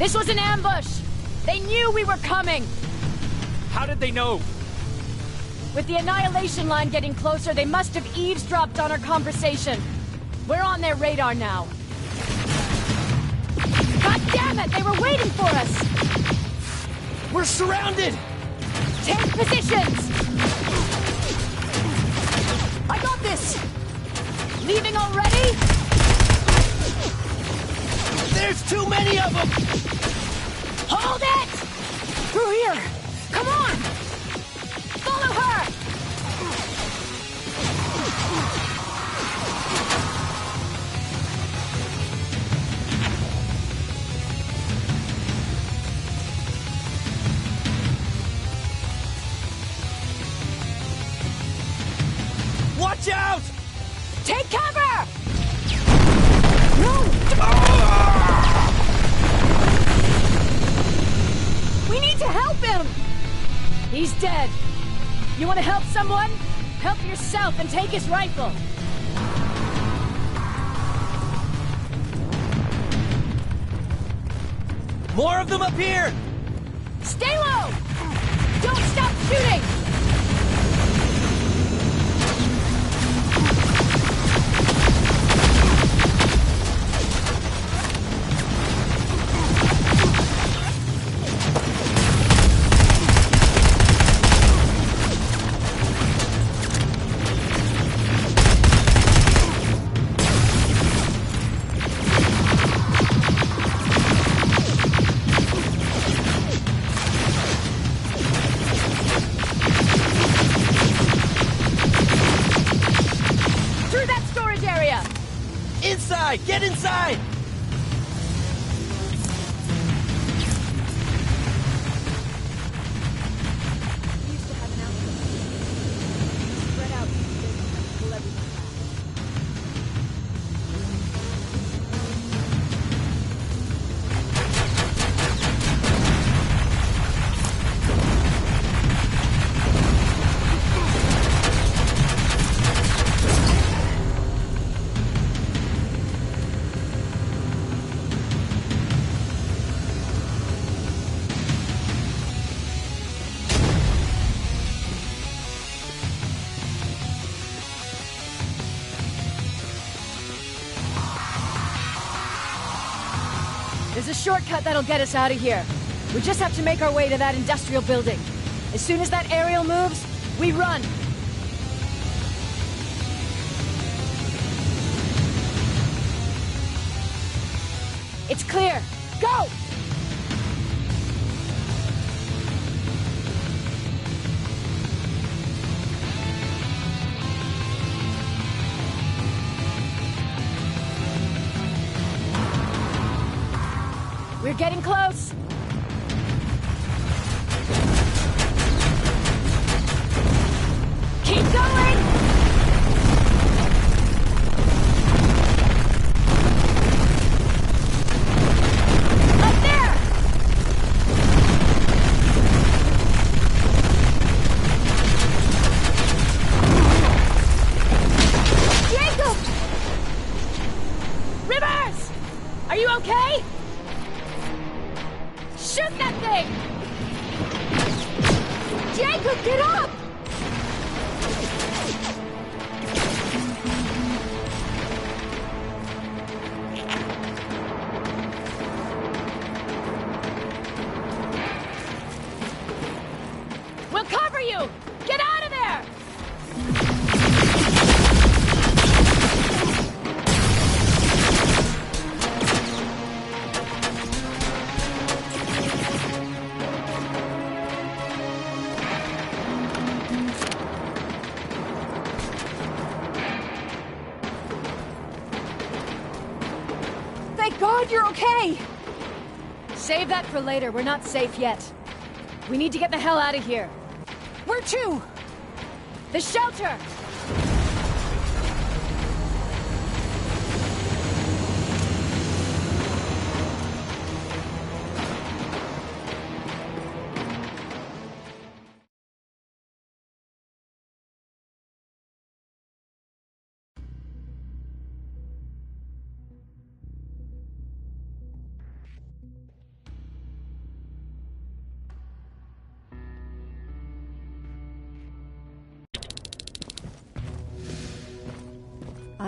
This was an ambush! They knew we were coming! How did they know? With the annihilation line getting closer, they must have eavesdropped on our conversation. We're on their radar now. God damn it! They were waiting for us! We're surrounded! Take positions! I got this! Leaving already? There's too many of them! Hold it! Through here! Come on! Follow her! Watch out! Take cover! No! We need to help him! He's dead. You want to help someone? Help yourself and take his rifle. More of them up here! Stay low! Don't stop shooting! Inside! Get inside! We used to have an outfit. Spread out. Pull everything back. There's a shortcut that'll get us out of here. We just have to make our way to that industrial building. As soon as that aerial moves, we run. It's clear. Go! We're getting close. Keep going! Up there! Jacob! Rivers! Are you okay? Shoot that thing! Jacob, get up! We'll cover you! Get out of there! Thank God you're okay! Save that for later. We're not safe yet. We need to get the hell out of here. Where to? The shelter!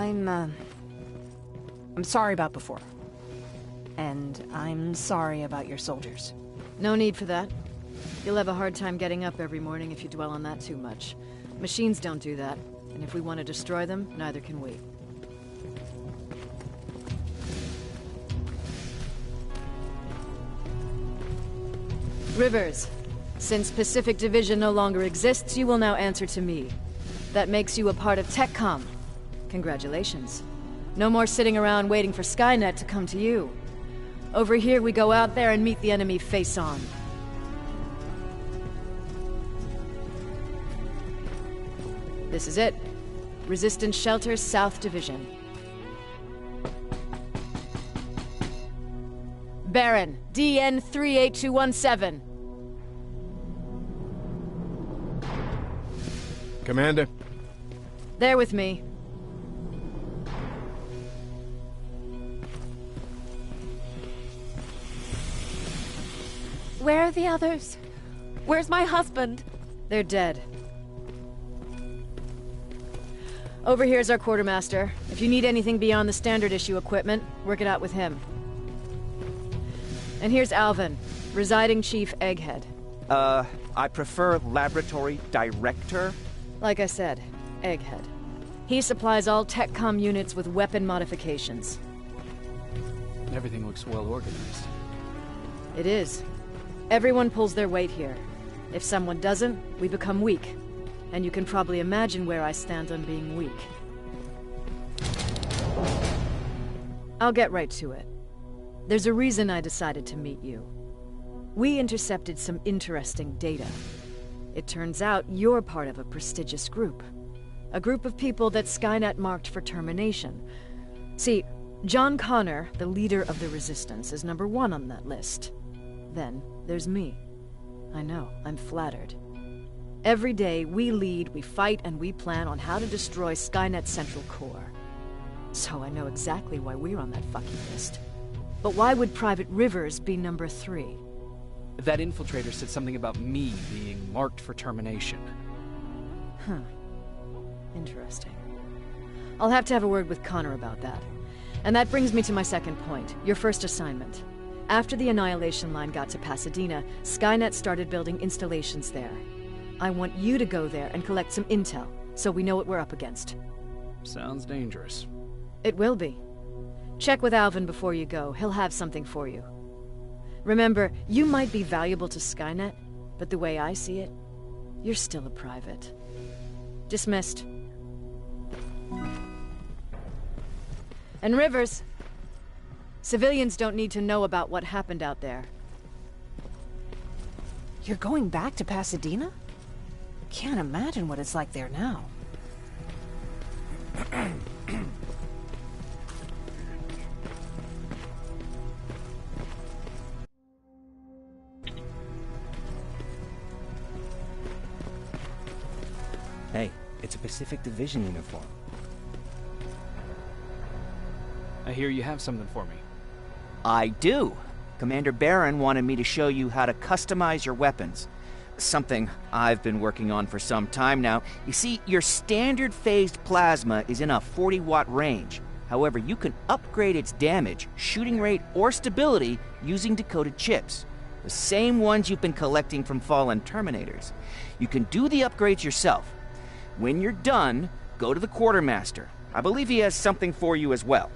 I'm sorry about before. And I'm sorry about your soldiers. No need for that. You'll have a hard time getting up every morning if you dwell on that too much. Machines don't do that, and if we want to destroy them, neither can we. Rivers, since Pacific Division no longer exists, you will now answer to me. That makes you a part of TechCom. Congratulations. No more sitting around waiting for Skynet to come to you. Over here, we go out there and meet the enemy face on. This is it. Resistance Shelter, South Division. Baron, DN 38217. Commander. There with me. Where are the others? Where's my husband? They're dead. Over here's our quartermaster. If you need anything beyond the standard issue equipment, work it out with him. And here's Alvin, residing Chief Egghead. I prefer Laboratory Director. Like I said, Egghead. He supplies all TechCom units with weapon modifications. Everything looks well organized. It is. Everyone pulls their weight here. If someone doesn't, we become weak. And you can probably imagine where I stand on being weak. I'll get right to it. There's a reason I decided to meet you. We intercepted some interesting data. It turns out you're part of a prestigious group. A group of people that Skynet marked for termination. See, John Connor, the leader of the Resistance, is #1 on that list. Then there's me. I know, I'm flattered. Every day, we lead, we fight, and we plan on how to destroy Skynet's central core. So I know exactly why we're on that fucking list. But why would Private Rivers be #3? That infiltrator said something about me being marked for termination. Huh. Interesting. I'll have to have a word with Connor about that. And that brings me to my second point, your first assignment. After the Annihilation Line got to Pasadena, Skynet started building installations there. I want you to go there and collect some intel, so we know what we're up against. Sounds dangerous. It will be. Check with Alvin before you go. He'll have something for you. Remember, you might be valuable to Skynet, but the way I see it, you're still a private. Dismissed. And Rivers, civilians don't need to know about what happened out there. You're going back to Pasadena? Can't imagine what it's like there now. Hey, it's a Pacific Division uniform. I hear you have something for me. I do. Commander Barron wanted me to show you how to customize your weapons. Something I've been working on for some time now. You see, your standard phased plasma is in a 40-watt range. However, you can upgrade its damage, shooting rate, or stability using decoded chips. The same ones you've been collecting from fallen Terminators. You can do the upgrades yourself. When you're done, go to the quartermaster. I believe he has something for you as well.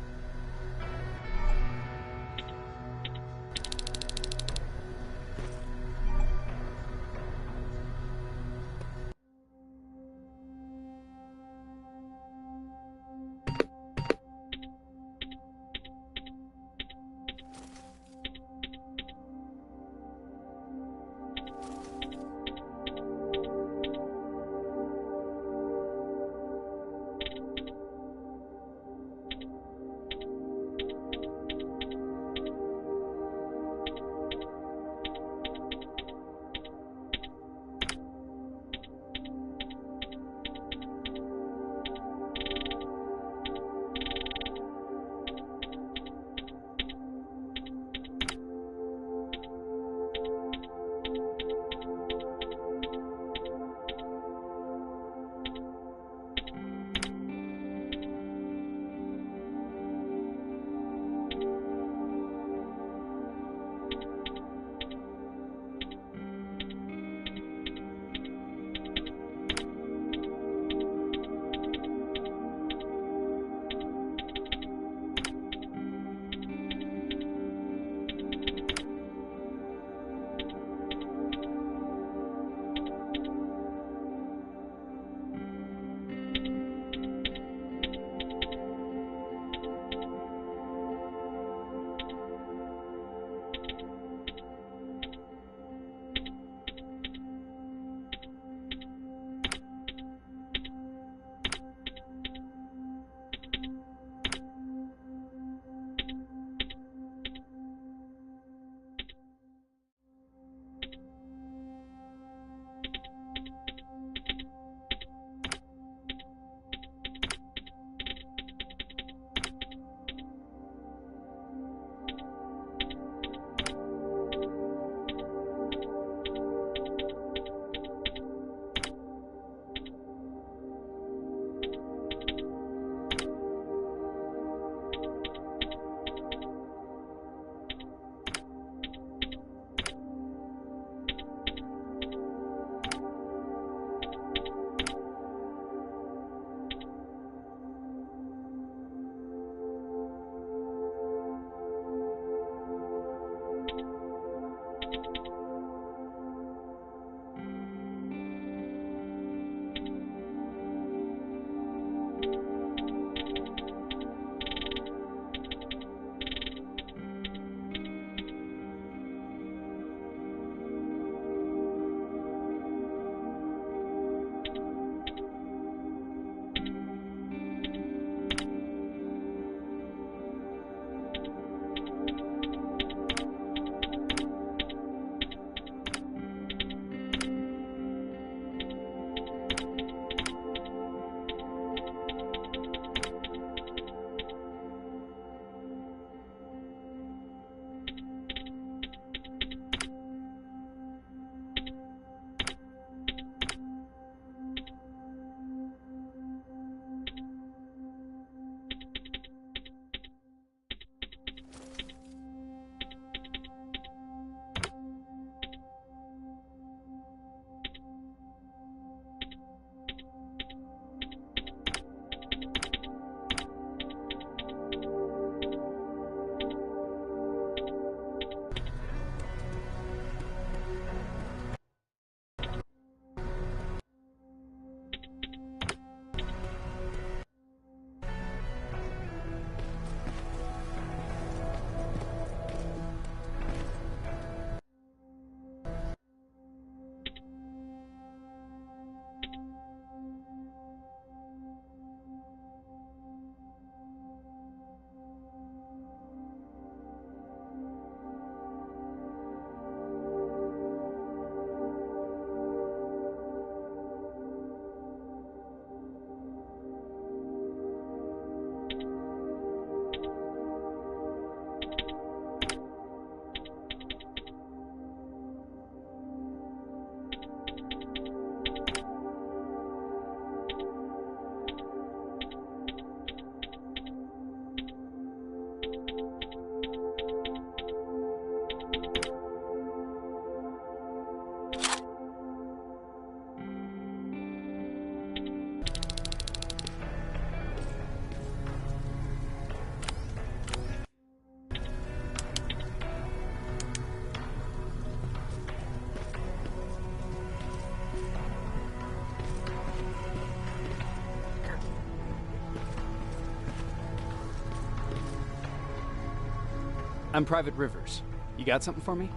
I'm Private Rivers. You got something for me?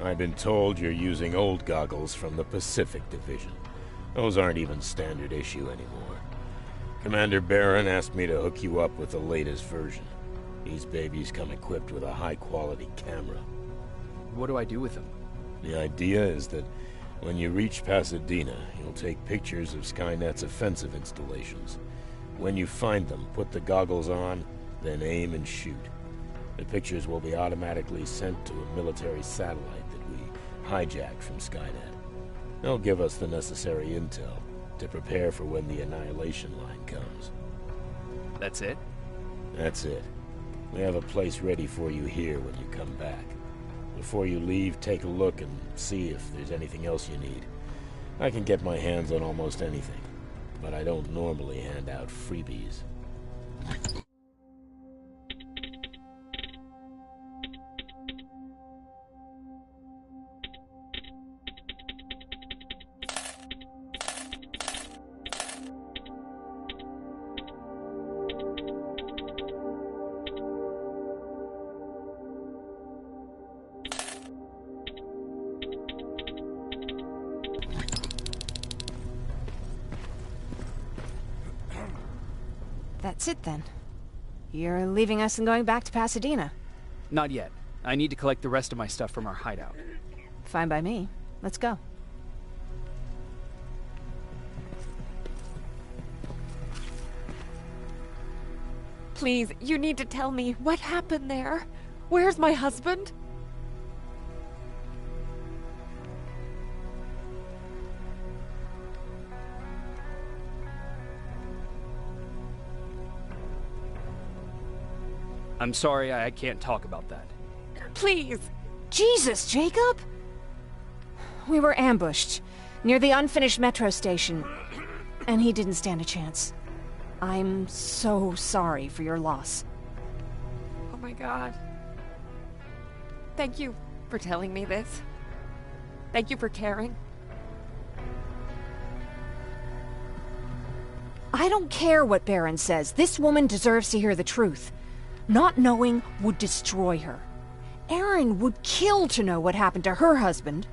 I've been told you're using old goggles from the Pacific Division. Those aren't even standard issue anymore. Commander Barron asked me to hook you up with the latest version. These babies come equipped with a high-quality camera. What do I do with them? The idea is that when you reach Pasadena, you'll take pictures of Skynet's offensive installations. When you find them, put the goggles on, then aim and shoot. The pictures will be automatically sent to a military satellite that we hijacked from Skynet. They'll give us the necessary intel to prepare for when the annihilation line comes. That's it? That's it. We have a place ready for you here when you come back. Before you leave, take a look and see if there's anything else you need. I can get my hands on almost anything, but I don't normally hand out freebies. That's it then. You're leaving us and going back to Pasadena. Not yet. I need to collect the rest of my stuff from our hideout. Fine by me. Let's go. Please, you need to tell me what happened there. Where's my husband? I'm sorry, I can't talk about that. Please. Jesus, Jacob! We were ambushed near the unfinished metro station, and he didn't stand a chance. I'm so sorry for your loss. Oh my God. Thank you for telling me this. Thank you for caring. I don't care what Barron says. This woman deserves to hear the truth. Not knowing would destroy her. Erin would kill to know what happened to her husband.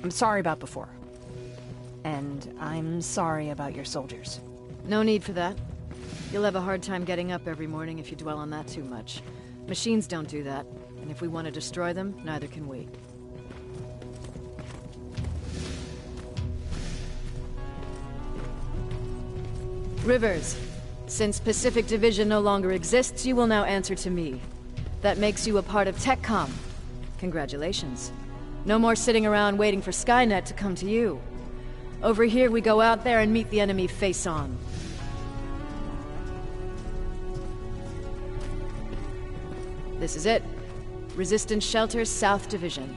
I'm sorry about before. And I'm sorry about your soldiers. No need for that. You'll have a hard time getting up every morning if you dwell on that too much. Machines don't do that, and if we want to destroy them, neither can we. Rivers, since Pacific Division no longer exists, you will now answer to me. That makes you a part of TechCom. Congratulations. No more sitting around waiting for Skynet to come to you. Over here, we go out there and meet the enemy face on. This is it. Resistance Shelter, South Division.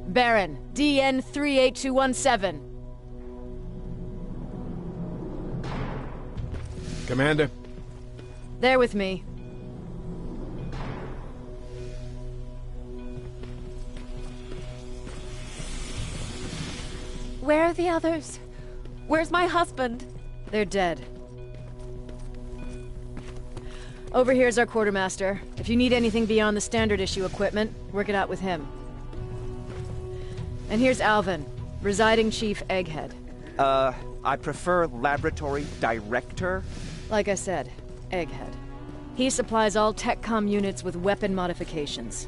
Baron, DN 38217. Commander? They're with me. Where are the others? Where's my husband? They're dead. Over here's our quartermaster. If you need anything beyond the standard issue equipment, work it out with him. And here's Alvin, residing chief Egghead. I prefer laboratory director. Like I said, Egghead. He supplies all TechCom units with weapon modifications.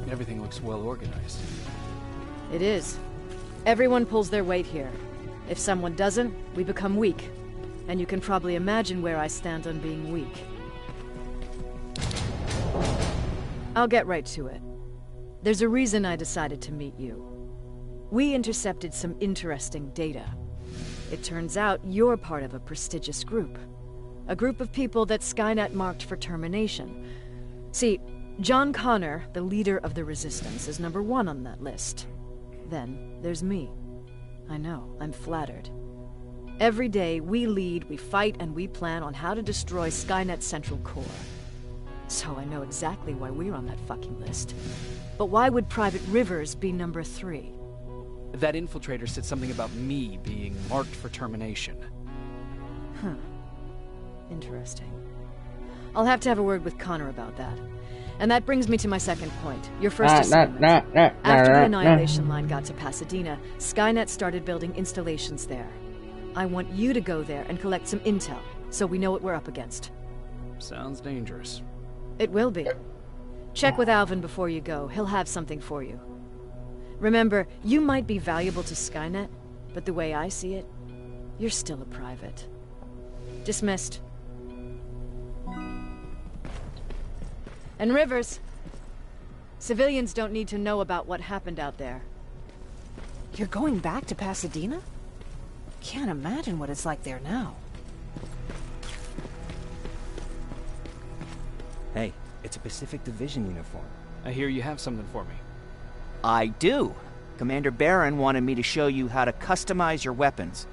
Everything looks well organized. It is. Everyone pulls their weight here. If someone doesn't, we become weak. And you can probably imagine where I stand on being weak. I'll get right to it. There's a reason I decided to meet you. We intercepted some interesting data. It turns out you're part of a prestigious group. A group of people that Skynet marked for termination. See, John Connor, the leader of the Resistance, is number 1 on that list. Then there's me. I know, I'm flattered. Every day, we lead, we fight, and we plan on how to destroy Skynet's central core. So I know exactly why we're on that fucking list. But why would Private Rivers be number 3? That infiltrator said something about me being marked for termination. Huh. Interesting. I'll have to have a word with Connor about that. And that brings me to my second point. Your first assignment. After the Annihilation Line got to Pasadena, Skynet started building installations there. I want you to go there and collect some intel, so we know what we're up against. Sounds dangerous. It will be. Check with Alvin before you go. He'll have something for you. Remember, you might be valuable to Skynet, but the way I see it, you're still a private. Dismissed. And Rivers, civilians don't need to know about what happened out there. You're going back to Pasadena? Can't imagine what it's like there now. Hey, it's a Pacific Division uniform. I hear you have something for me. I do. Commander Barron wanted me to show you how to customize your weapons.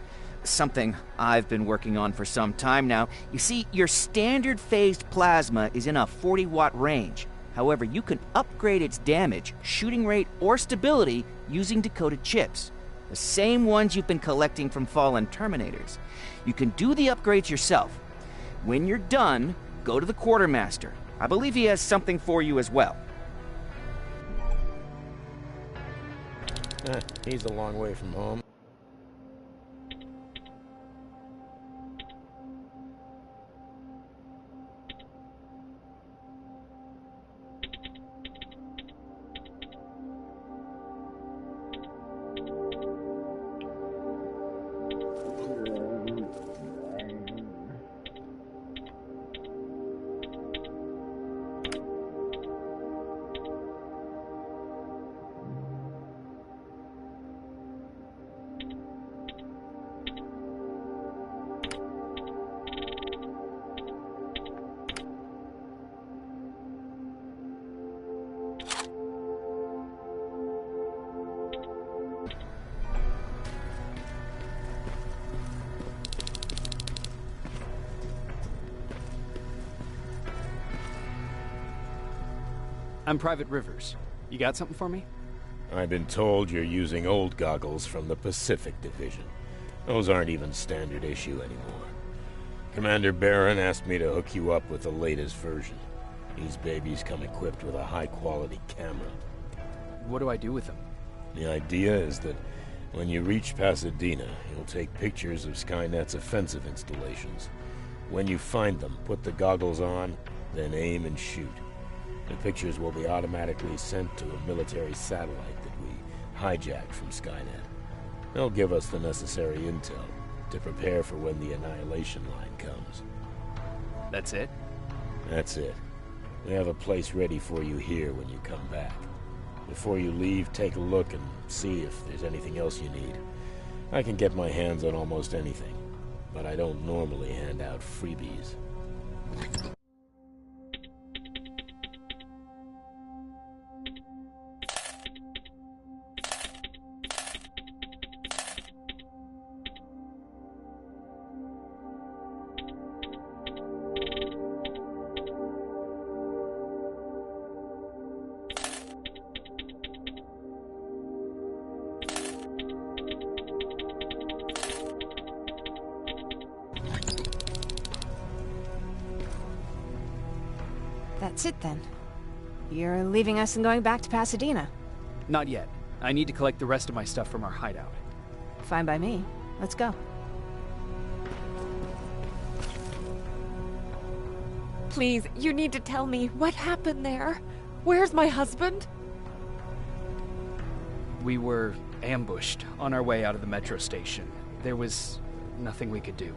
Something I've been working on for some time now. You see, your standard phased plasma is in a 40-watt range. However, you can upgrade its damage, shooting rate, or stability using decoded chips. The same ones you've been collecting from fallen Terminators. You can do the upgrades yourself. When you're done, go to the Quartermaster. I believe he has something for you as well. He's a long way from home. I'm Private Rivers. You got something for me? I've been told you're using old goggles from the Pacific Division. Those aren't even standard issue anymore. Commander Barron asked me to hook you up with the latest version. These babies come equipped with a high-quality camera. What do I do with them? The idea is that when you reach Pasadena, you'll take pictures of Skynet's offensive installations. When you find them, put the goggles on, then aim and shoot. The pictures will be automatically sent to a military satellite that we hijacked from Skynet. They'll give us the necessary intel to prepare for when the Annihilation Line comes. That's it? That's it. We have a place ready for you here when you come back. Before you leave, take a look and see if there's anything else you need. I can get my hands on almost anything, but I don't normally hand out freebies. That's it then. You're leaving us and going back to Pasadena. Not yet. I need to collect the rest of my stuff from our hideout. Fine by me. Let's go. Please, you need to tell me what happened there. Where's my husband? We were ambushed on our way out of the metro station. There was nothing we could do.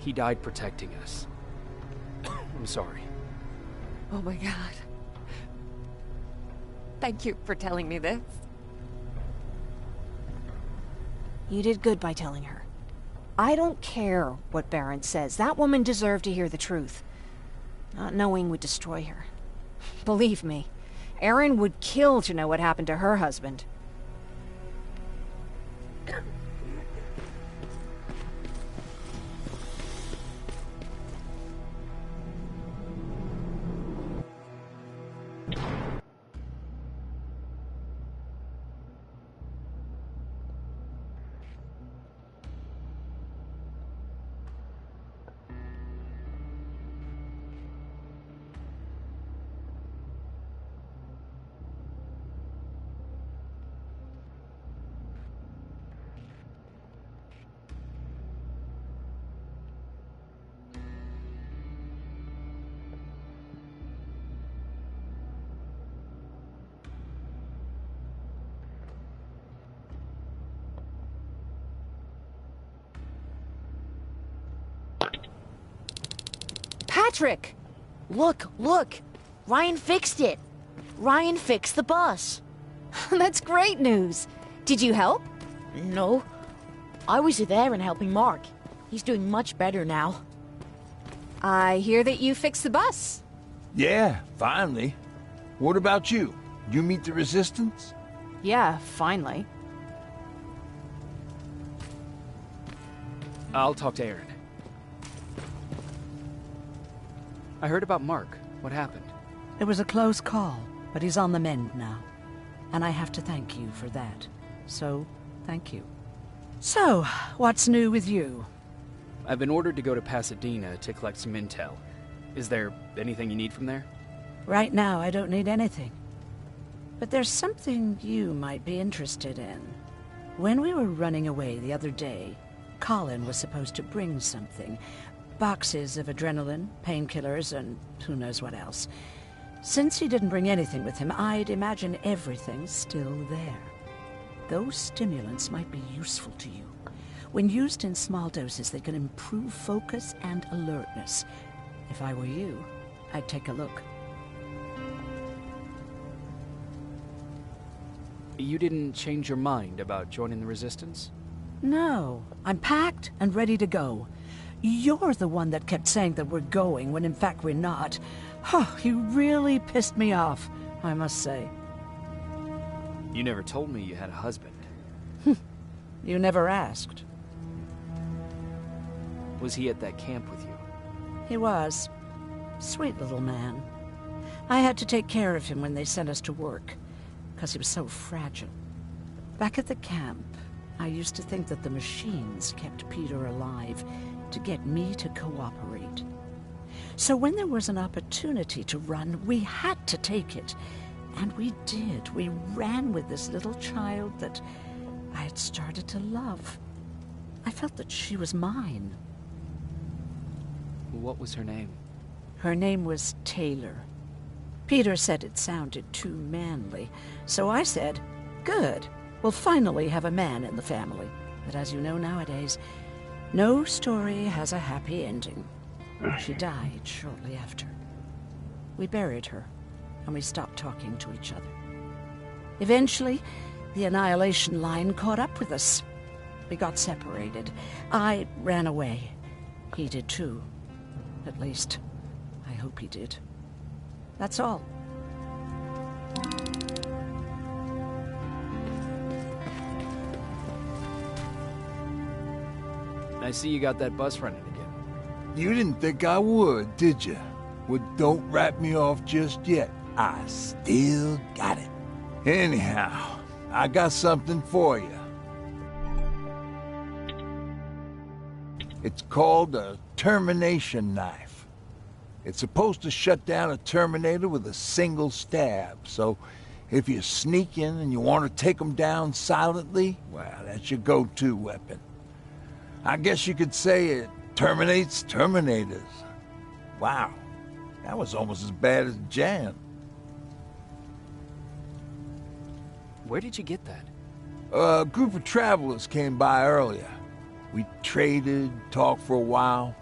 He died protecting us. I'm sorry. Oh my god. Thank you for telling me this. You did good by telling her. I don't care what Baron says. That woman deserved to hear the truth. Not knowing would destroy her. Believe me, Erin would kill to know what happened to her husband. Patrick! Look, look! Ryan fixed it! Ryan fixed the bus! That's great news. Did you help? No. I was there and helping Mark. He's doing much better now. I hear that you fixed the bus. Yeah, finally. What about you? You meet the Resistance? Yeah, finally. I'll talk to Erin. I heard about Mark. What happened? It was a close call, but he's on the mend now. And I have to thank you for that. So, thank you. So, what's new with you? I've been ordered to go to Pasadena to collect some intel. Is there anything you need from there? Right now, I don't need anything. But there's something you might be interested in. When we were running away the other day, Colin was supposed to bring something. Boxes of adrenaline, painkillers, and who knows what else. Since he didn't bring anything with him, I'd imagine everything's still there. Those stimulants might be useful to you. When used in small doses, they can improve focus and alertness. If I were you, I'd take a look. You didn't change your mind about joining the Resistance? No, I'm packed and ready to go. You're the one that kept saying that we're going when in fact we're not. Oh, you really pissed me off, I must say. You never told me you had a husband. You never asked. Was he at that camp with you? He was. Sweet little man. I had to take care of him when they sent us to work, because he was so fragile. Back at the camp, I used to think that the machines kept Peter alive to get me to cooperate. So when there was an opportunity to run, we had to take it. And we did. We ran with this little child that I had started to love. I felt that she was mine. What was her name? Her name was Taylor. Peter said it sounded too manly, so I said, good, we'll finally have a man in the family. But as you know nowadays, no story has a happy ending. She died shortly after. We buried her, and we stopped talking to each other. Eventually, the Annihilation Line caught up with us. We got separated. I ran away. He did too. At least, I hope he did. That's all. I see you got that bus running again. You didn't think I would, did you? Well, don't wrap me off just yet. I still got it. Anyhow, I got something for you. It's called a termination knife. It's supposed to shut down a Terminator with a single stab, so if you sneak in and you want to take them down silently, well, that's your go-to weapon. I guess you could say it terminates Terminators. Wow, that was almost as bad as Jan. Where did you get that? A group of travelers came by earlier. We traded, talked for a while.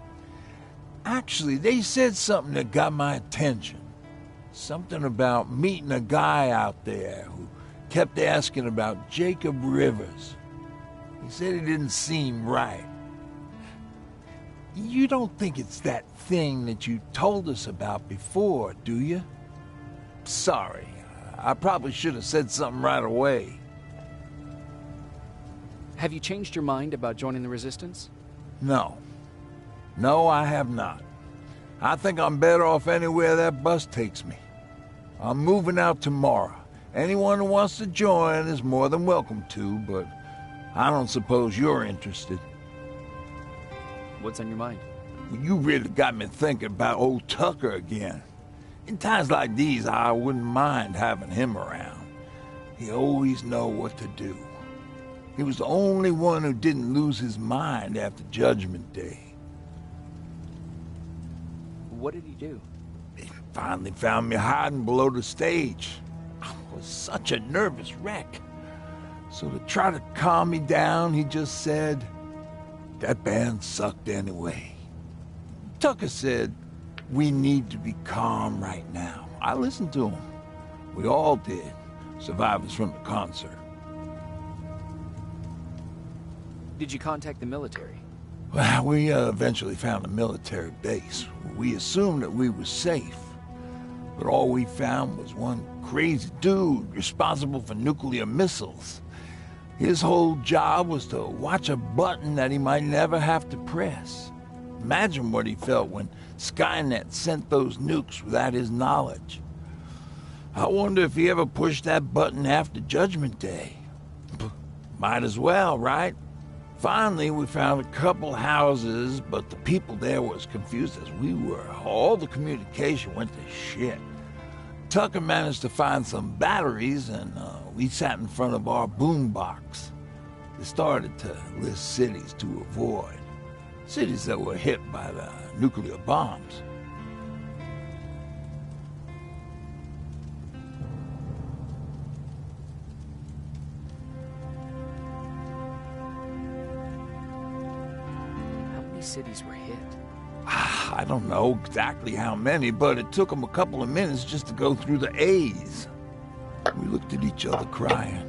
Actually, they said something that got my attention. Something about meeting a guy out there who kept asking about Jacob Rivers. He said he didn't seem right. You don't think it's that thing that you told us about before, do you? Sorry, I probably should have said something right away. Have you changed your mind about joining the Resistance? No. No, I have not. I think I'm better off anywhere that bus takes me. I'm moving out tomorrow. Anyone who wants to join is more than welcome to, but I don't suppose you're interested. What's on your mind? Well, you really got me thinking about old Tucker again. In times like these, I wouldn't mind having him around. He always know what to do. He was the only one who didn't lose his mind after Judgment Day. What did he do? He finally found me hiding below the stage. I was such a nervous wreck. So to try to calm me down, he just said, "That band sucked anyway." Tucker said, "We need to be calm right now." I listened to him. We all did, survivors from the concert. Did you contact the military? Well, we eventually found a military base. We assumed that we were safe. But all we found was one crazy dude responsible for nuclear missiles. His whole job was to watch a button that he might never have to press. Imagine what he felt when Skynet sent those nukes without his knowledge. I wonder if he ever pushed that button after Judgment Day. Might as well, right? Finally, we found a couple houses, but the people there were as confused as we were. All the communication went to shit. Tucker managed to find some batteries, and we sat in front of our boombox. They started to list cities to avoid. Cities that were hit by the nuclear bombs. Cities were hit. I don't know exactly how many, but it took them a couple of minutes just to go through the A's. We looked at each other crying.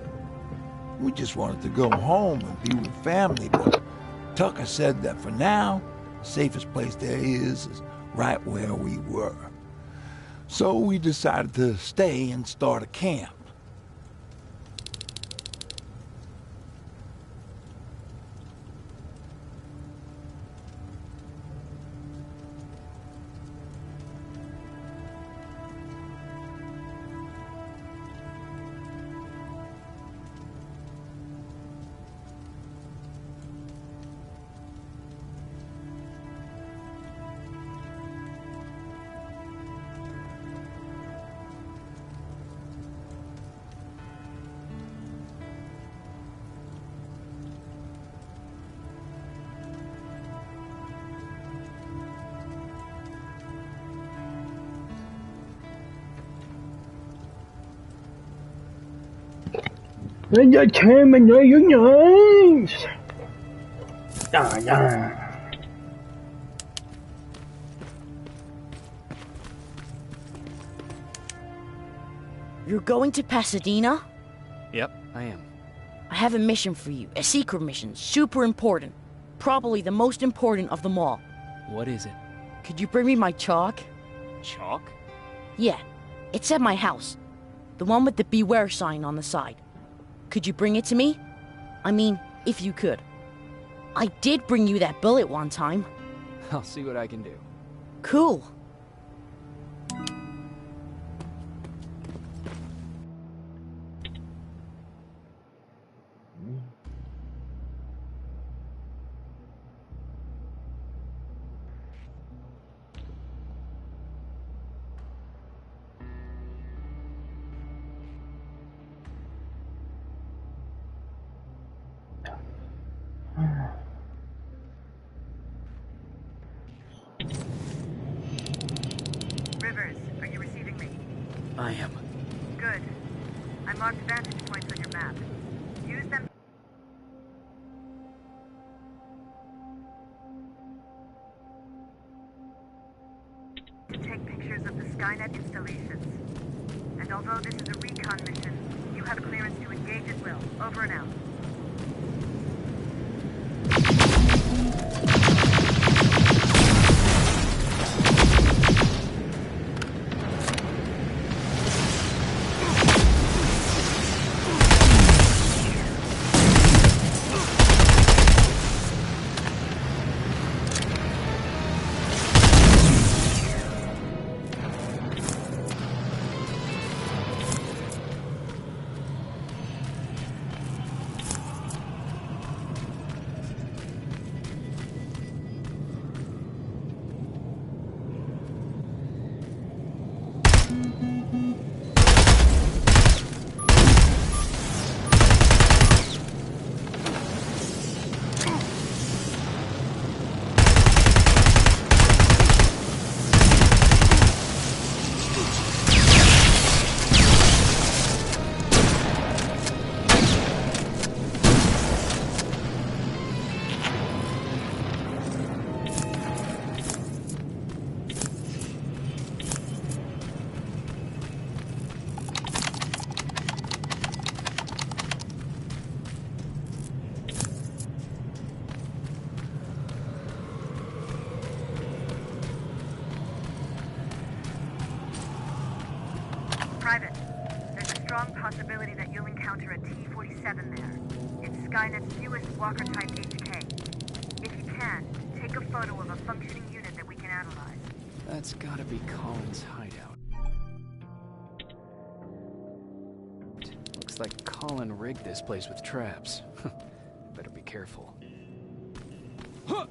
We just wanted to go home and be with family, but Tucker said that for now, the safest place there is right where we were. So we decided to stay and start a camp. The Terminator names. You're going to Pasadena? Yep, I am. I have a mission for you. A secret mission. Super important. Probably the most important of them all. What is it? Could you bring me my chalk? Chalk? Yeah. It's at my house. The one with the beware sign on the side. Could you bring it to me? I mean, if you could. I did bring you that bullet one time. I'll see what I can do. Cool. Rivers, are you receiving me? I am. Good. I marked vantage points on your map. Use them. Skynet installations. And although this is a recon mission, you have clearance to engage at will. Over and out. Private, there's a strong possibility that you'll encounter a T-47 there. It's Skynet's newest Walker-type HK. If you can, take a photo of a functioning unit that we can analyze. That's gotta be Colin's hideout. Looks like Colin rigged this place with traps. Better be careful. Huh!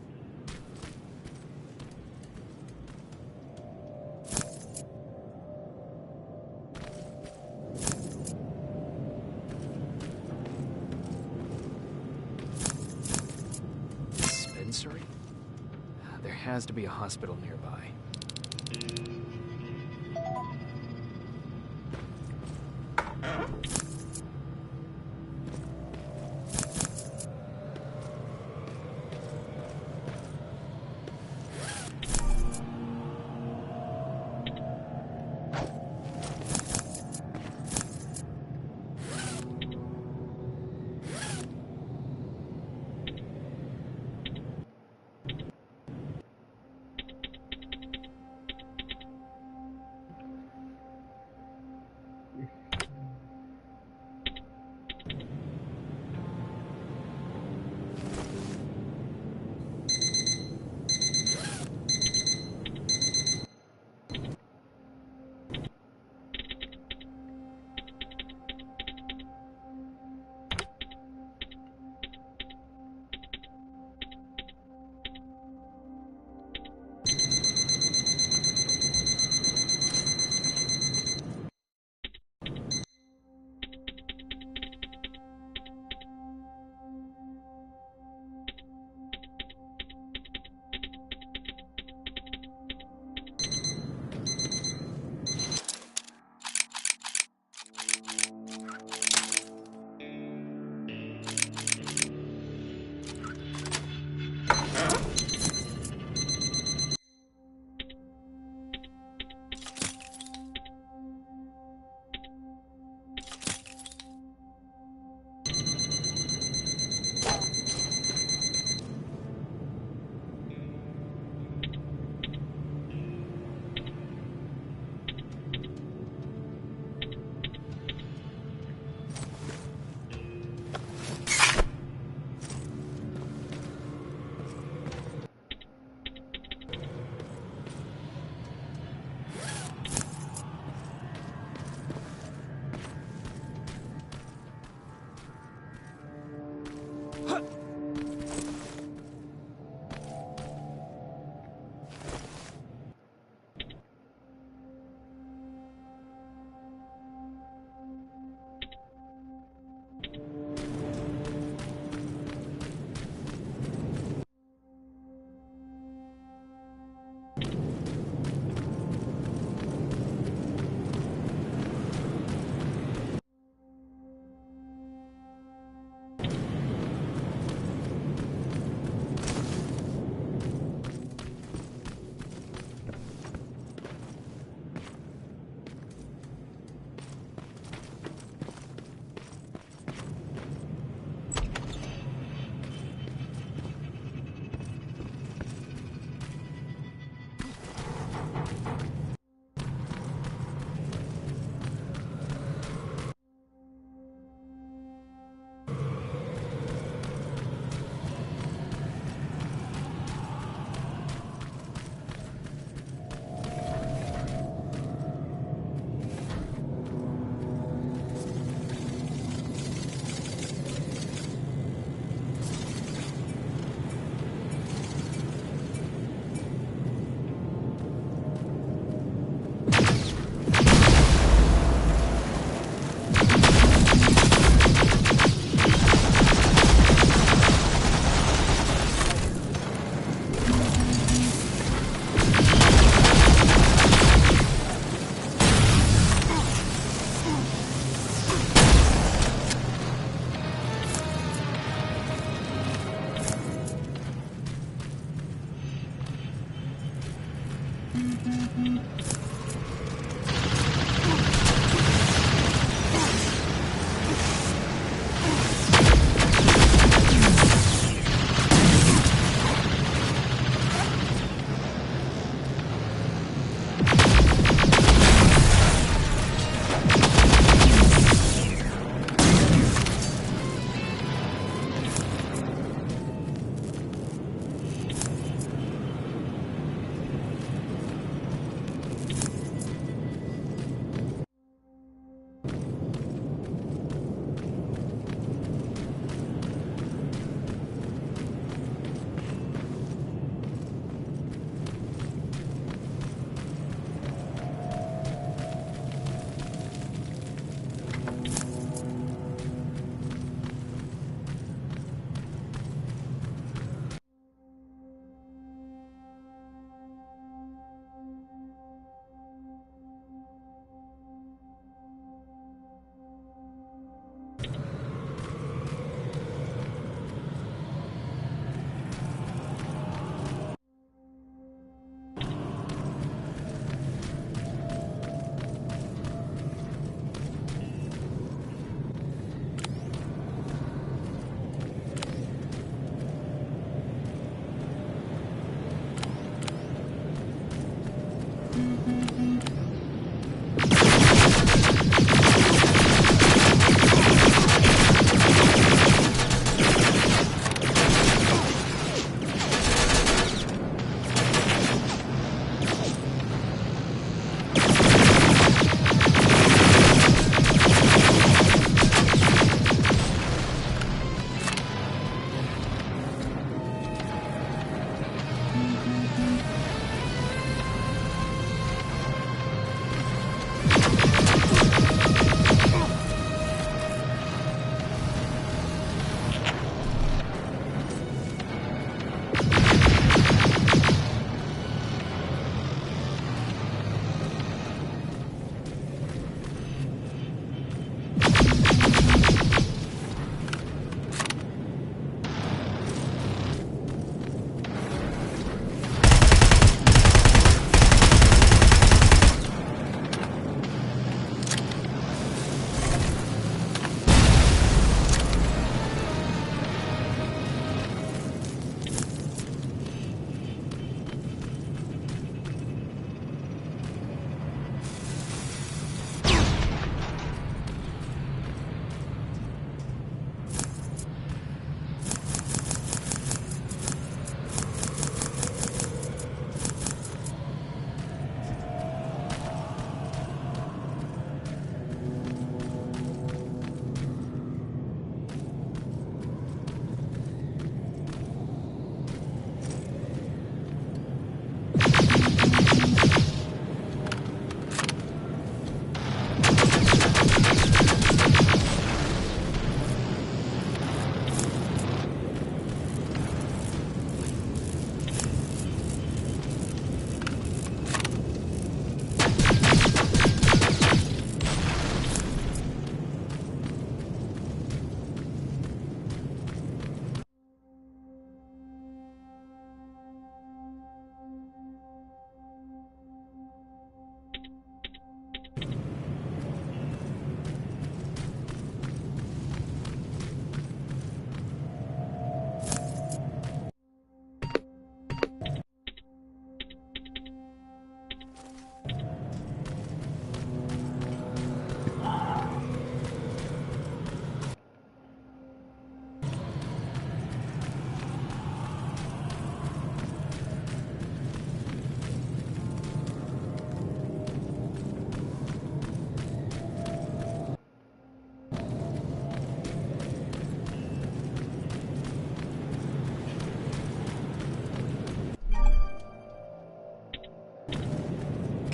There has to be a hospital nearby.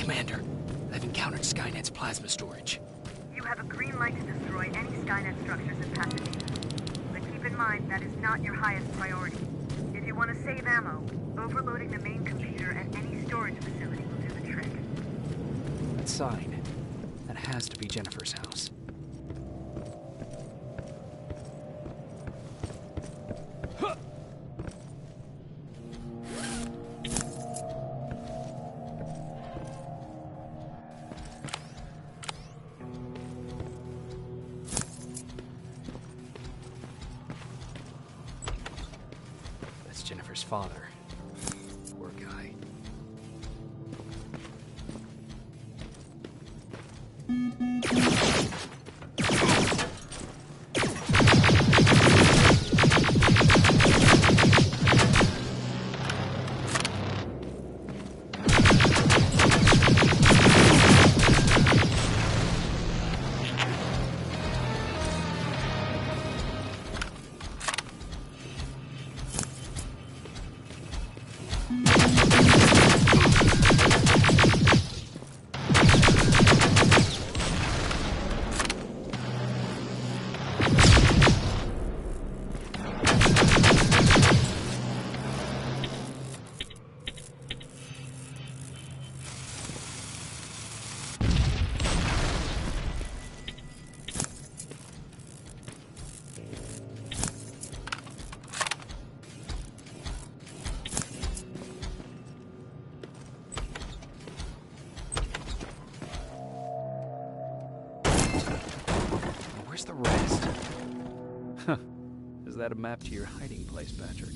Commander, I've encountered Skynet's plasma storage. You have a green light to destroy any Skynet structures in Pasadena. But keep in mind, that is not your highest priority. If you want to save ammo, overloading the main computer at any storage facility will do the trick. That sign. That has to be Jennifer's house. father. Poor guy. Where's the rest? Huh. Is that a map to your hiding place, Patrick?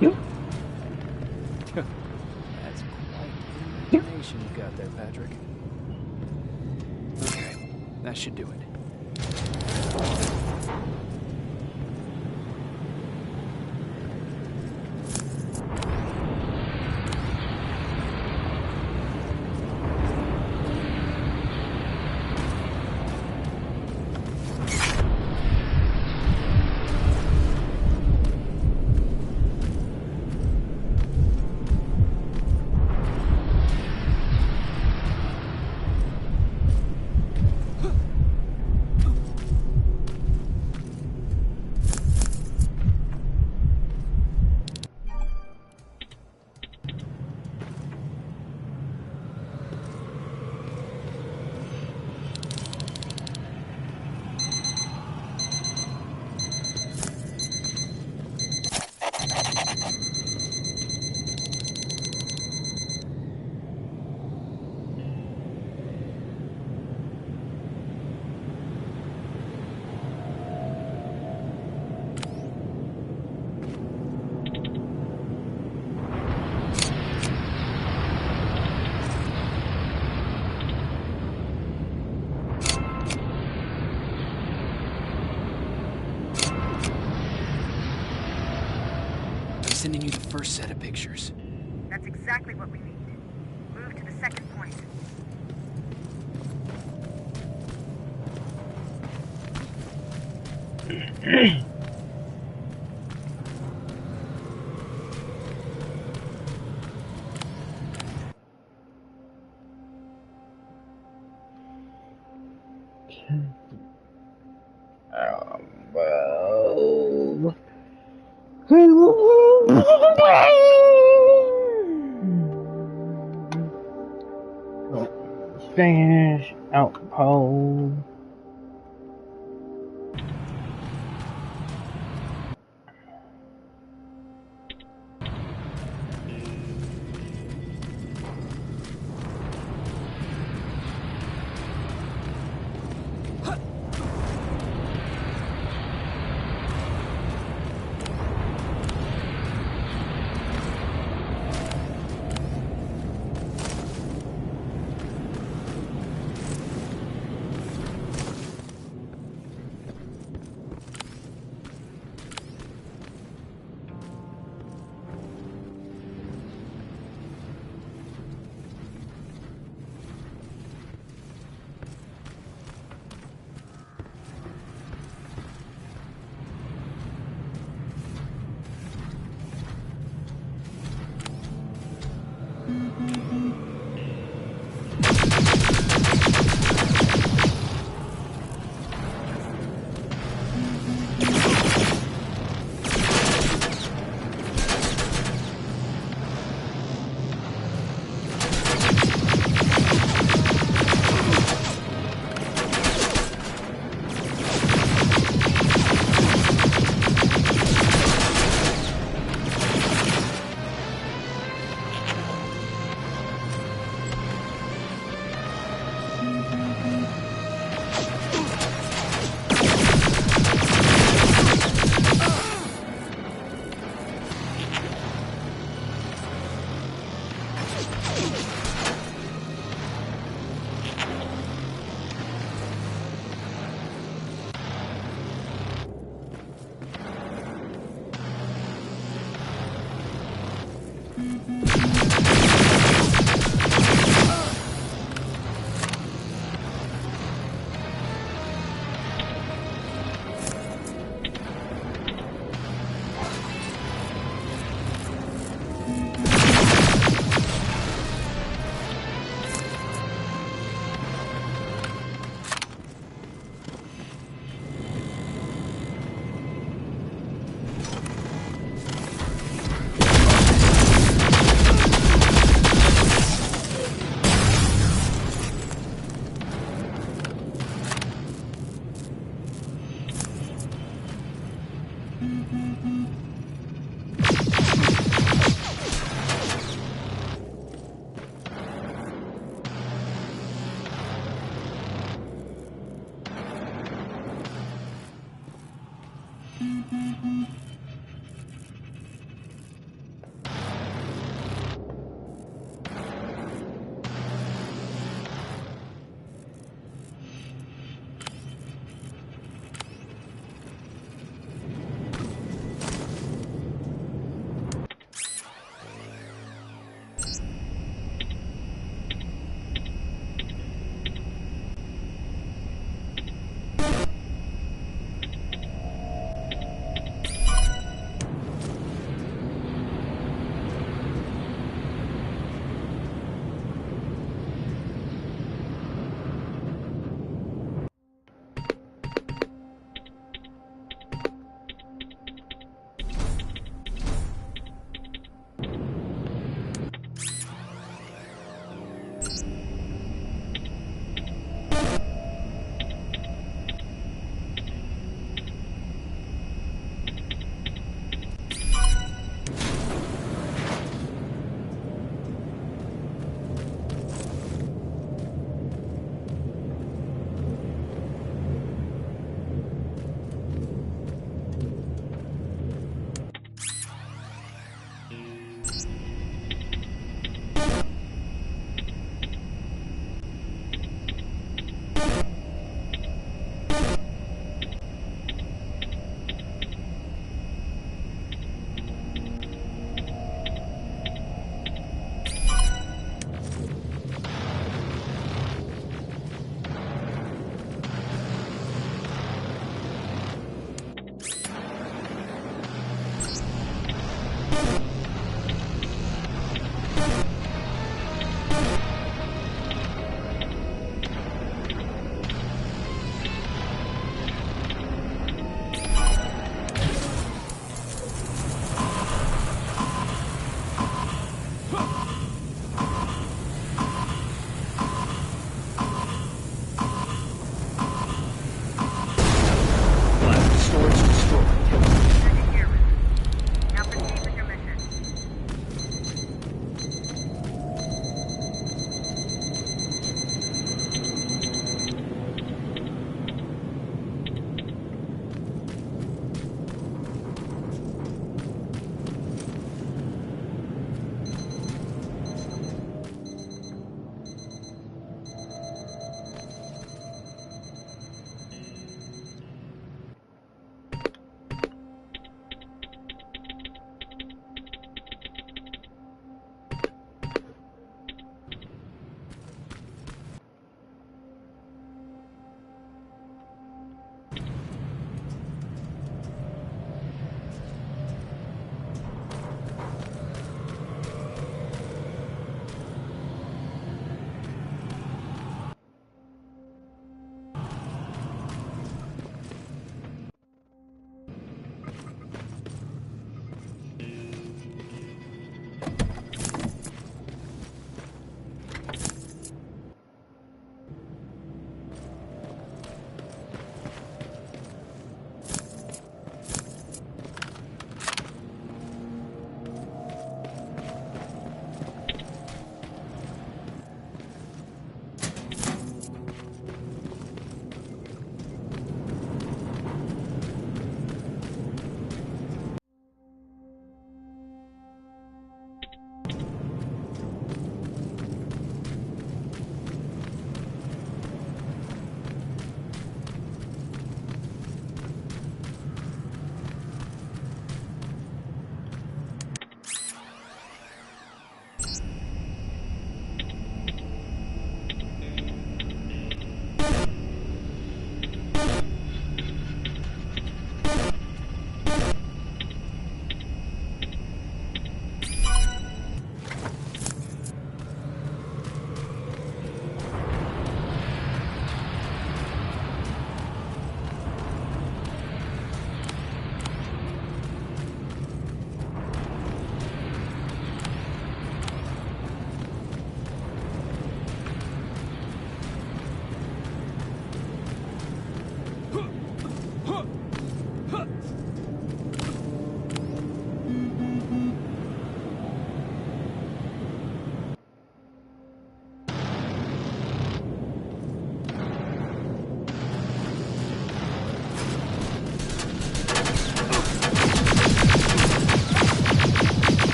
That's quite the imagination you got there, Patrick. Okay, that should do it. Sending you the first set of pictures. That's exactly what we need. Move to the second point. Spanish outpost.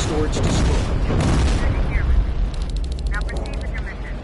Storage destroyed. Now proceed with your mission.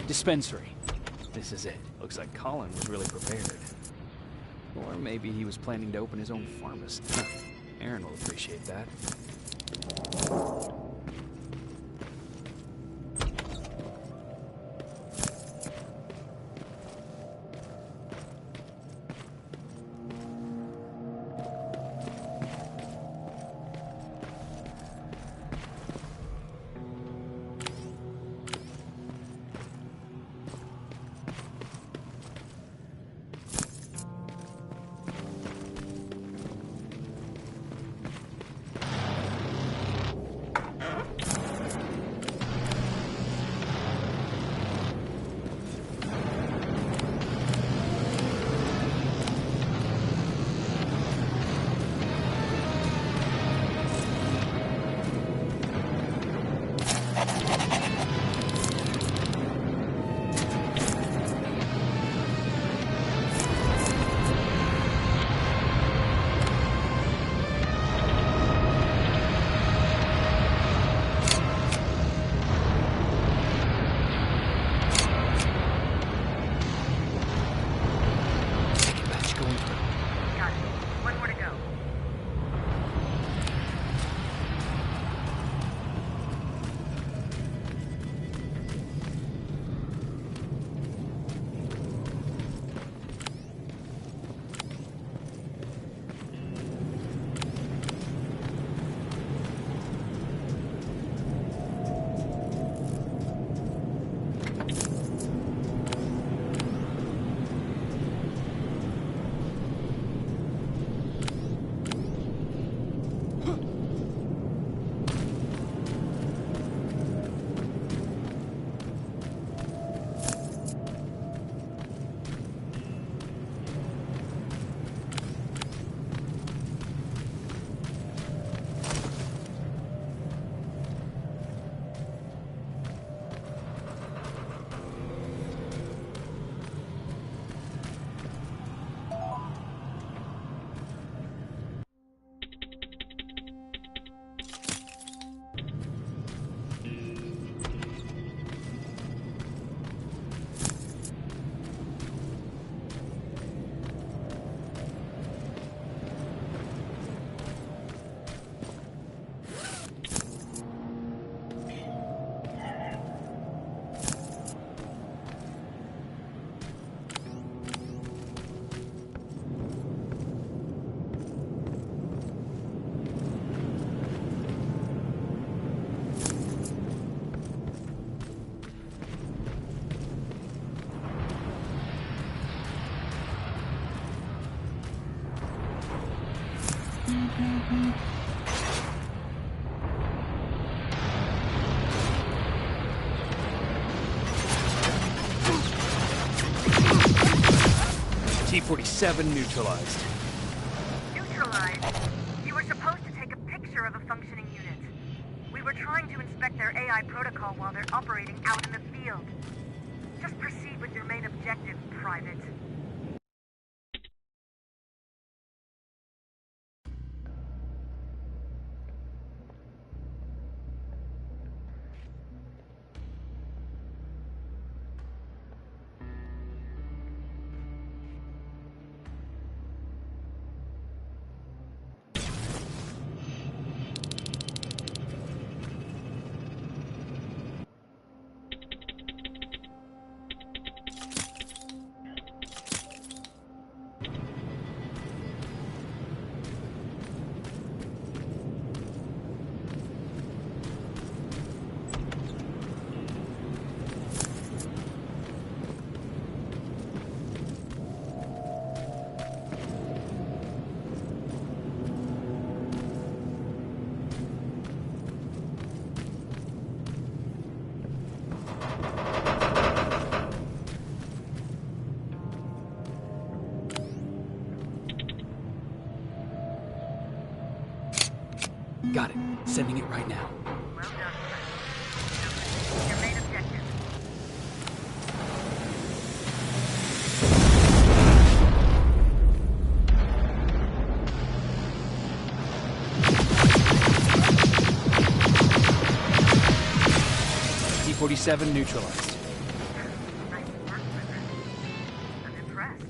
Dispensary. This is it. Looks like Colin was really prepared. Or maybe he was planning to open his own pharmacy. Aaron will appreciate that. T-47 neutralized. Neutralized? You were supposed to take a picture of a functioning unit. We were trying to inspect their AI protocol while they're operating out in the field. Just proceed with your main objective, Private. Got it. Sending it right now. Well done. Your main objective. T-47 neutralized. Nice work, River. I'm impressed.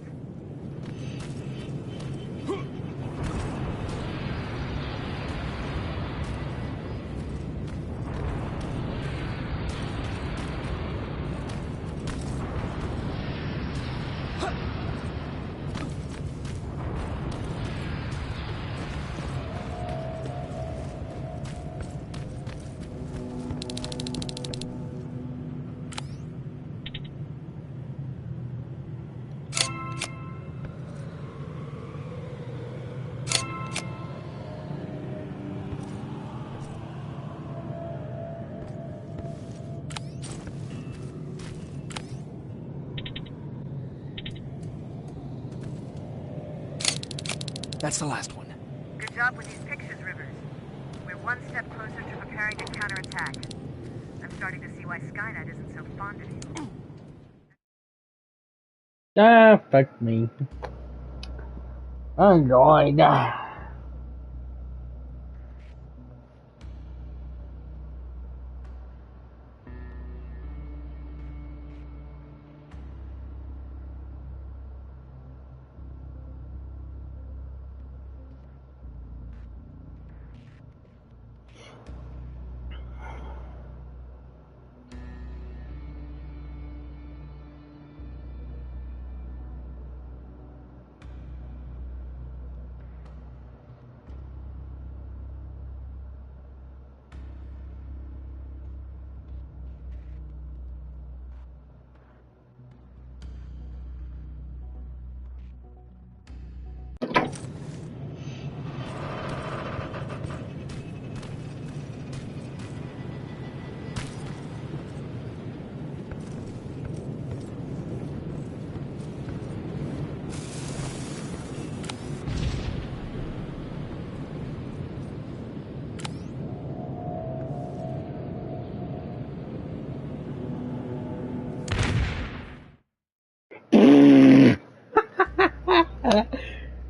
That's the last one. Good job with these pictures, Rivers. We're one step closer to preparing to counterattack. I'm starting to see why Skynet isn't so fond of you. Ah, fuck me. Android.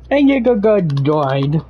And you go died.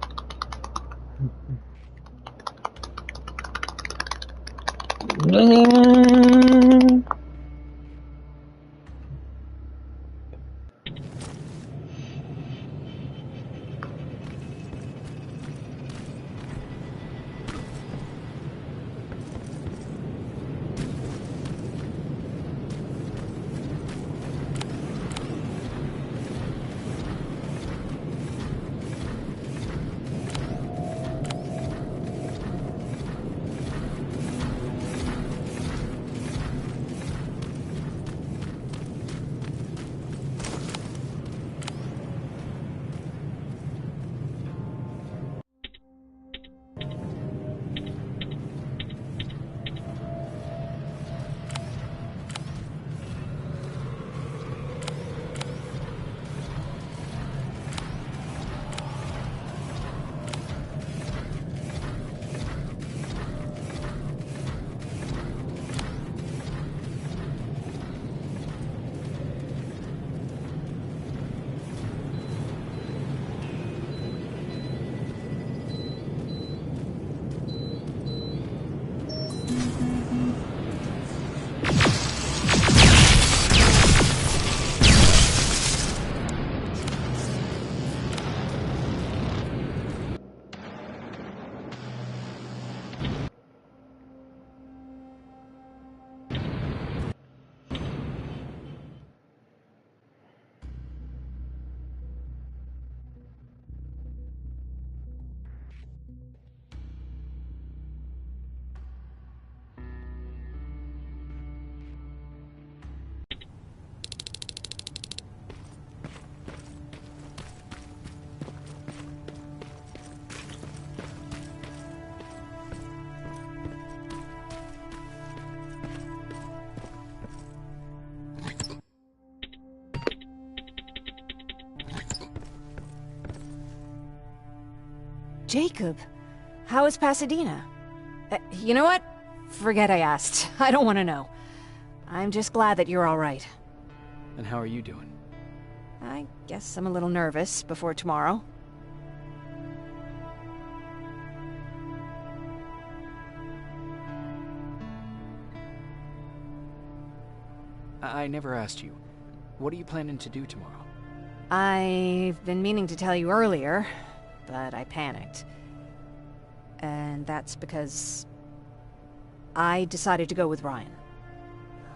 Jacob, how is Pasadena? You know what? Forget I asked. I don't want to know. I'm just glad that you're all right. And how are you doing? I guess I'm a little nervous before tomorrow. I never asked you. What are you planning to do tomorrow? I've been meaning to tell you earlier, but I panicked. And that's because I decided to go with Ryan.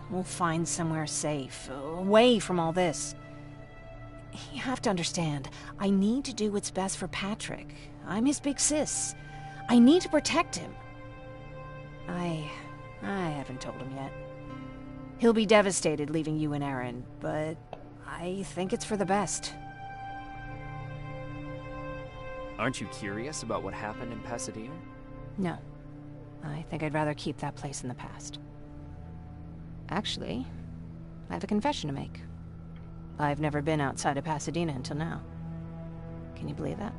We'll find somewhere safe, away from all this. You have to understand, I need to do what's best for Patrick. I'm his big sis. I need to protect him. I haven't told him yet. He'll be devastated leaving you and Aaron, but I think it's for the best. Aren't you curious about what happened in Pasadena? No. I think I'd rather keep that place in the past. Actually, I have a confession to make. I've never been outside of Pasadena until now. Can you believe that?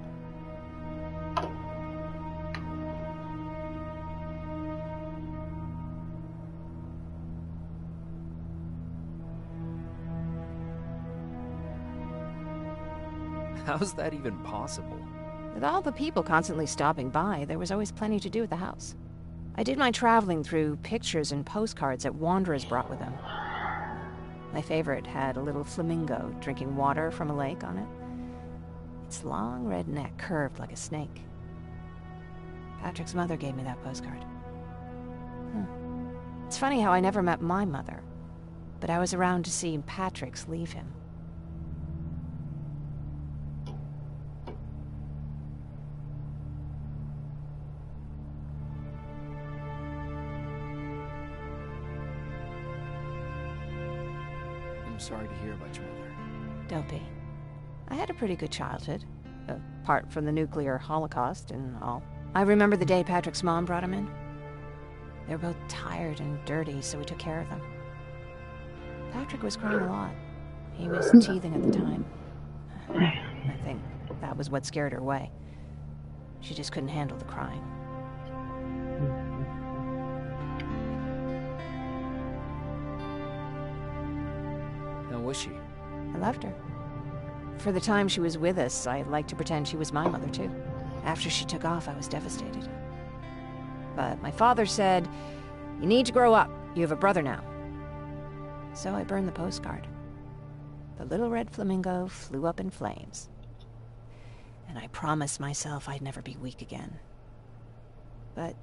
How's that even possible? With all the people constantly stopping by, there was always plenty to do at the house. I did my traveling through pictures and postcards that wanderers brought with them. My favorite had a little flamingo drinking water from a lake on it. Its long red neck curved like a snake. Patrick's mother gave me that postcard. It's funny how I never met my mother, but I was around to see Patrick's leave him. I'm sorry to hear about your mother. Don't be. I had a pretty good childhood, apart from the nuclear holocaust and all. I remember the day Patrick's mom brought him in. They were both tired and dirty, so we took care of them. Patrick was crying a lot. He was teething at the time. I think that was what scared her away. She just couldn't handle the crying. How was she? I loved her. For the time she was with us, I liked to pretend she was my mother, too. After she took off, I was devastated. But my father said, "You need to grow up. You have a brother now." So I burned the postcard. The little red flamingo flew up in flames. And I promised myself I'd never be weak again. But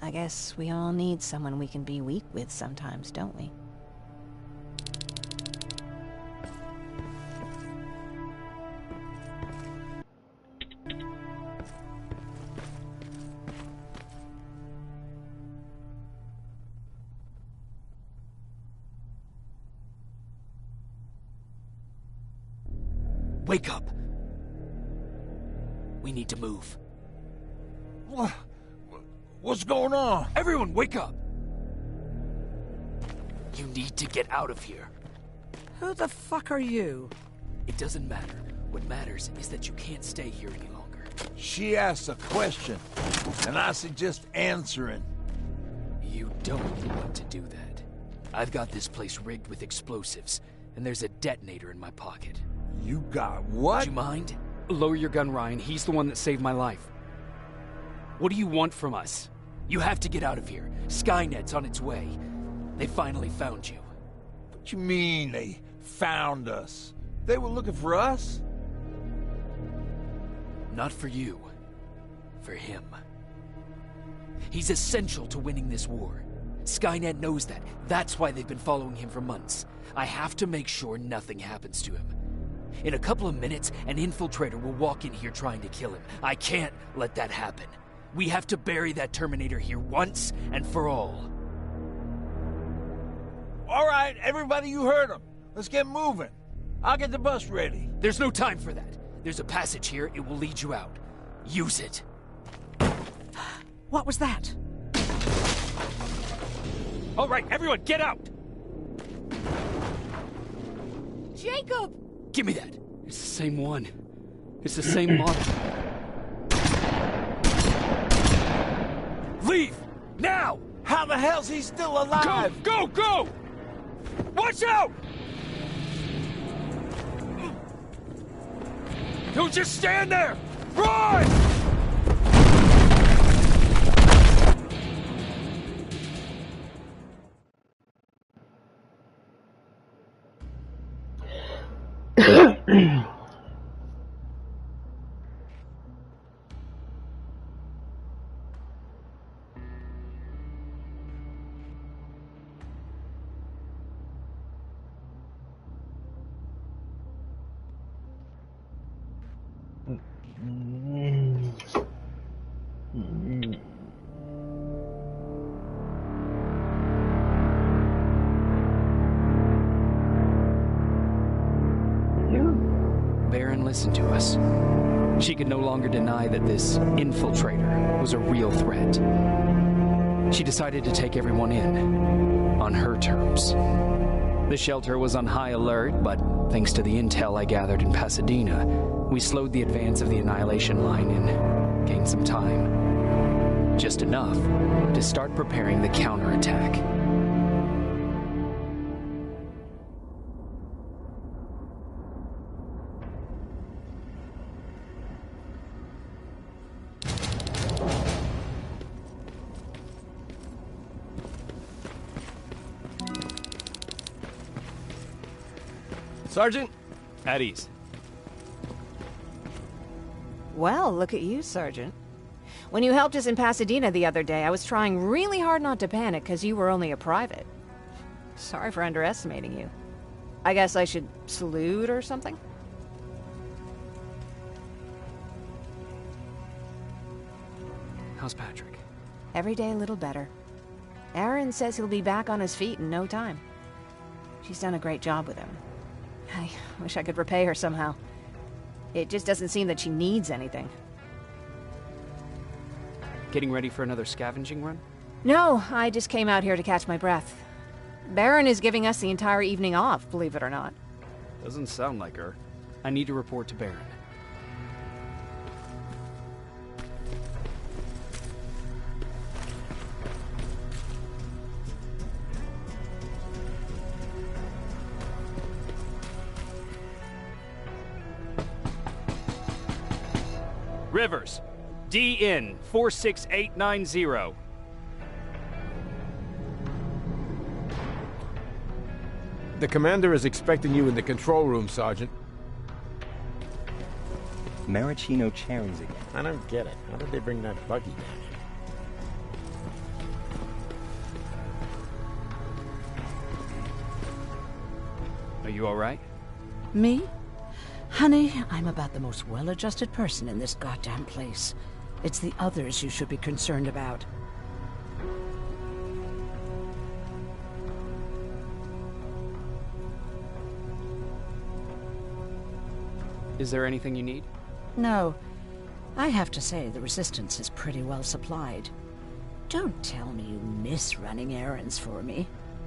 I guess we all need someone we can be weak with sometimes, don't we? Wake up! We need to move. What's going on? Everyone, wake up! You need to get out of here. Who the fuck are you? It doesn't matter. What matters is that you can't stay here any longer. She asked a question, and I suggest answering. You don't want to do that. I've got this place rigged with explosives, and there's a detonator in my pocket. You got what? Do you mind? Lower your gun, Ryan. He's the one that saved my life. What do you want from us? You have to get out of here. Skynet's on its way. They finally found you. What you mean they found us? They were looking for us? Not for you. For him. He's essential to winning this war. Skynet knows that. That's why they've been following him for months. I have to make sure nothing happens to him. In a couple of minutes, an infiltrator will walk in here trying to kill him. I can't let that happen. We have to bury that Terminator here once and for all. All right, everybody, you heard him. Let's get moving. I'll get the bus ready. There's no time for that. There's a passage here. It will lead you out. Use it. What was that? All right, everyone, get out! Jacob! Give me that. It's the same one. It's the same model. Leave! Now! How the hell's he still alive? Go! Go! Watch out! Don't just stand there! Run! Baron listened to us. She could no longer deny that this infiltrator was a real threat. She decided to take everyone in, on her terms. The shelter was on high alert, but thanks to the intel I gathered in Pasadena, we slowed the advance of the Annihilation Line and gained some time. Just enough to start preparing the counterattack. Sergeant? At ease. Well, look at you, Sergeant. When you helped us in Pasadena the other day, I was trying really hard not to panic because you were only a private. Sorry for underestimating you. I guess I should salute or something? How's Patrick? Every day a little better. Aaron says he'll be back on his feet in no time. She's done a great job with him. I wish I could repay her somehow. It just doesn't seem that she needs anything. Getting ready for another scavenging run? No, I just came out here to catch my breath. Baron is giving us the entire evening off, believe it or not. Doesn't sound like her. I need to report to Baron. Rivers, DN 46890. The commander is expecting you in the control room, Sergeant. Maraschino cherries again. I don't get it. How did they bring that buggy down here? Are you all right? Me? Honey, I'm about the most well-adjusted person in this goddamn place. It's the others you should be concerned about. Is there anything you need? No. I have to say, the Resistance is pretty well supplied. Don't tell me you miss running errands for me.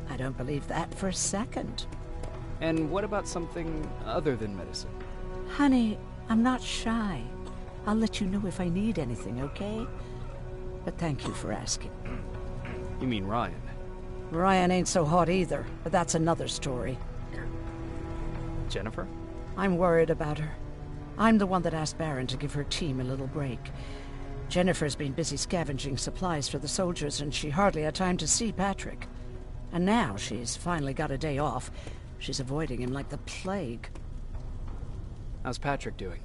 I don't believe that for a second. And what about something other than medicine? Honey, I'm not shy. I'll let you know if I need anything, okay? But thank you for asking. You mean Ryan? Ryan ain't so hot either, but that's another story. Jennifer? I'm worried about her. I'm the one that asked Baron to give her team a little break. Jennifer's been busy scavenging supplies for the soldiers, and she hardly had time to see Patrick. And now she's finally got a day off. She's avoiding him like the plague. How's Patrick doing?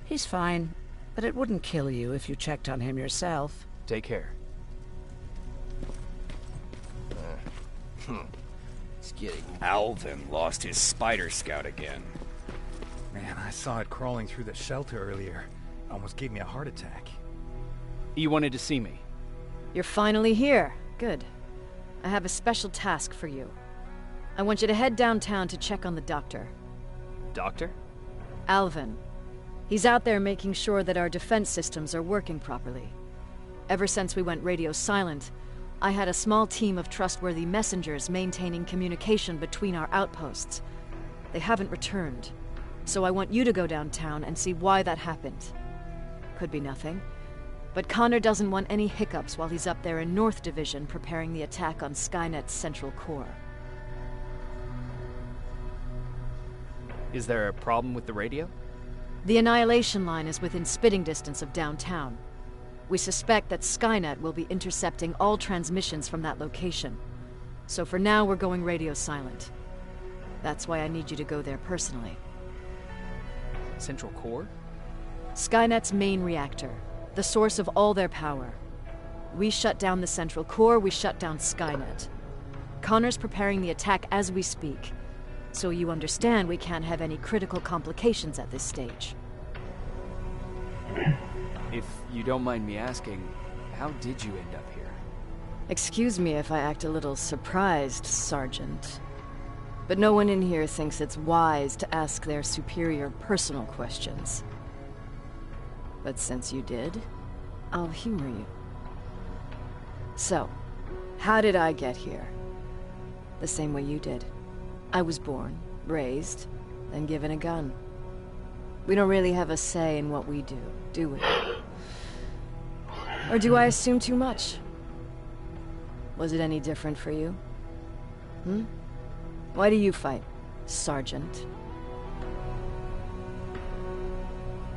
He's fine, but it wouldn't kill you if you checked on him yourself. Take care. It's getting... Alvin lost his Spider Scout again. Man, I saw it crawling through the shelter earlier. Almost gave me a heart attack. You wanted to see me? You're finally here. Good. I have a special task for you. I want you to head downtown to check on the doctor. Doctor? Alvin. He's out there making sure that our defense systems are working properly. Ever since we went radio silent, I had a small team of trustworthy messengers maintaining communication between our outposts. They haven't returned, so I want you to go downtown and see why that happened. Could be nothing, But Connor doesn't want any hiccups while he's up there in North Division preparing the attack on Skynet's central core. Is there a problem with the radio? The Annihilation Line is within spitting distance of downtown. We suspect that Skynet will be intercepting all transmissions from that location. So for now, we're going radio silent. That's why I need you to go there personally. Central core? Skynet's main reactor, the source of all their power. We shut down the central core, we shut down Skynet. Connor's preparing the attack as we speak, so you understand we can't have any critical complications at this stage. If you don't mind me asking, how did you end up here? Excuse me if I act a little surprised, Sergeant. But no one in here thinks it's wise to ask their superior personal questions. But since you did, I'll humor you. So, how did I get here? The same way you did. I was born, raised, and given a gun. We don't really have a say in what we do we? Or do I assume too much? Was it any different for you? Why do you fight, Sergeant?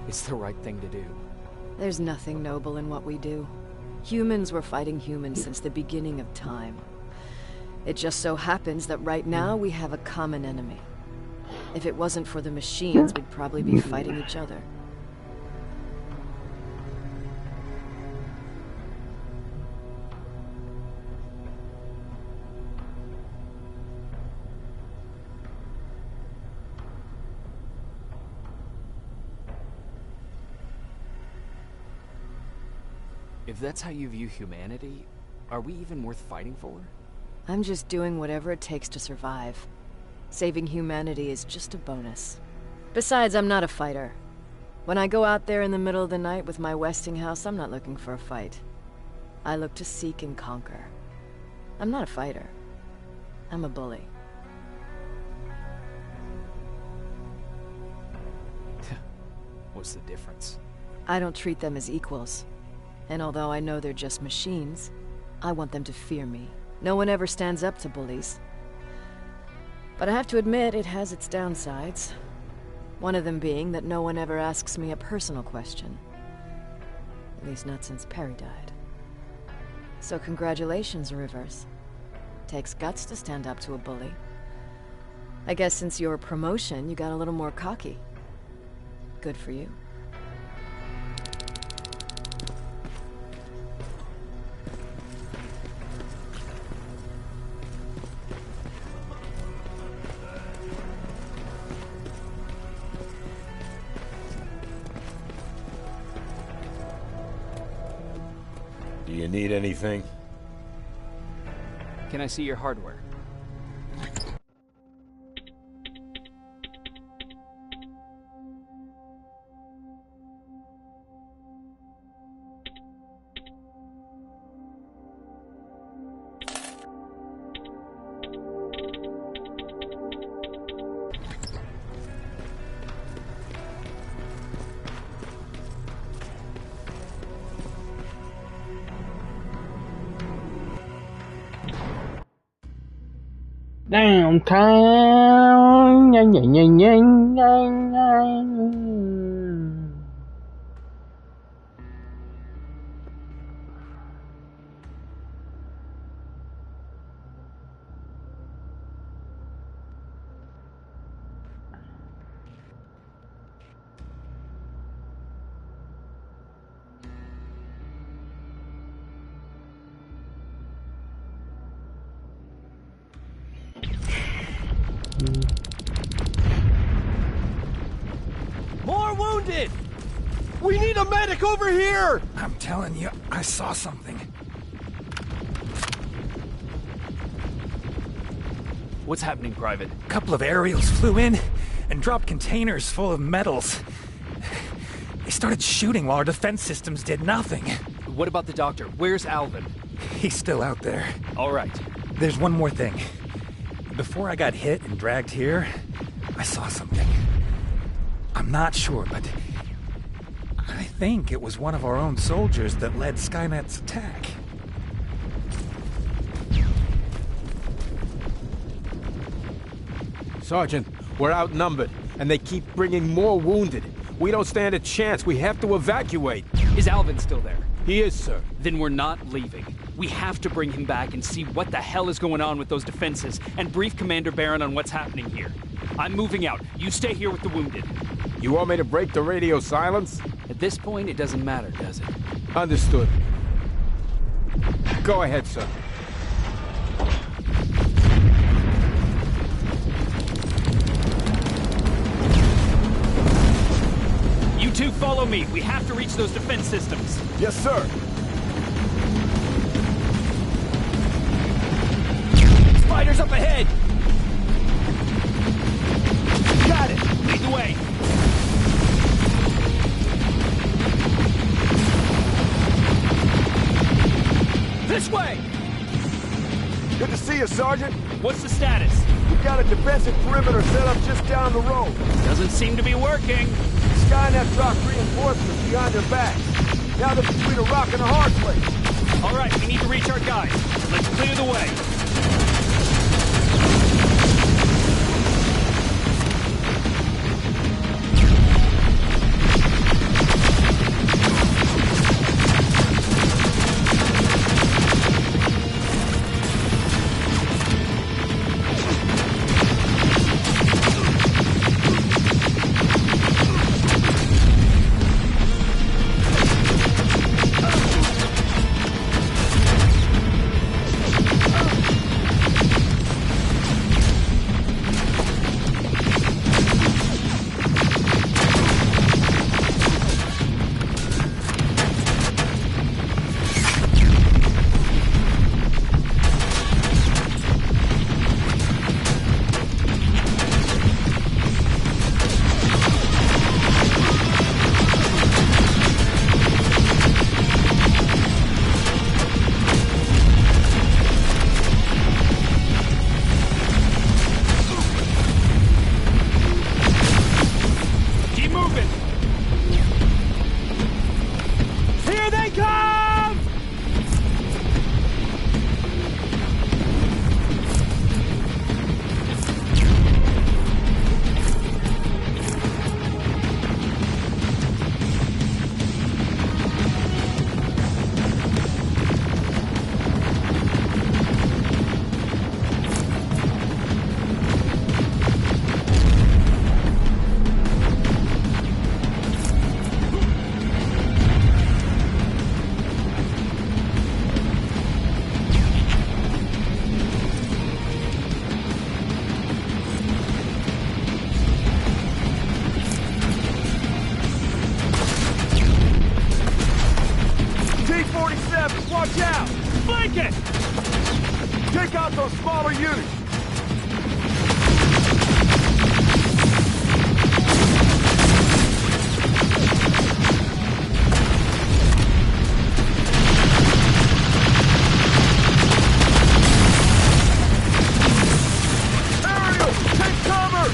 It's the right thing to do. There's nothing noble in what we do. Humans were fighting humans since the beginning of time. It just so happens that right now we have a common enemy. If it wasn't for the machines, we'd probably be fighting each other. If that's how you view humanity, are we even worth fighting for? I'm just doing whatever it takes to survive. Saving humanity is just a bonus. Besides, I'm not a fighter. When I go out there in the middle of the night with my Westinghouse, I'm not looking for a fight. I look to seek and conquer. I'm not a fighter. I'm a bully. What's the difference? I don't treat them as equals. And although I know they're just machines, I want them to fear me. No one ever stands up to bullies. But I have to admit, it has its downsides. One of them being that no one ever asks me a personal question. At least not since Perry died. So congratulations, Rivers. Takes guts to stand up to a bully. I guess since your promotion, you got a little more cocky. Good for you. Do you need anything? Can I see your hardware? Downtown. More wounded! We need a medic over here! I'm telling you, I saw something. What's happening, Private? A couple of aerials flew in and dropped containers full of metals. They started shooting while our defense systems did nothing. What about the doctor? Where's Alvin? He's still out there. All right. There's one more thing. Before I got hit and dragged here, I saw something. I'm not sure, but I think it was one of our own soldiers that led Skynet's attack. Sergeant, we're outnumbered, and they keep bringing more wounded. We don't stand a chance. We have to evacuate. Is Alvin still there? He is, sir. Then we're not leaving. We have to bring him back and see what the hell is going on with those defenses and brief Commander Barron on what's happening here. I'm moving out. You stay here with the wounded. You want me to break the radio silence? At this point, it doesn't matter, does it? Understood. Go ahead, sir. You two follow me. We have to reach those defense systems. Yes, sir. Spiders up ahead! Got it! Lead the way. This way! Good to see you, Sergeant. What's the status? We've got a defensive perimeter set up just down the road. Doesn't seem to be working. Skynet dropped reinforcements behind their back. Now they're between a rock and a hard place. All right, we need to reach our guys. Let's clear the way. Watch out! Flank it! Take out those smaller units! Ariel, take cover!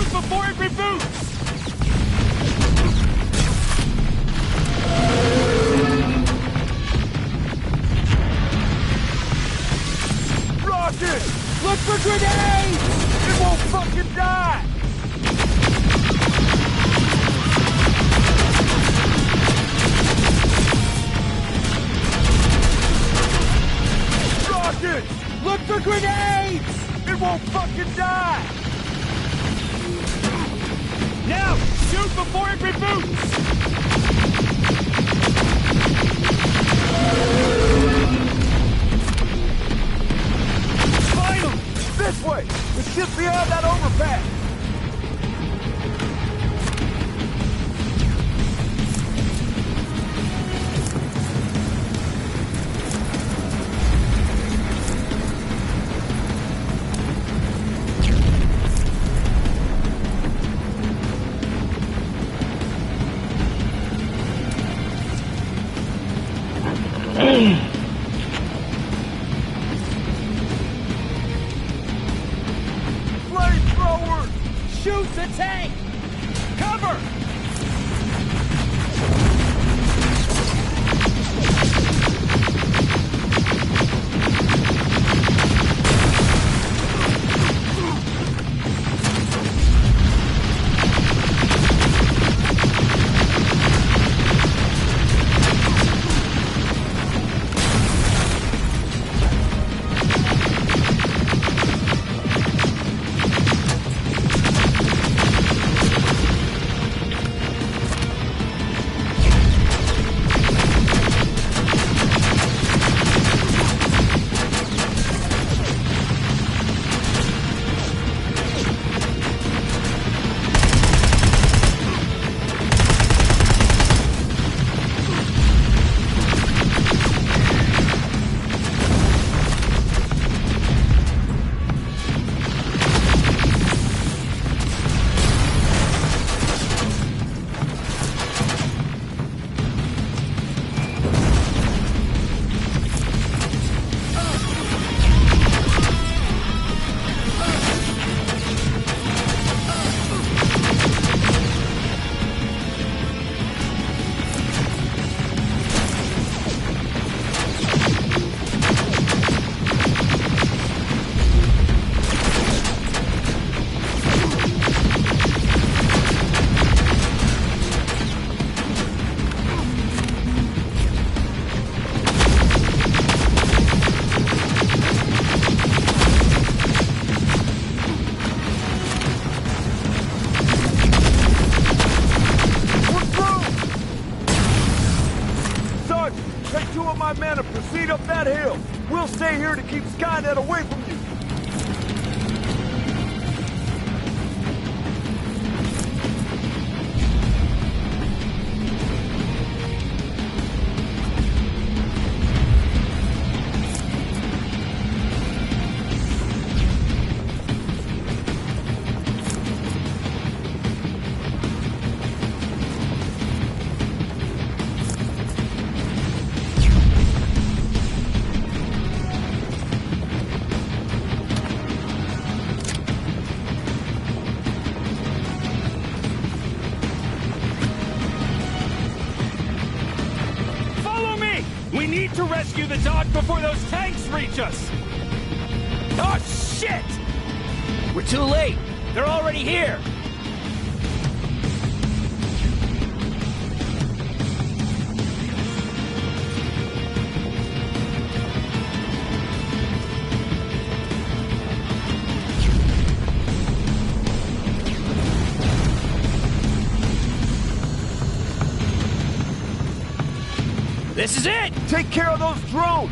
Before it reboots! Rocket! Look for grenades! It won't fucking die! Rocket! Look for grenades! It won't fucking die! Now! Shoot before it reboots! Finally! This way! It's just beyond that overpass! Flamethrowers! Shoot the tank! Cover! Take 2 of my men and proceed up that hill. We'll stay here to keep Skynet away from you. We need to rescue the dog before those tanks reach us! Oh, shit! We're too late. They're already here. This is it! Take care of those drones!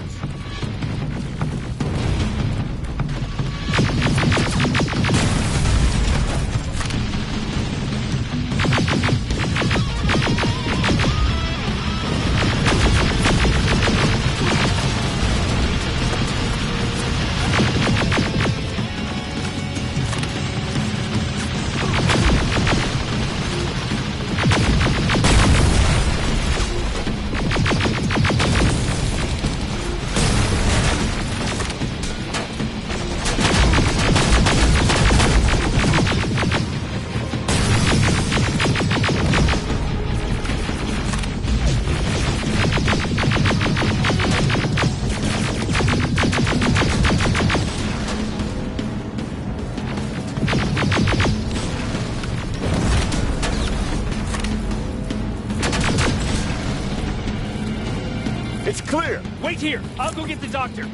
It's clear! Wait here! I'll go get the doctor!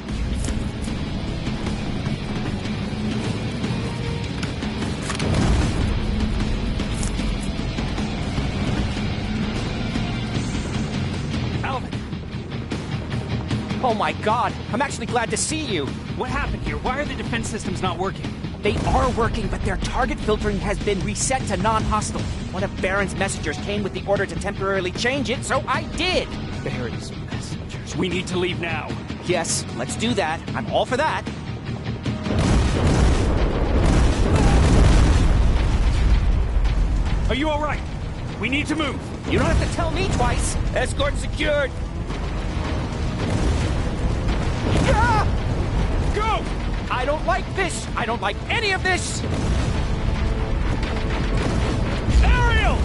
Alvin! Oh my god! I'm actually glad to see you! What happened here? Why are the defense systems not working? They are working, but their target filtering has been reset to non-hostile. One of Baron's messengers came with the order to temporarily change it, so I did! Barry's messengers. We need to leave now. Yes, let's do that. I'm all for that. Are you all right? We need to move. You don't have to tell me twice. Escort secured. don't like this! I don't like any of this! Ariel!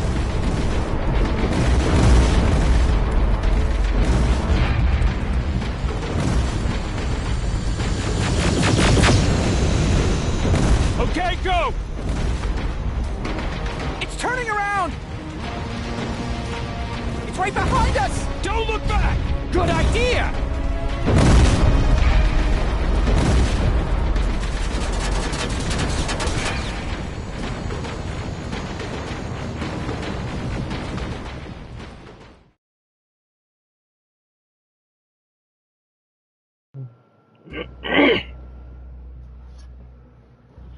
Okay, go! It's turning around! It's right behind us! Don't look back! Good idea!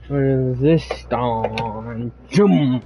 Resistance. Zoom.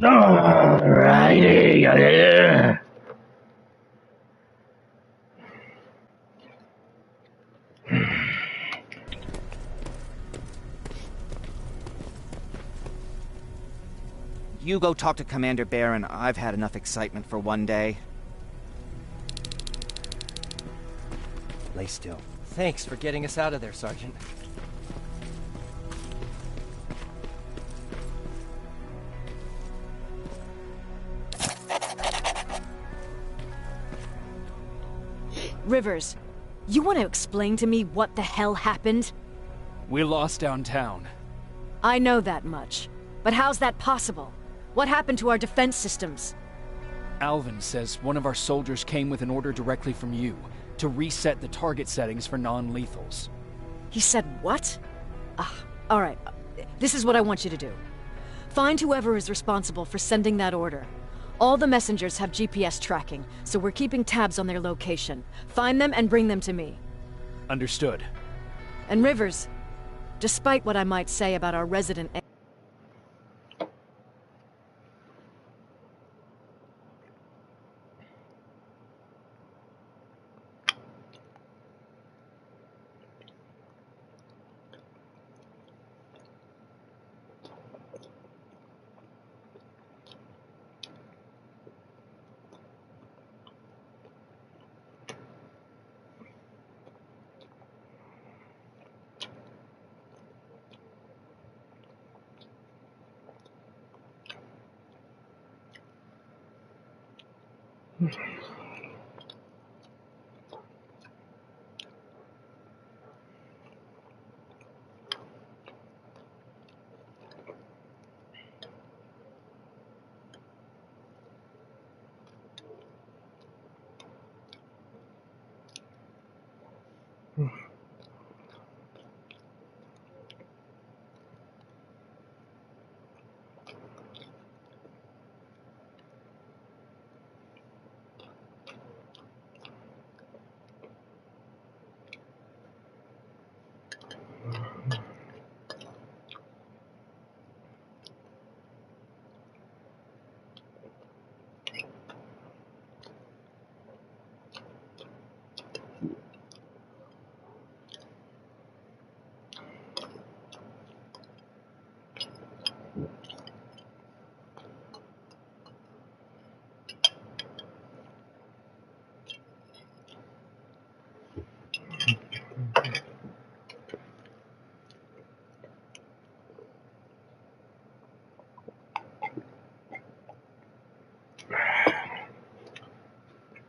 Alrighty. You go talk to Commander Barron. I've had enough excitement for one day. Lay still. Thanks for getting us out of there, Sergeant. Rivers, you want to explain to me what the hell happened? We lost downtown. I know that much. But how's that possible? What happened to our defense systems? Alvin says one of our soldiers came with an order directly from you to reset the target settings for non-lethals. He said what? All right. This is what I want you to do. Find whoever is responsible for sending that order. All the messengers have GPS tracking, so we're keeping tabs on their location. Find them and bring them to me. Understood. And Rivers, despite what I might say about our resident...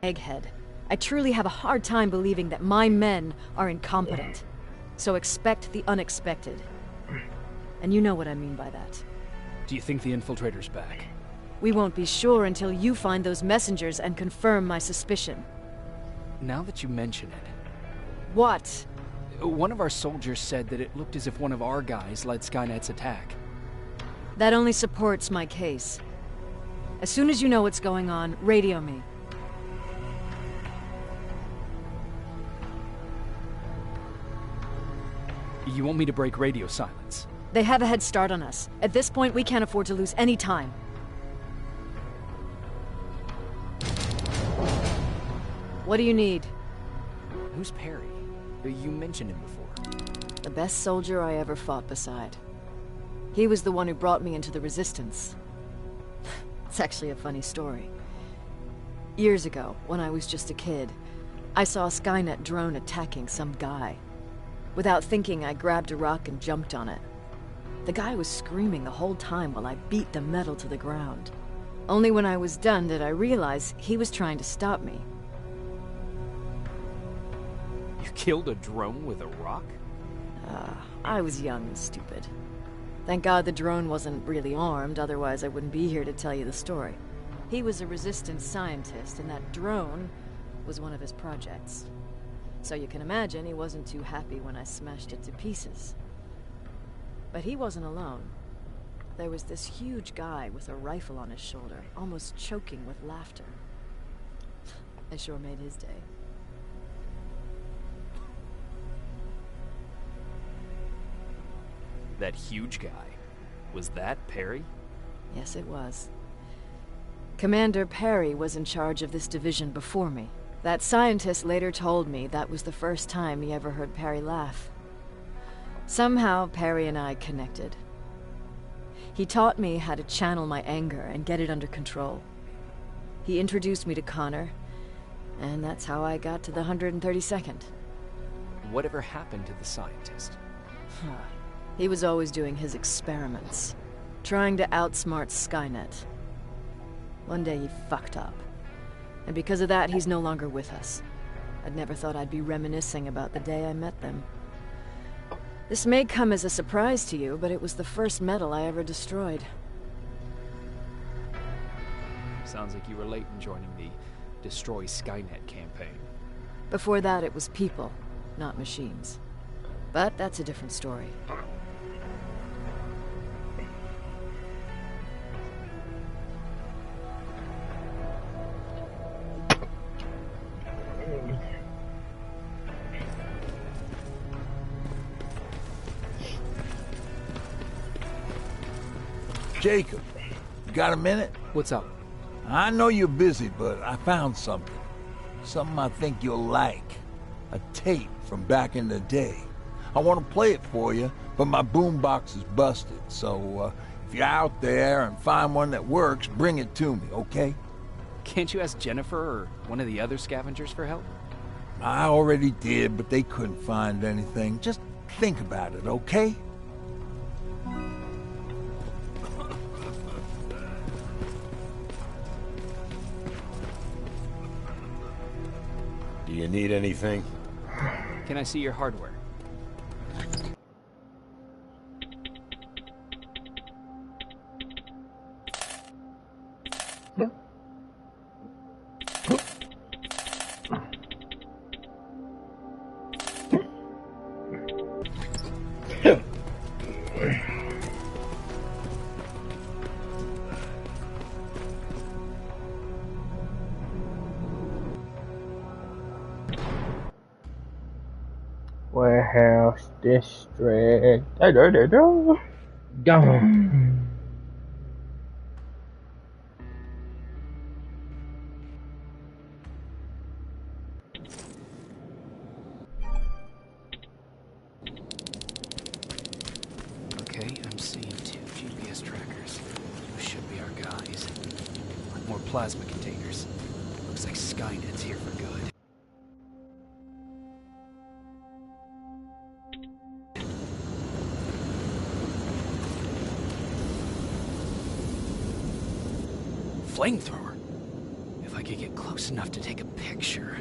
Egghead. I truly have a hard time believing that my men are incompetent. So expect the unexpected. And you know what I mean by that. Do you think the infiltrator's back? We won't be sure until you find those messengers and confirm my suspicion. Now that you mention it... What? One of our soldiers said that it looked as if one of our guys led Skynet's attack. That only supports my case. As soon as you know what's going on, radio me. You want me to break radio silence? They have a head start on us. At this point, we can't afford to lose any time. What do you need? Who's Perry? You mentioned him before. The best soldier I ever fought beside. He was the one who brought me into the Resistance. It's actually a funny story. Years ago, when I was just a kid, I saw a Skynet drone attacking some guy. Without thinking, I grabbed a rock and jumped on it. The guy was screaming the whole time while I beat the metal to the ground. Only when I was done did I realize he was trying to stop me. You killed a drone with a rock? I was young and stupid. Thank God the drone wasn't really armed, otherwise I wouldn't be here to tell you the story. He was a Resistance scientist, and that drone was one of his projects. So you can imagine he wasn't too happy when I smashed it to pieces. But he wasn't alone. There was this huge guy with a rifle on his shoulder, almost choking with laughter. I sure made his day. That huge guy. Was that Perry? Yes, it was. Commander Perry was in charge of this division before me. That scientist later told me that was the first time he ever heard Perry laugh. Somehow, Perry and I connected. He taught me how to channel my anger and get it under control. He introduced me to Connor, and that's how I got to the 132nd. Whatever happened to the scientist? He was always doing his experiments, trying to outsmart Skynet. One day he fucked up, and because of that, he's no longer with us. I'd never thought I'd be reminiscing about the day I met them. This may come as a surprise to you, but it was the first metal I ever destroyed. Sounds like you were late in joining the Destroy Skynet campaign. Before that, it was people, not machines. But that's a different story. Jacob, you got a minute? What's up? I know you're busy, but I found something. Something I think you'll like. A tape from back in the day. I want to play it for you, but my boombox is busted, so if you're out there and find one that works, bring it to me, okay? Can't you ask Jennifer or one of the other scavengers for help? I already did, but they couldn't find anything. Just think about it, okay? Do you need anything? Can I see your hardware? Warehouse district. Gone. Okay, I'm seeing 2 GPS trackers. Those should be our guys. More plasma containers. Looks like Skynet's here for good. Flamethrower? If I could get close enough to take a picture.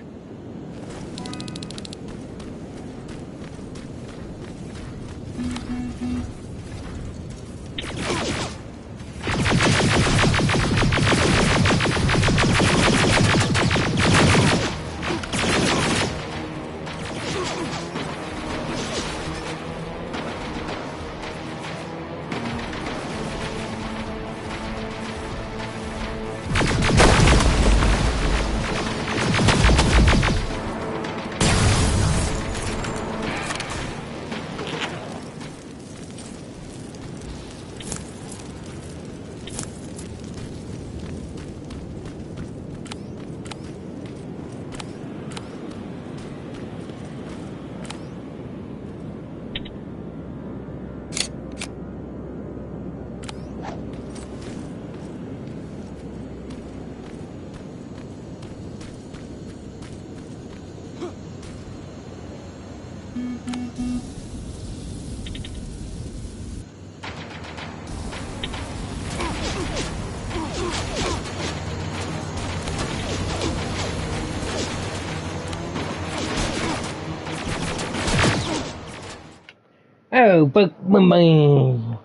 Oh, but my man.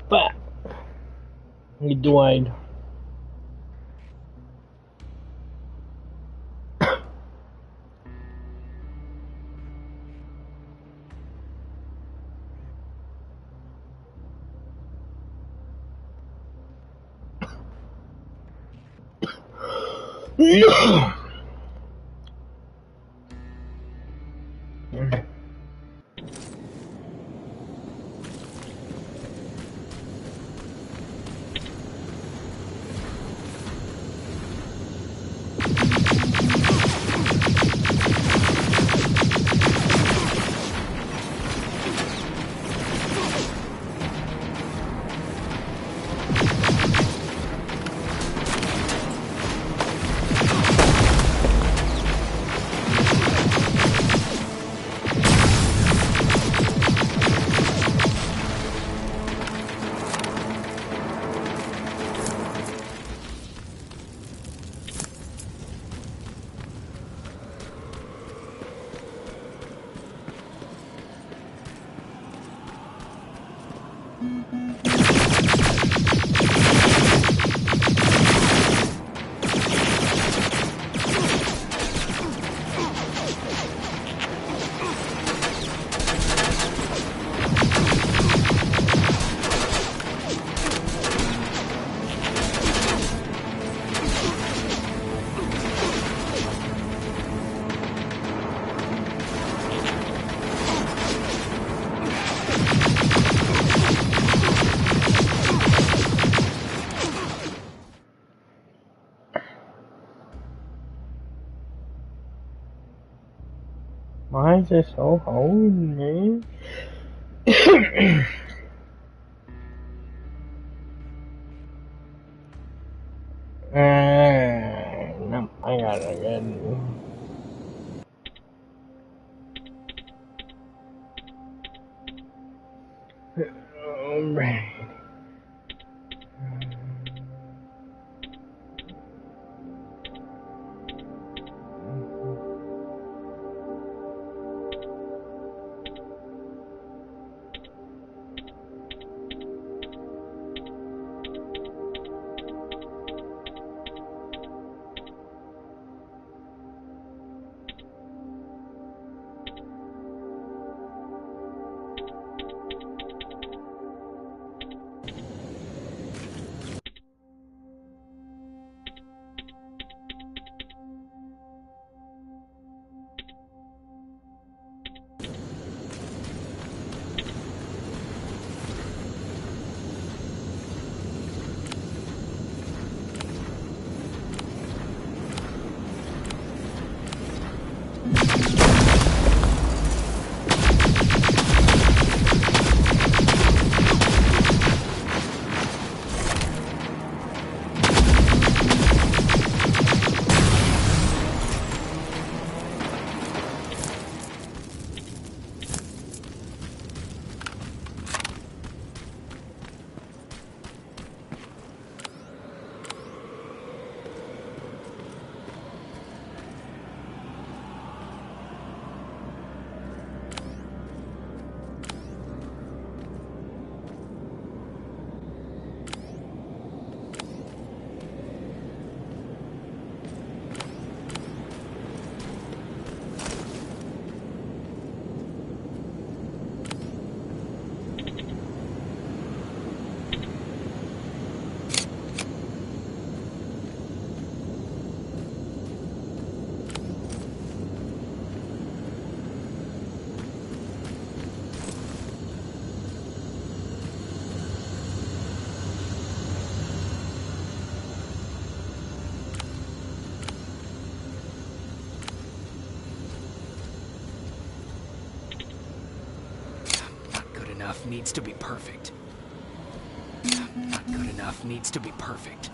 Fuck. You Dwayne. No. Why is it so hard, man? No, I got it again. Alright. Enough needs to be perfect. Not good enough needs to be perfect.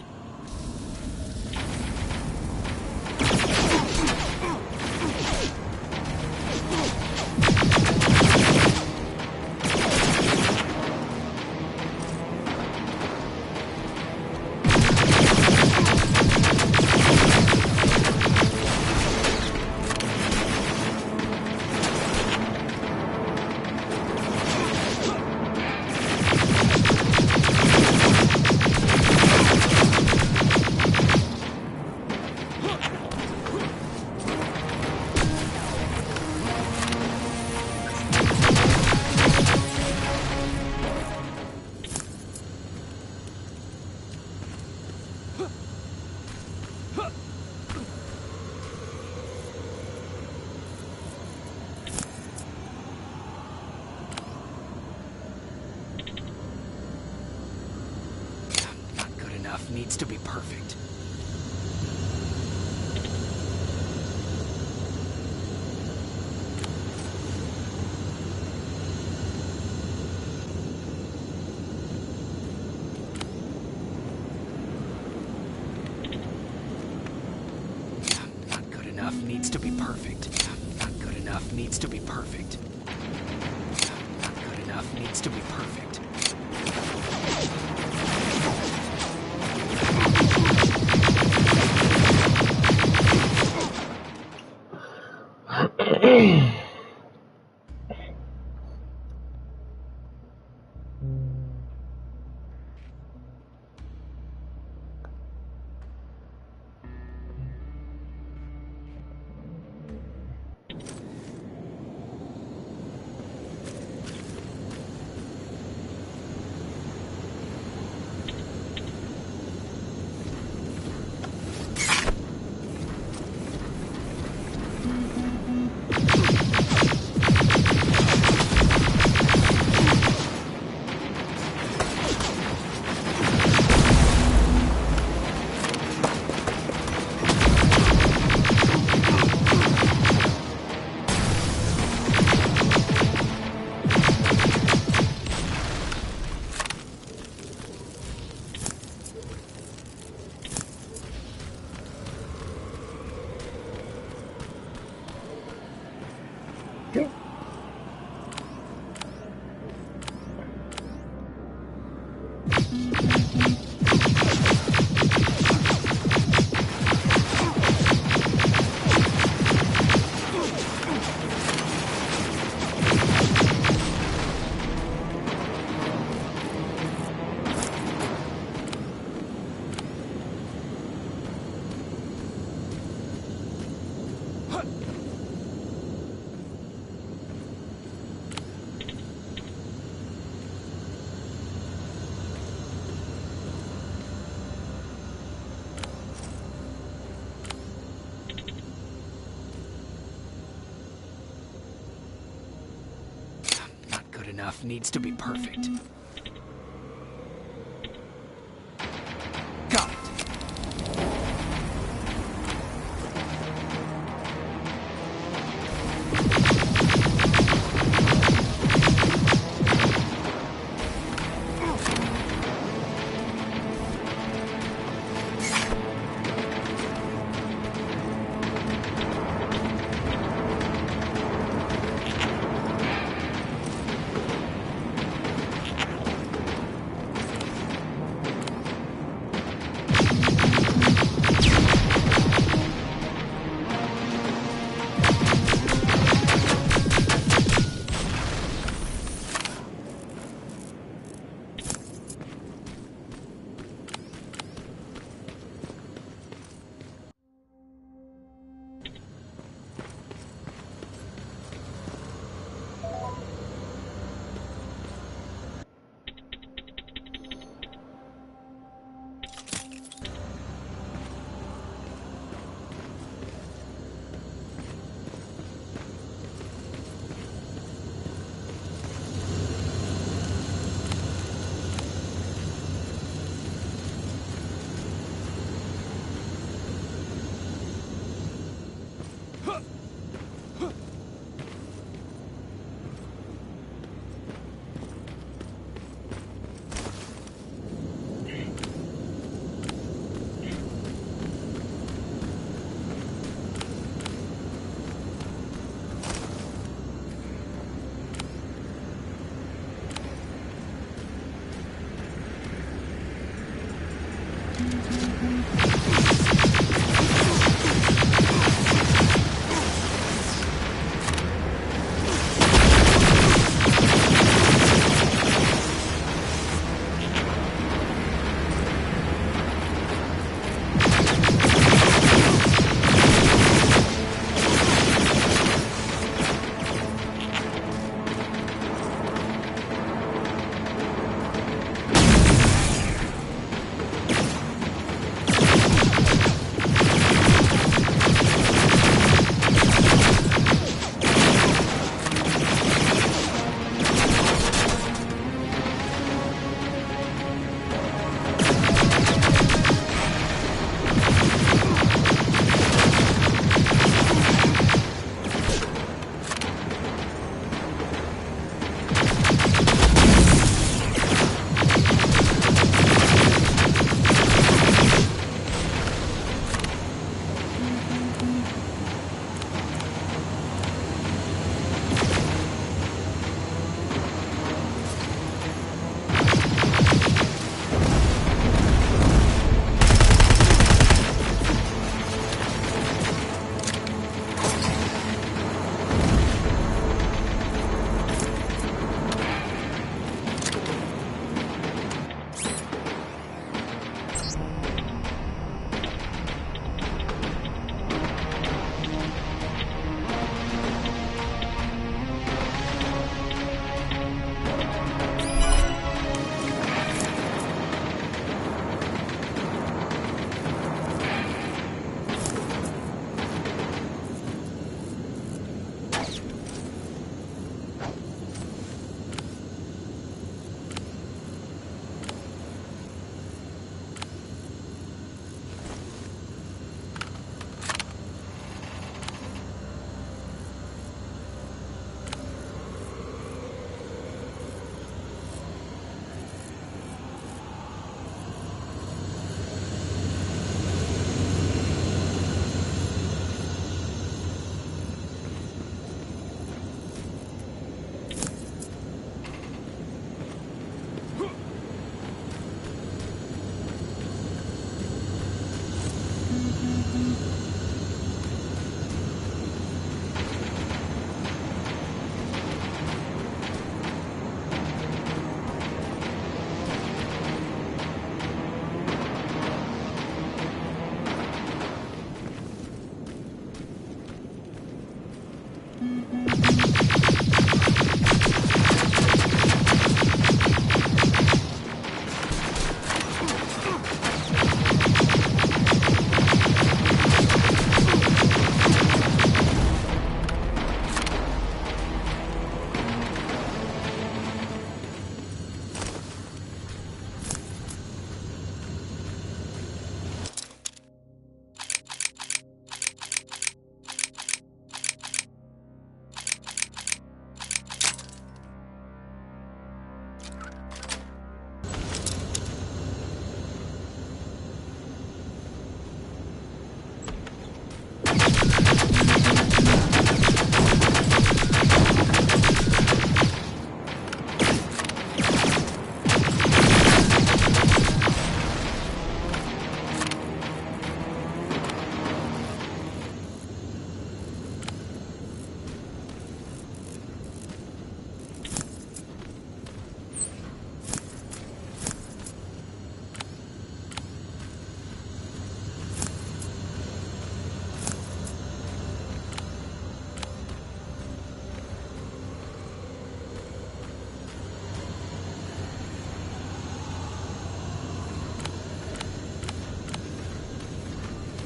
Needs to be perfect. Not good enough needs to be perfect. Not good enough needs to be perfect. Not good enough needs to be perfect. Enough needs to be perfect. Got it.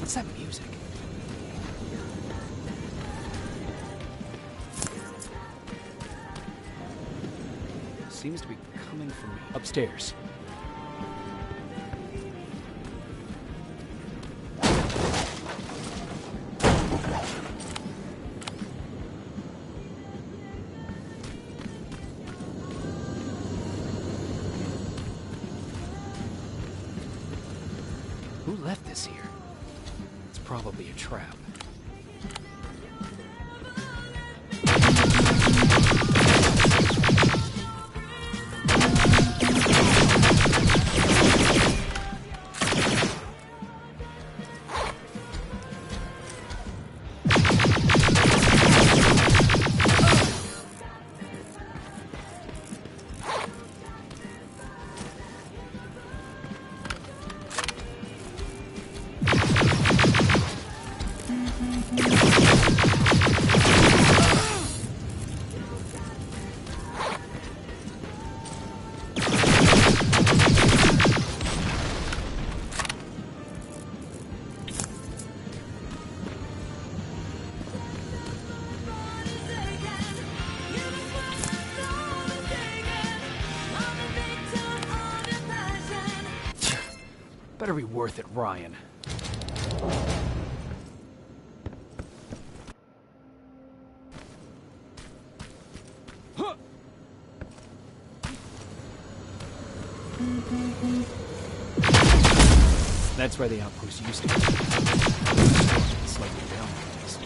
What's that music? Seems to be coming from me. Upstairs. Who left this here? It's probably a trap. Better be worth it, Ryan. That's where the outpost used to be. Slightly down, at least.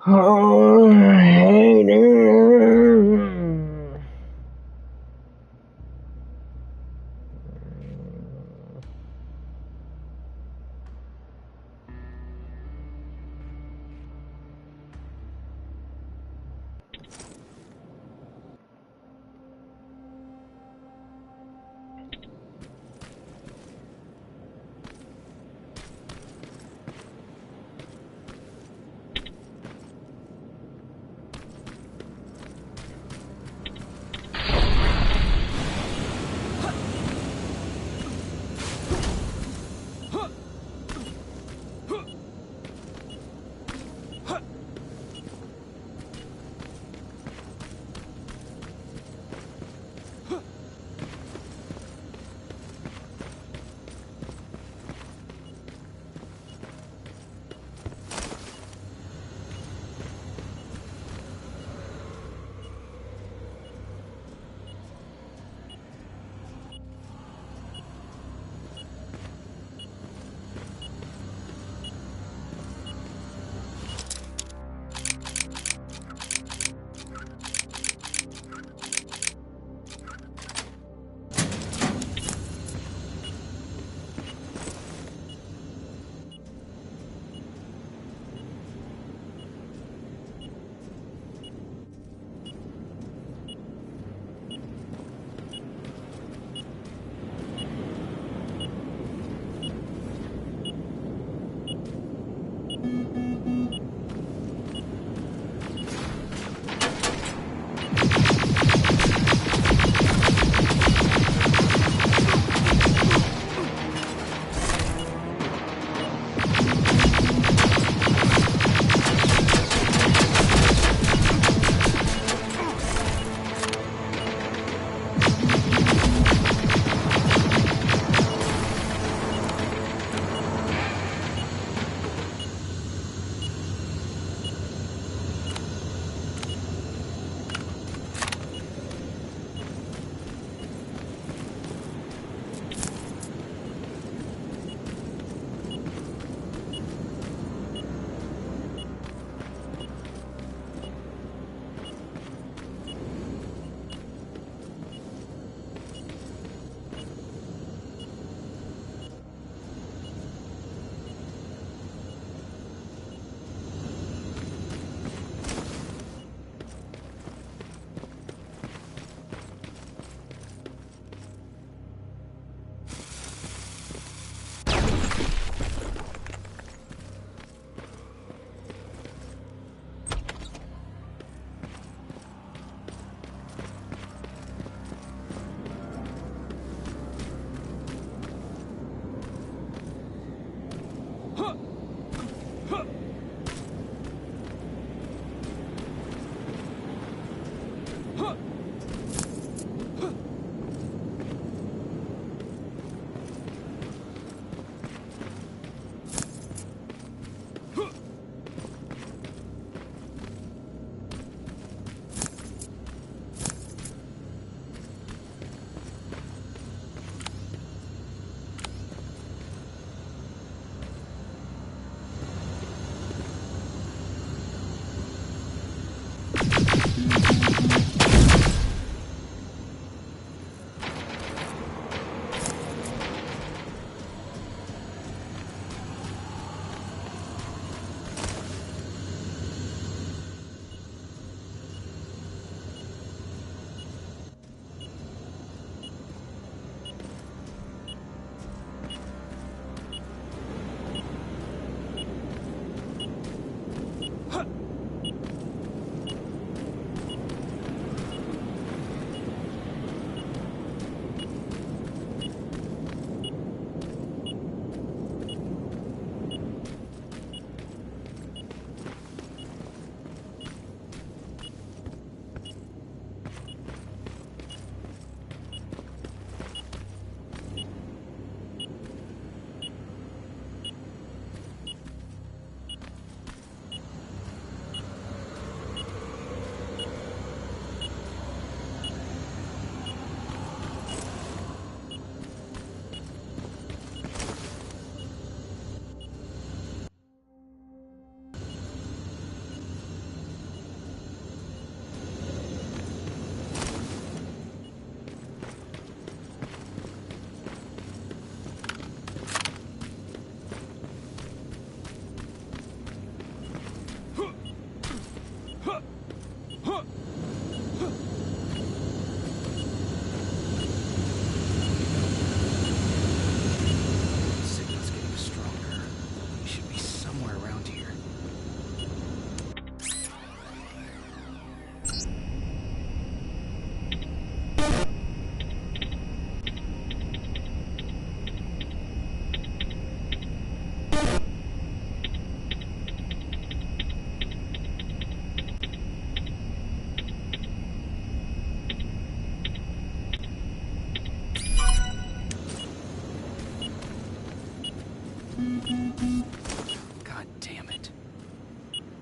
Oh, I hate it.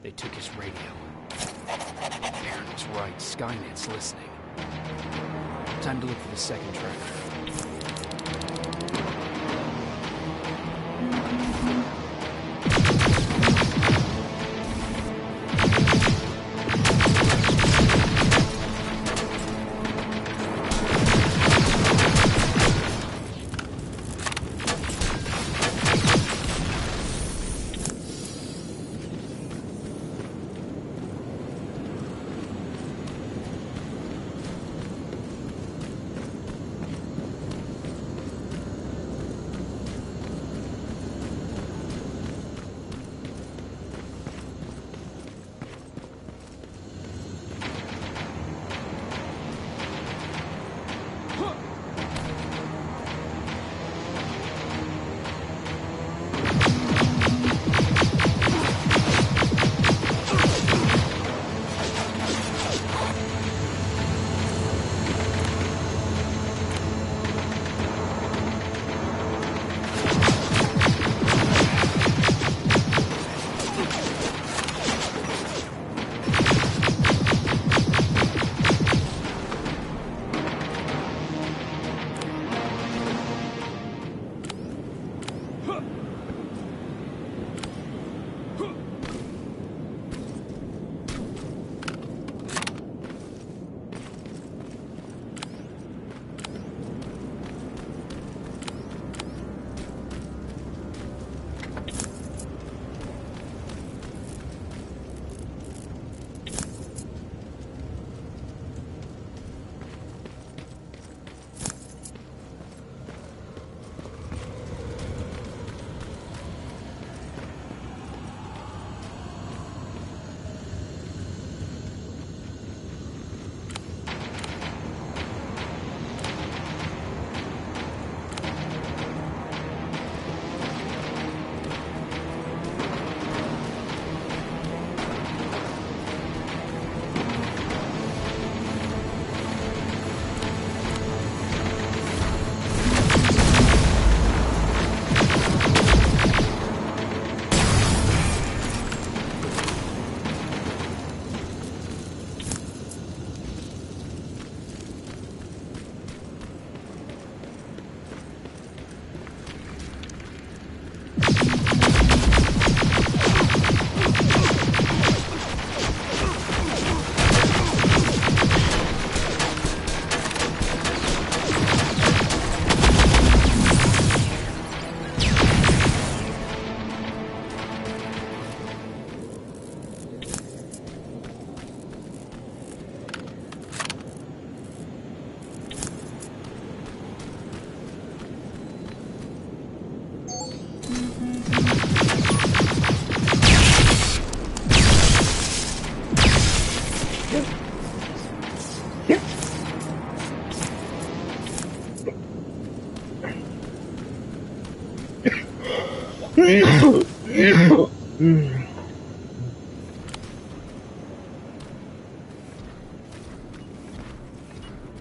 They took his radio. Baron was right. Skynet's listening. Time to look for the second tracker.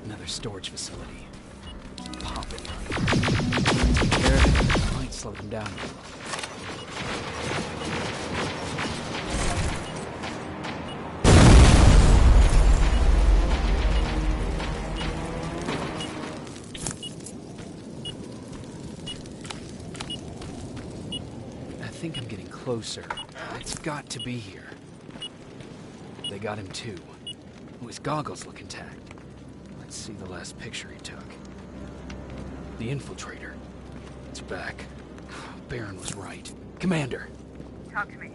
Another storage facility. Pop it. There, might slow them down a little. I think I'm getting closer. It's got to be here. They got him too. His goggles look intact. Let's see the last picture he took. The infiltrator. It's back. Baron was right. Commander! Talk to me.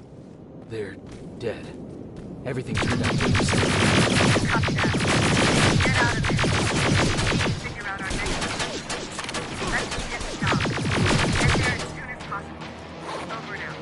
They're dead. Everything turned out to be safe. Copy that. Get out of there. We need to figure out our next move. Let's get the dock. Get there as soon as possible. Over now.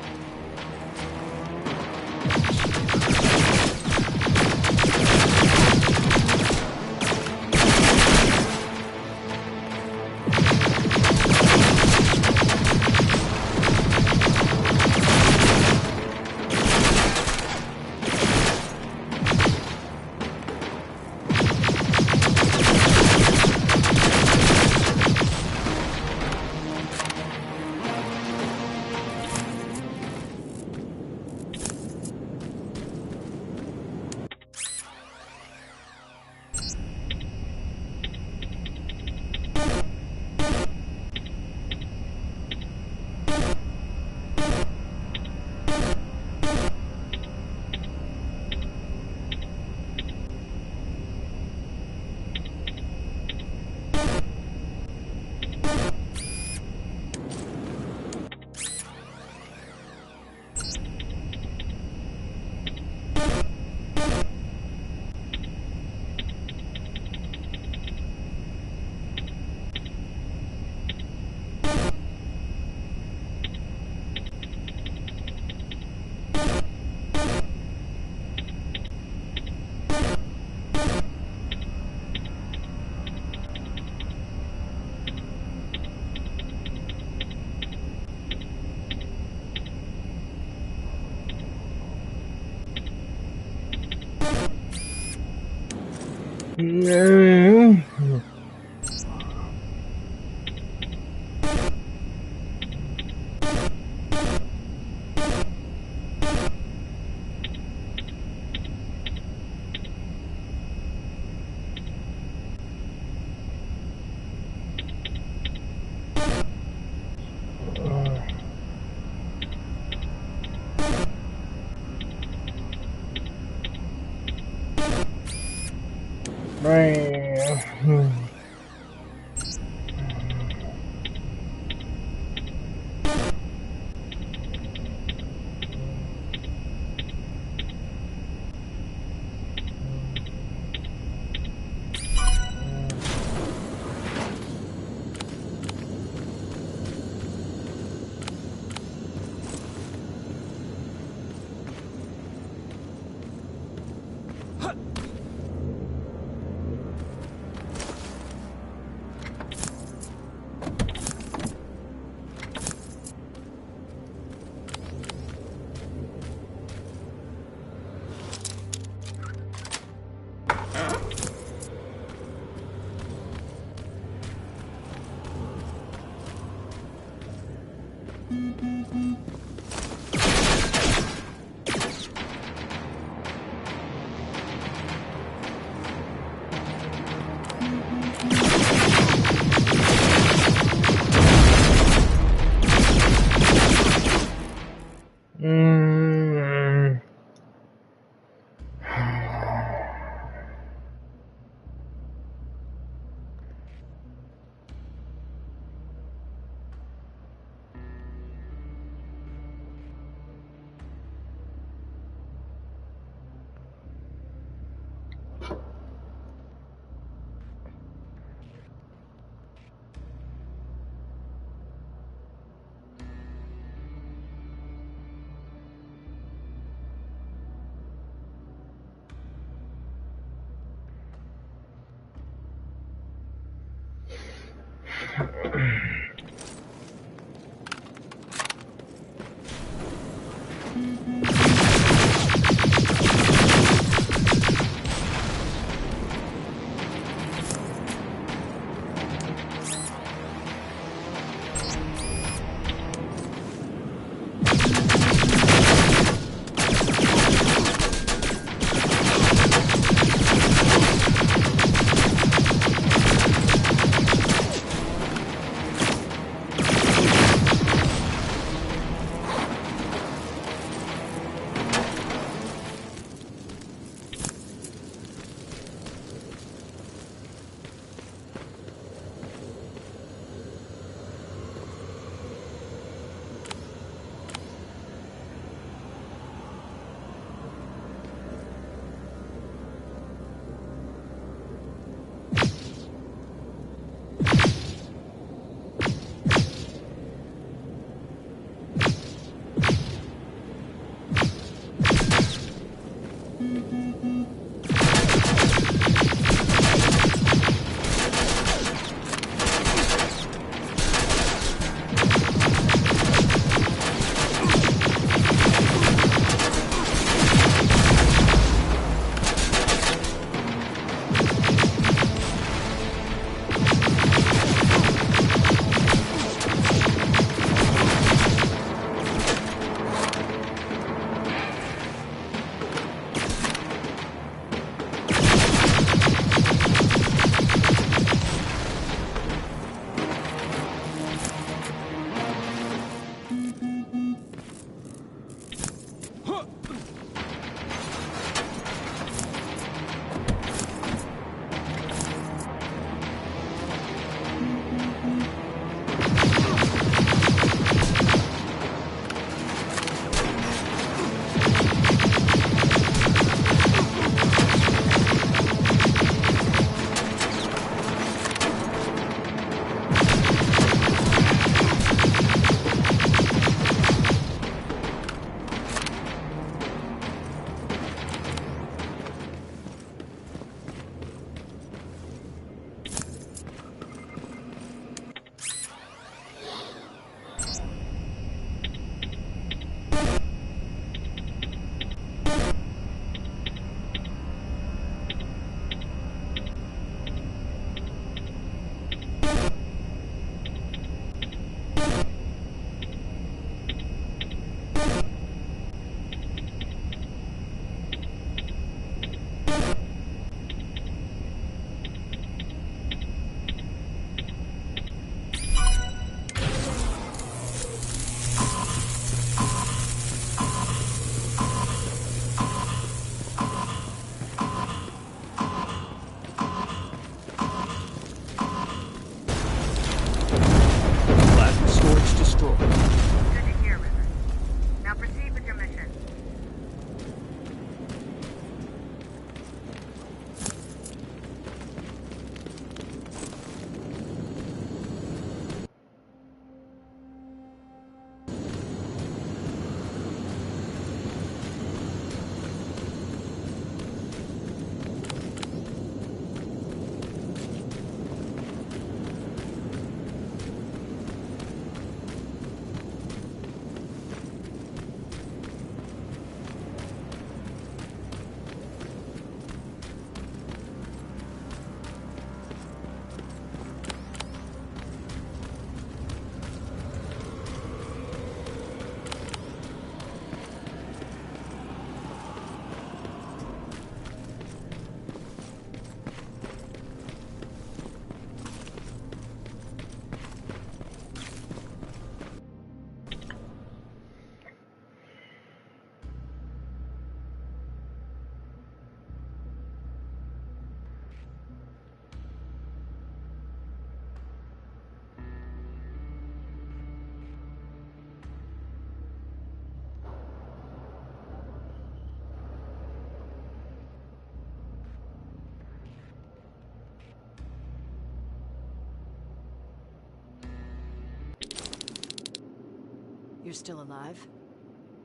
still alive.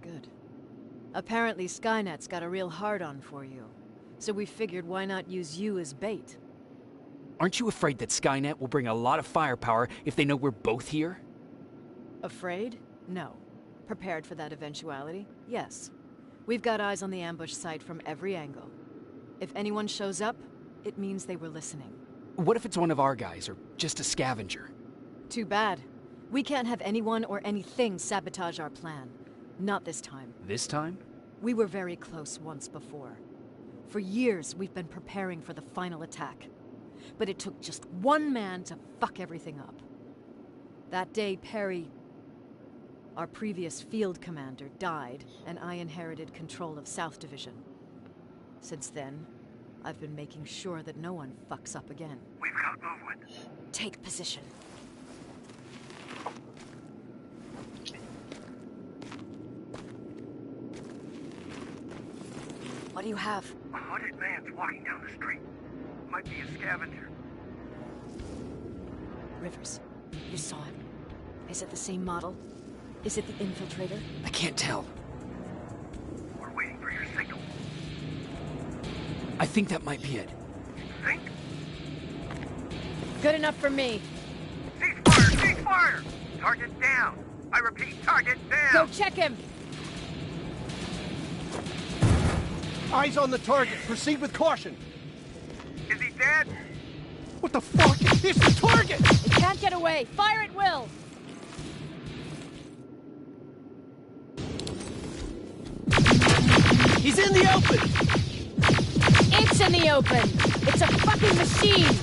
Good. Apparently Skynet's got a real hard-on for you. So we figured why not use you as bait? Aren't you afraid that Skynet will bring a lot of firepower if they know we're both here? Afraid? No. Prepared for that eventuality? Yes. We've got eyes on the ambush site from every angle. If anyone shows up, it means they were listening. What if it's one of our guys, or just a scavenger? Too bad. We can't have anyone or anything sabotage our plan. Not this time. This time? We were very close once before. For years, we've been preparing for the final attack. But it took just one man to fuck everything up. That day, Perry, our previous field commander, died, and I inherited control of South Division. Since then, I've been making sure that no one fucks up again. We've got movement. Take position. What do you have? A hooded man's walking down the street. Might be a scavenger. Rivers, you saw him. Is it the same model? Is it the infiltrator? I can't tell. We're waiting for your signal. I think that might be it. Think? Good enough for me. Cease fire! Cease fire! Target down! I repeat, target down! Go check him! Eyes on the target. Proceed with caution. Is he dead? What the fuck? It's the target! It can't get away. Fire at will! He's in the open! It's in the open! It's a fucking machine!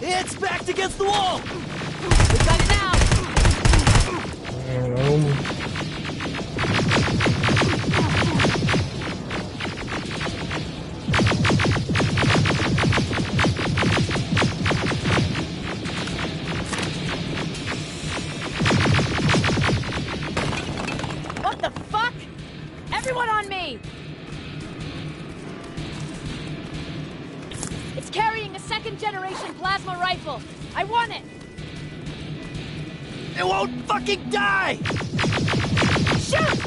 It's backed against the wall! We got it now! What the fuck? Everyone on me! It's carrying a second-generation plasma rifle. I want it! It won't fucking die! Shoot!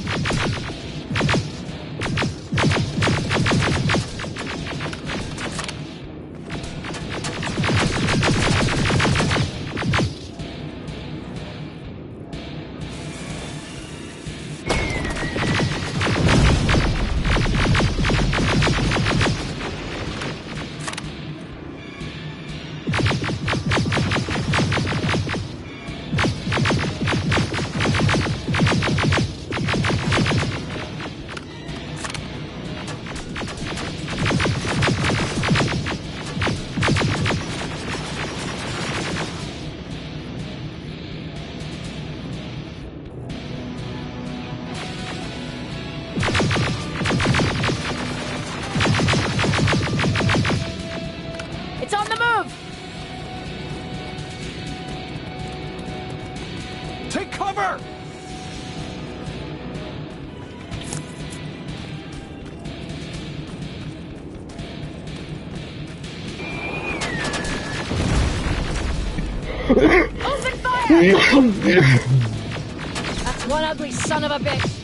It's on the move! Take cover! Open fire! That's one ugly son of a bitch!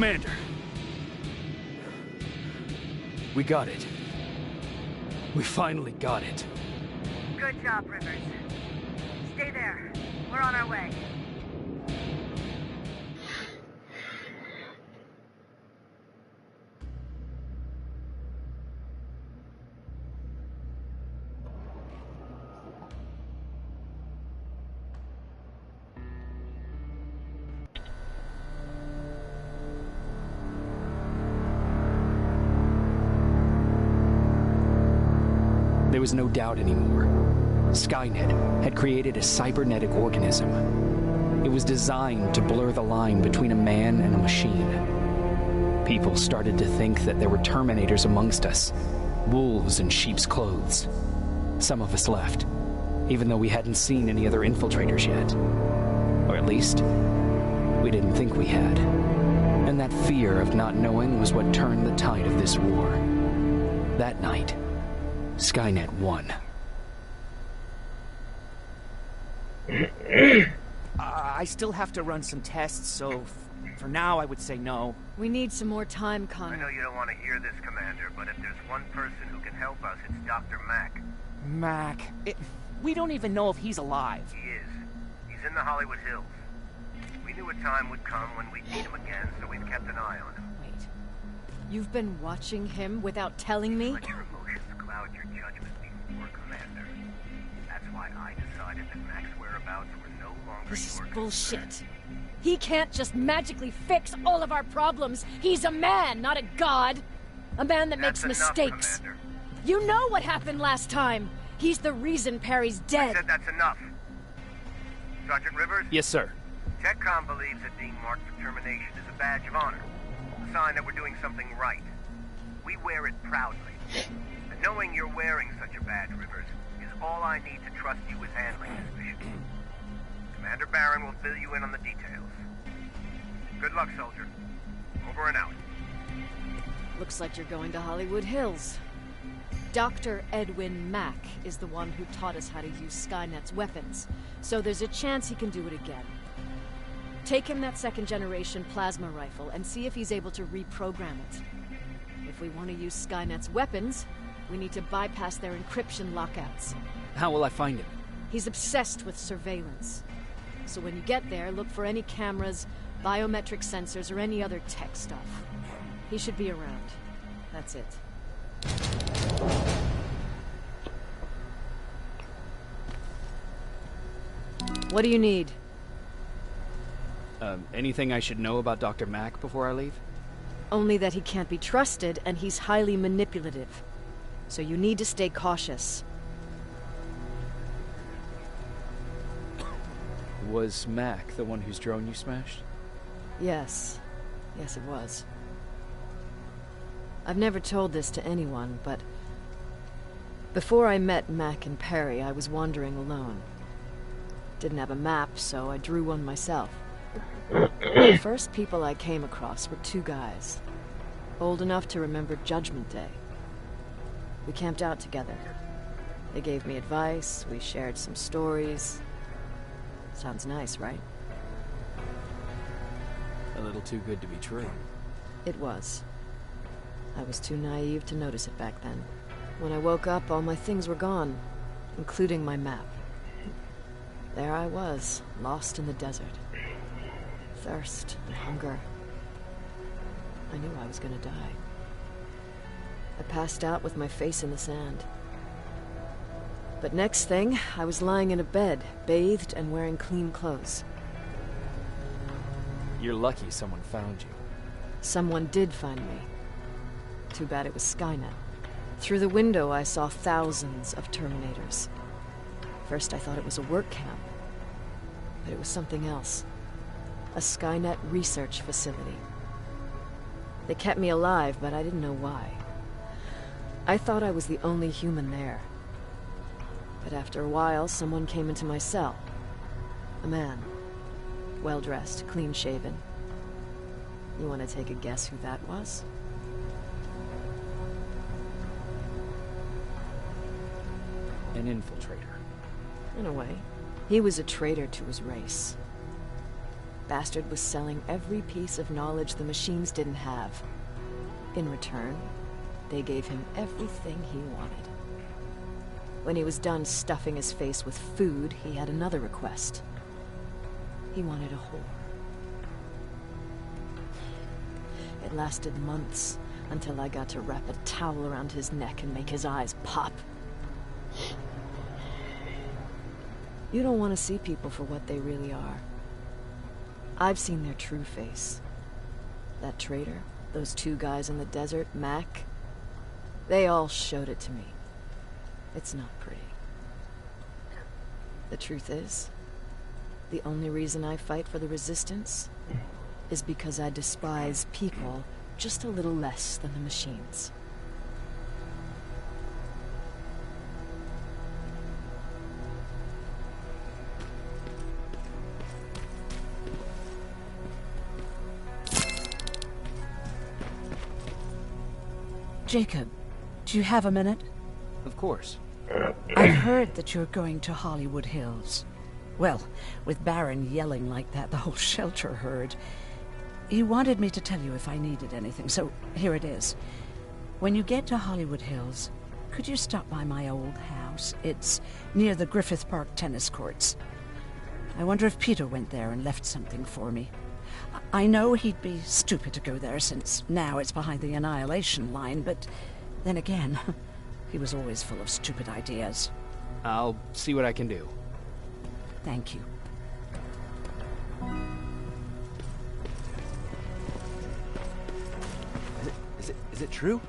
Commander. We got it. We finally got it. Good job, Rivers. Stay there. We're on our way. There was no doubt anymore. Skynet had created a cybernetic organism. It was designed to blur the line between a man and a machine. People started to think that there were Terminators amongst us, wolves in sheep's clothes. Some of us left, even though we hadn't seen any other infiltrators yet. Or at least, we didn't think we had. And that fear of not knowing was what turned the tide of this war. That night, Skynet won. I still have to run some tests, so for now I would say no. We need some more time, Connor. I know you don't want to hear this, Commander, but if there's one person who can help us, it's Dr. Mack. Mac. We don't even know if he's alive. He is. He's in the Hollywood Hills. We knew a time would come when we'd need him again, so we've kept an eye on him. Wait. You've been watching him without telling me? Let your emotions cloud your judgment before, Commander. That's why I decided that Mack's whereabouts were no longer This is your bullshit. concern. He can't just magically fix all of our problems. He's a man, not a god. A man that That's makes enough, mistakes. Commander. You know what happened last time. He's the reason Perry's I dead. said that's enough. Sergeant Rivers? Yes, sir. TechCom believes that being marked for termination is a badge of honor. A sign that we're doing something right. We wear it proudly. And knowing you're wearing such a badge, Rivers, is all I need to trust you with handling this mission. Commander Barron will fill you in on the details. Good luck, soldier. Over and out. Looks like you're going to Hollywood Hills. Dr. Edwin Mack is the one who taught us how to use Skynet's weapons, so there's a chance he can do it again. Take him that second-generation plasma rifle and see if he's able to reprogram it. If we want to use Skynet's weapons, we need to bypass their encryption lockouts. How will I find him? He's obsessed with surveillance. So when you get there, look for any cameras, biometric sensors, or any other tech stuff. He should be around. That's it. What do you need? Anything I should know about Dr. Mack before I leave? Only that he can't be trusted and he's highly manipulative. So you need to stay cautious. Was Mack the one whose drone you smashed? Yes. Yes, it was. I've never told this to anyone, but before I met Mack and Perry, I was wandering alone. Didn't have a map, so I drew one myself. The first people I came across were two guys, old enough to remember Judgment Day. We camped out together. They gave me advice, we shared some stories. Sounds nice, right? A little too good to be true. It was. I was too naive to notice it back then. When I woke up, all my things were gone, including my map. There I was, lost in the desert. Thirst and hunger. I knew I was gonna die. I passed out with my face in the sand. But next thing, I was lying in a bed, bathed and wearing clean clothes. You're lucky someone found you. Someone did find me. Too bad it was Skynet. Through the window, I saw thousands of Terminators. First, I thought it was a work camp. But it was something else. A Skynet research facility. They kept me alive, but I didn't know why. I thought I was the only human there. But after a while, someone came into my cell. A man. Well-dressed, clean-shaven. You want to take a guess who that was? An infiltrator. In a way. He was a traitor to his race. Bastard was selling every piece of knowledge the machines didn't have. In return, they gave him everything he wanted. When he was done stuffing his face with food, he had another request. He wanted a whore. It lasted months, until I got to wrap a towel around his neck and make his eyes pop. You don't want to see people for what they really are. I've seen their true face. That traitor, those two guys in the desert, Mac, they all showed it to me. It's not pretty. The truth is, the only reason I fight for the Resistance is because I despise people just a little less than the machines. Jacob, do you have a minute? Of course. I've heard that you're going to Hollywood Hills. Well, with Baron yelling like that, the whole shelter heard. He wanted me to tell you if I needed anything, so here it is. When you get to Hollywood Hills, could you stop by my old house? It's near the Griffith Park tennis courts. I wonder if Peter went there and left something for me. I know he'd be stupid to go there, since now it's behind the Annihilation line, but then again, he was always full of stupid ideas. I'll see what I can do. Thank you. Is it true?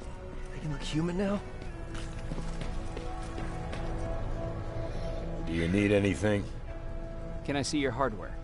They can look human now? Do you need anything? Can I see your hardware?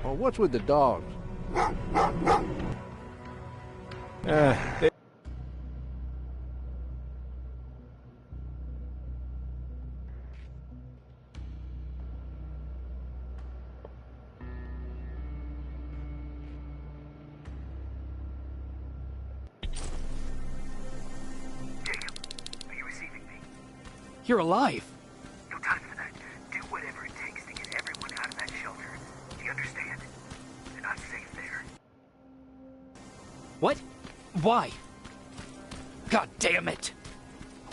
Well, what's with the dogs? You're alive. No time for that. Do whatever it takes to get everyone out of that shelter. Do you understand? They're not safe there. What? Why? God damn it!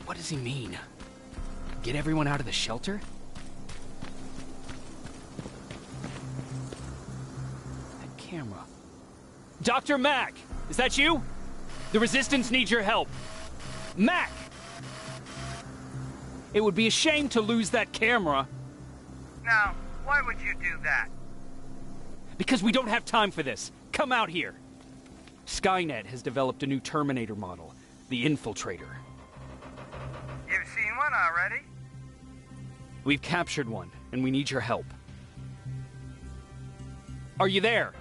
What does he mean? Get everyone out of the shelter? That camera. Dr. Mack! Is that you? The Resistance needs your help. Mack! It would be a shame to lose that camera. Now, why would you do that? Because we don't have time for this. Come out here. Skynet has developed a new Terminator model, the Infiltrator. You've seen one already? We've captured one, and we need your help. Are you there?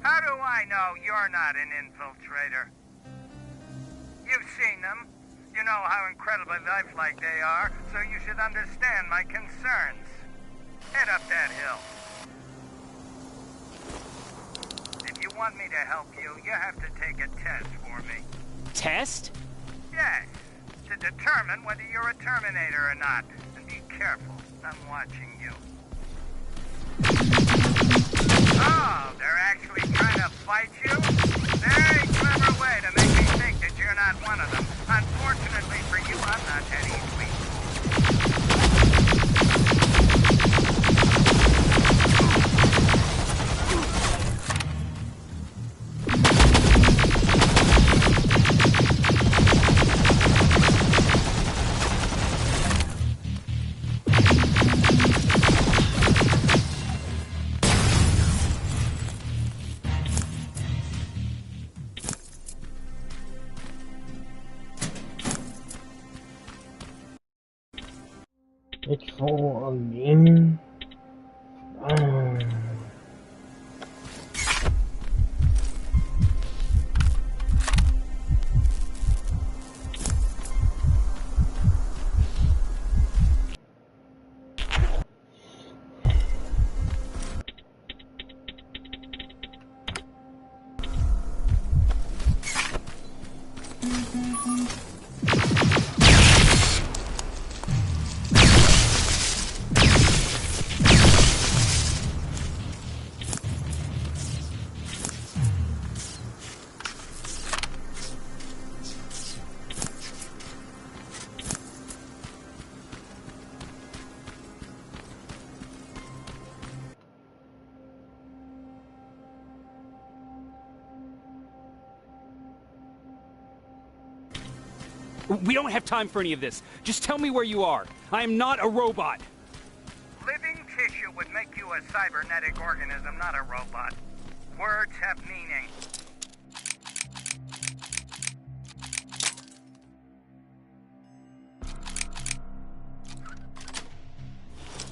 How do I know you're not an infiltrator? You've seen them. You know how incredibly lifelike they are, so you should understand my concerns. Head up that hill. If you want me to help you, you have to take a test for me. Test? Yes, to determine whether you're a Terminator or not. And be careful, I'm watching you. Oh, they're actually trying to fight you? Very clever way to make me think that you're not one of them. Unfortunately for you, I'm not that easily. It's full again. We don't have time for any of this. Just tell me where you are. I am not a robot. Living tissue would make you a cybernetic organism, not a robot. Words have meaning.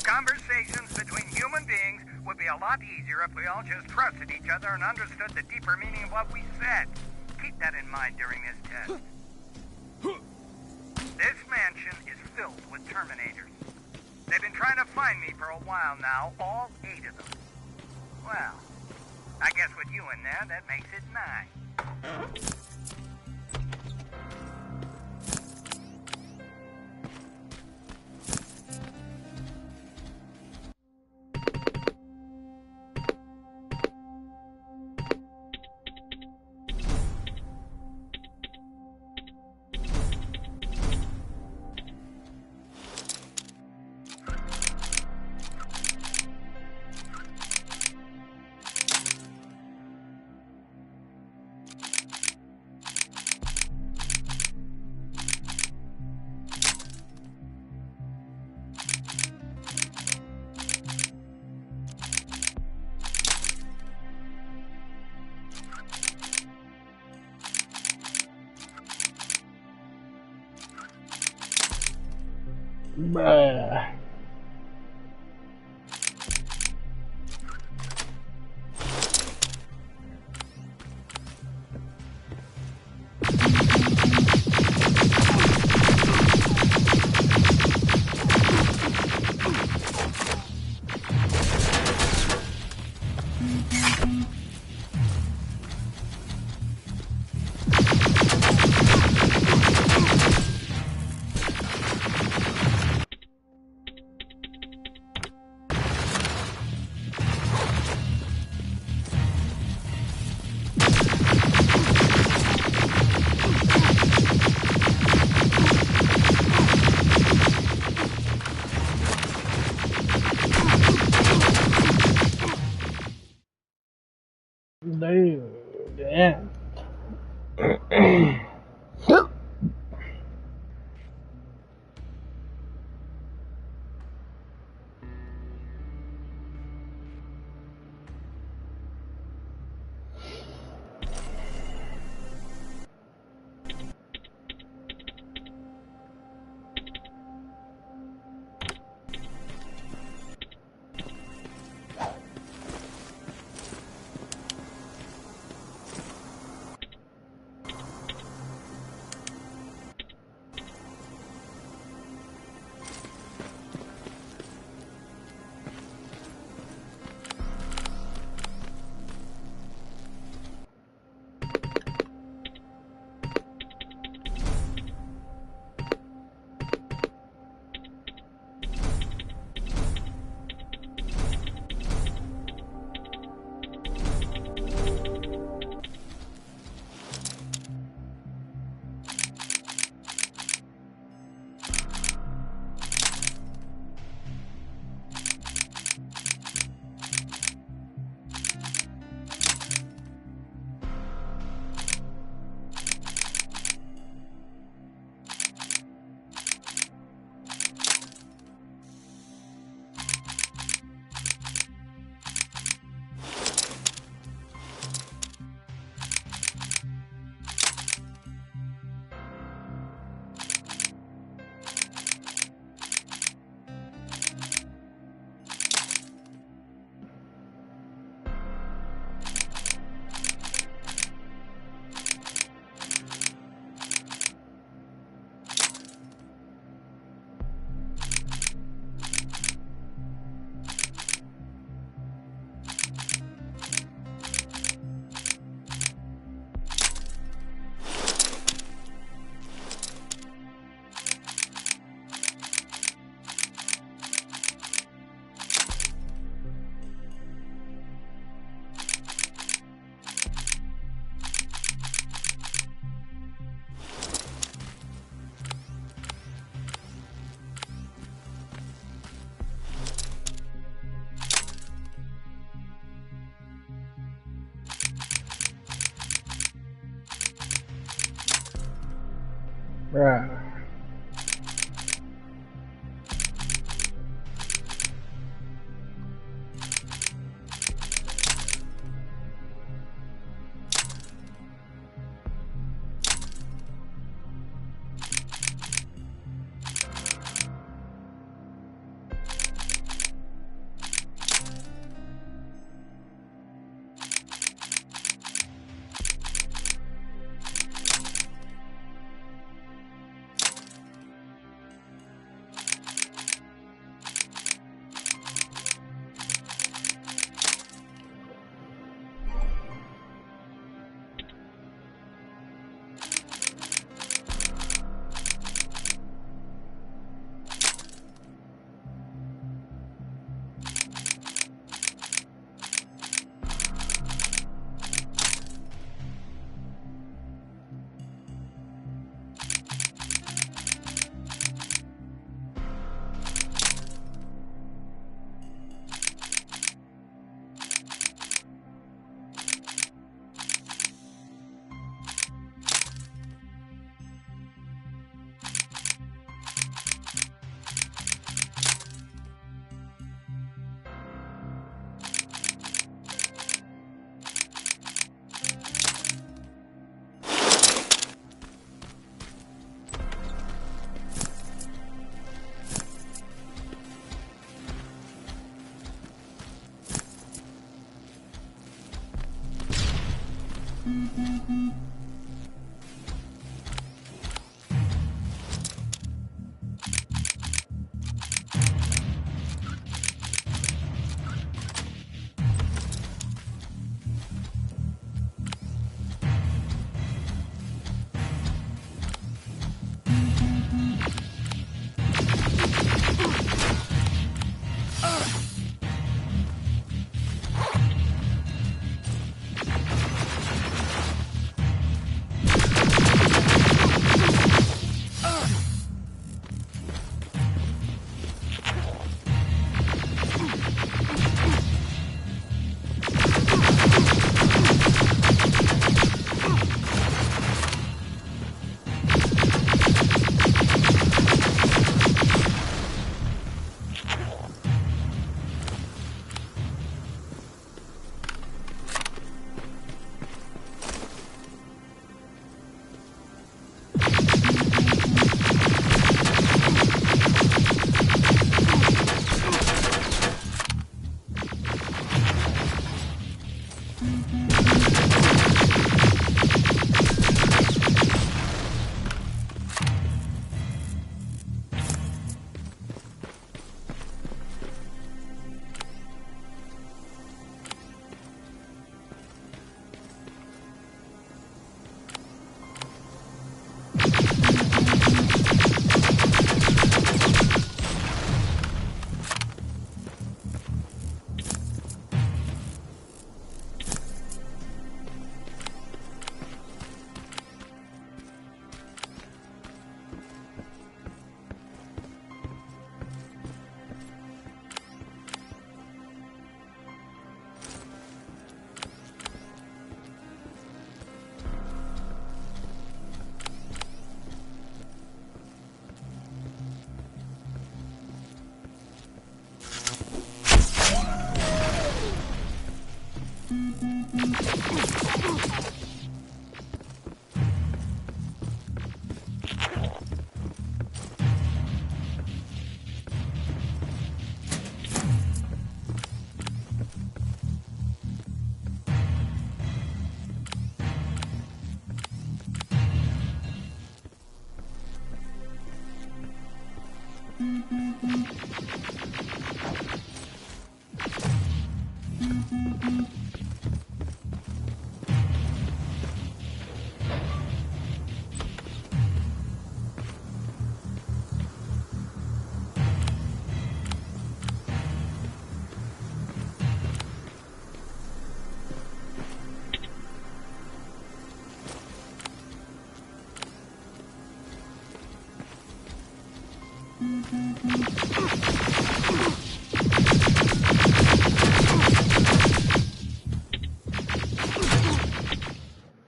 Conversations between human beings would be a lot easier if we all just trusted each other and understood the deeper meaning of what we said. Keep that in mind during this test. This mansion is filled with Terminators. They've been trying to find me for a while now, all 8 of them. Well, I guess with you in there, that makes it 9. Bruh. Dude, yeah. Right.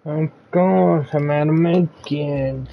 Of course, I'm out of medkits.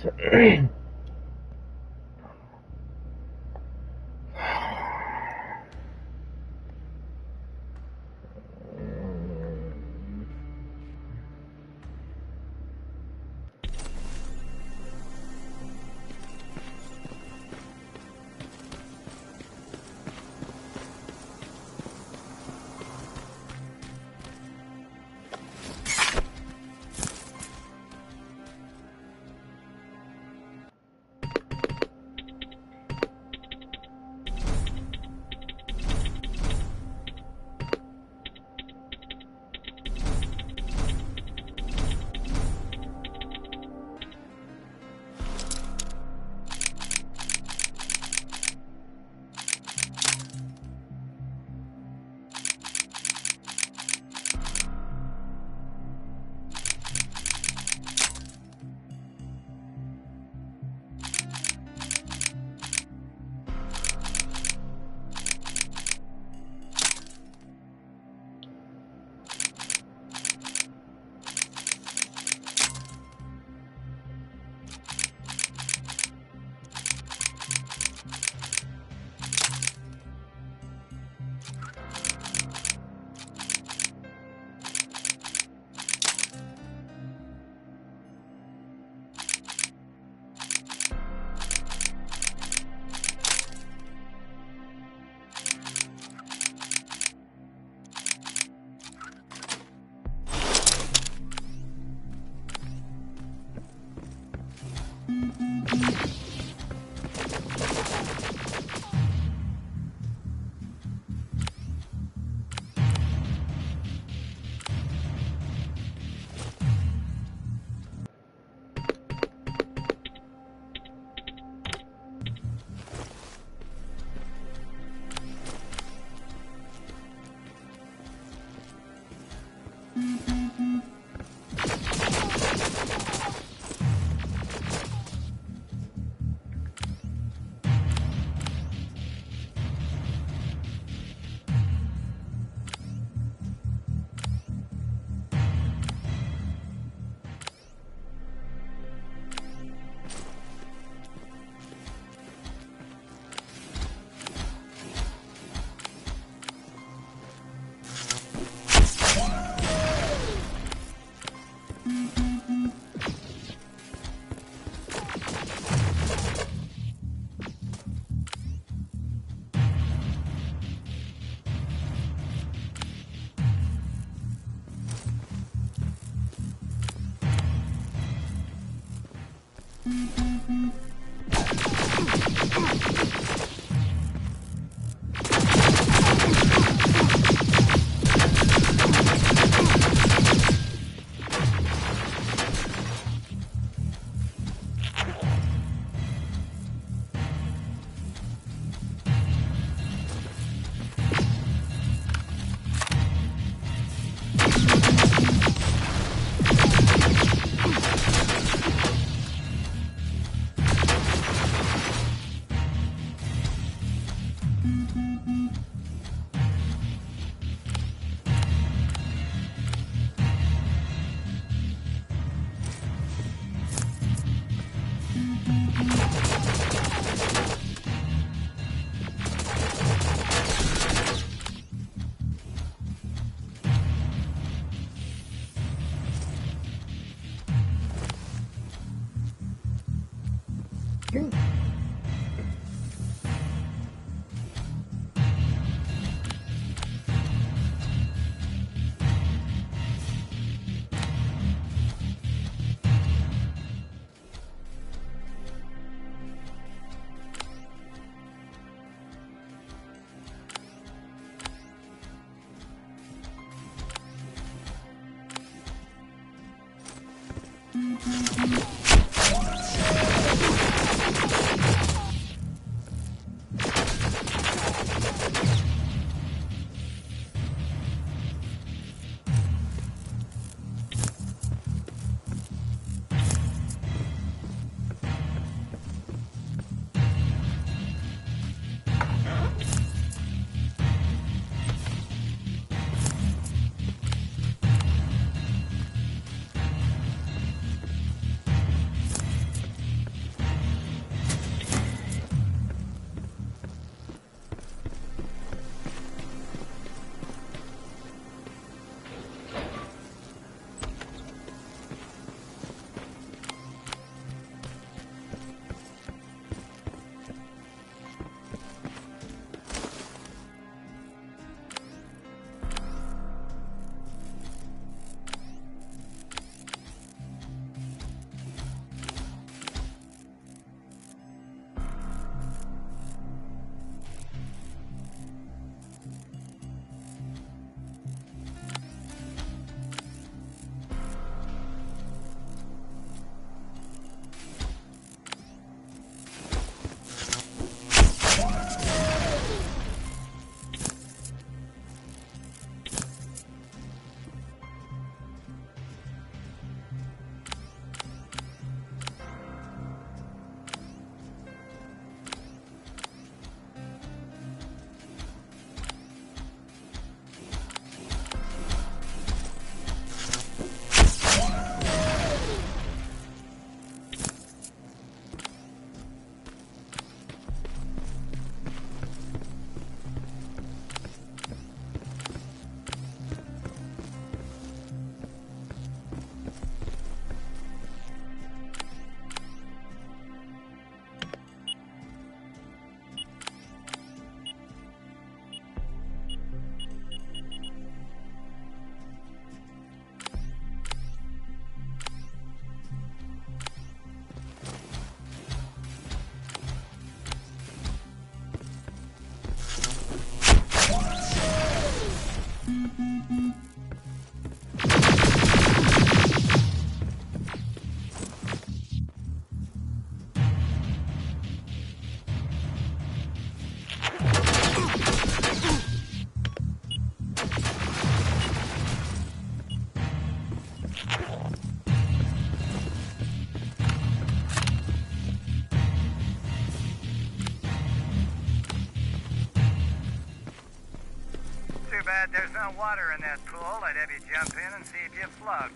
of water in that pool, I'd have you jump in and see if you float.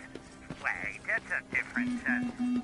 Wait, that's a different test.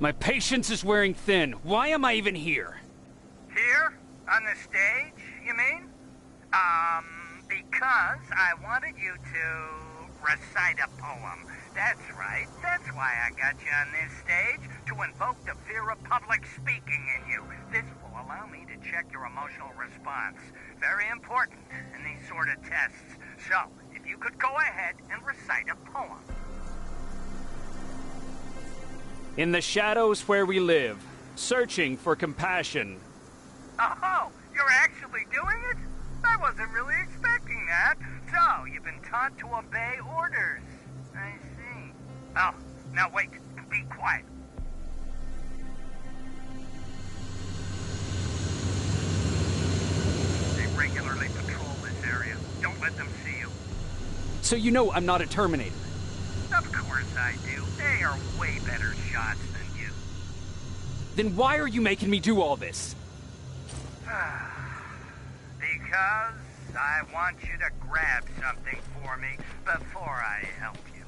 My patience is wearing thin. Why am I even here? Here? On the stage, you mean? Because I wanted you to recite a poem. That's right. That's why I got you on this stage, to invoke the fear of public speaking in you. This will allow me to check your emotional response. Very important in these sort of tests. So, if you could go ahead and recite a poem. In the shadows where we live, searching for compassion. Oh, you're actually doing it? I wasn't really expecting that. So, you've been taught to obey orders. I see. Oh, now wait. Be quiet. They regularly patrol this area. Don't let them see you. So you know I'm not a Terminator. Of course I do. They are way better shots than you. Then why are you making me do all this? Because I want you to grab something for me before I help you.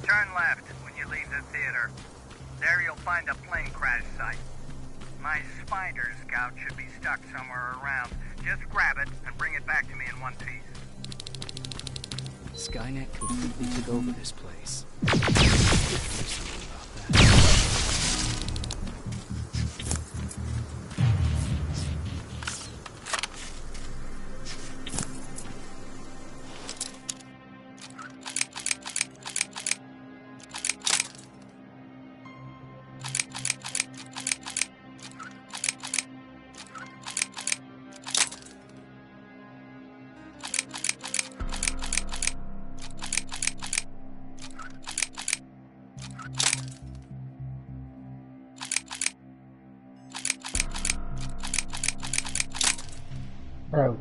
Turn left when you leave the theater. There you'll find a plane crash site. My spider scout should be stuck somewhere around. Just grab it and bring it back to me in one piece. Skynet completely took over this place. Oh.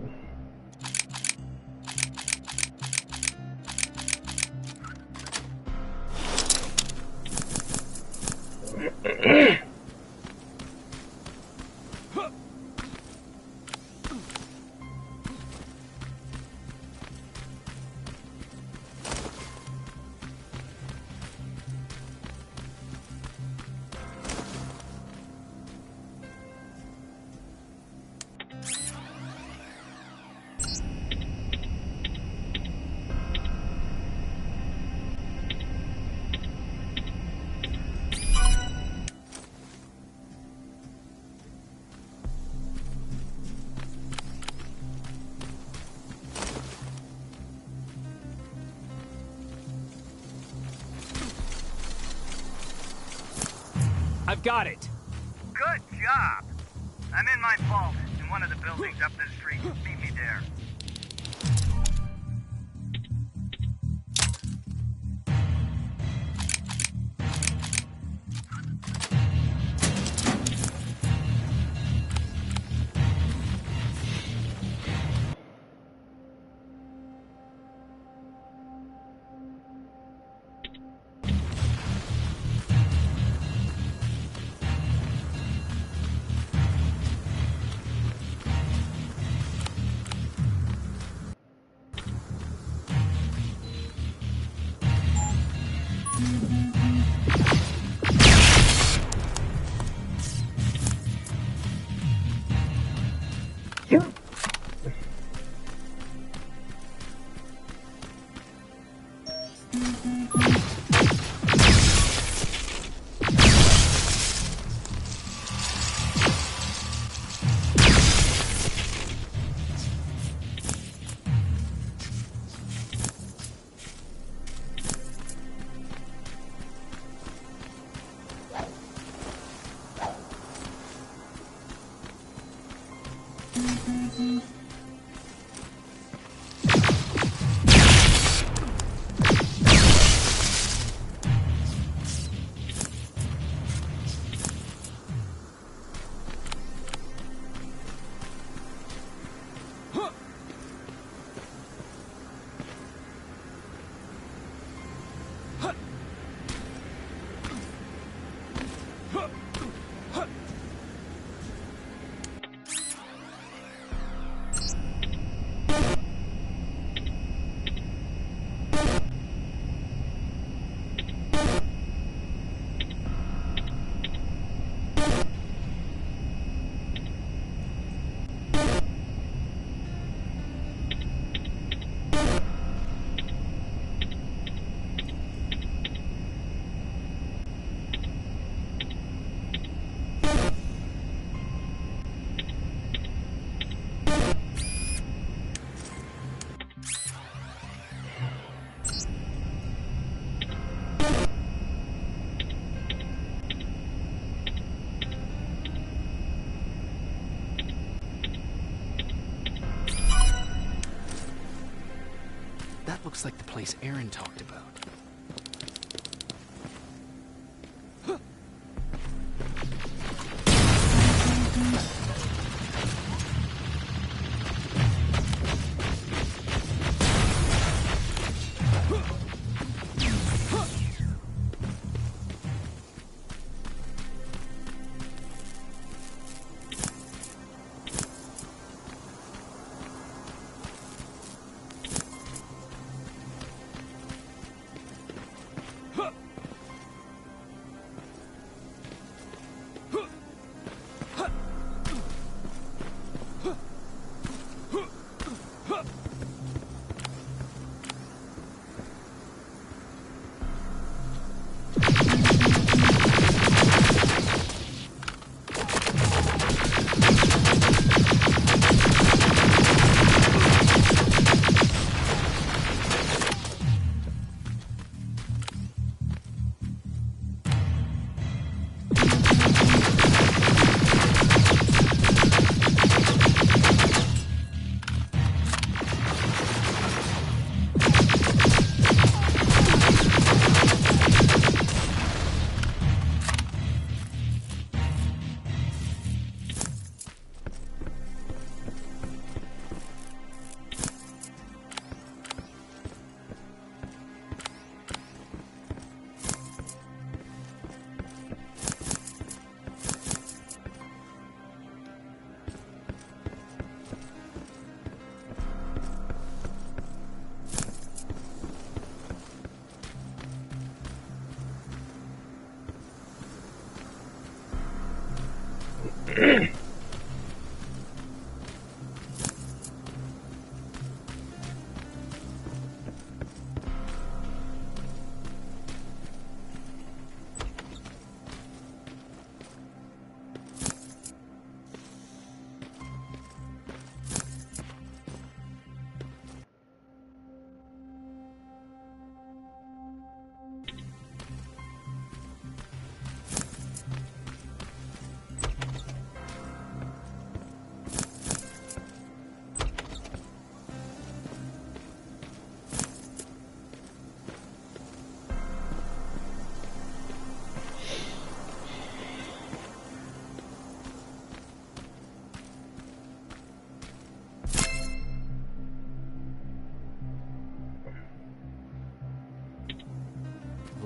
I've got it. Good job. I'm in my vault in one of the buildings up the street. Meet me there. That looks like the place Aaron talked about.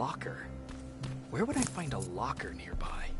Locker? Where would I find a locker nearby?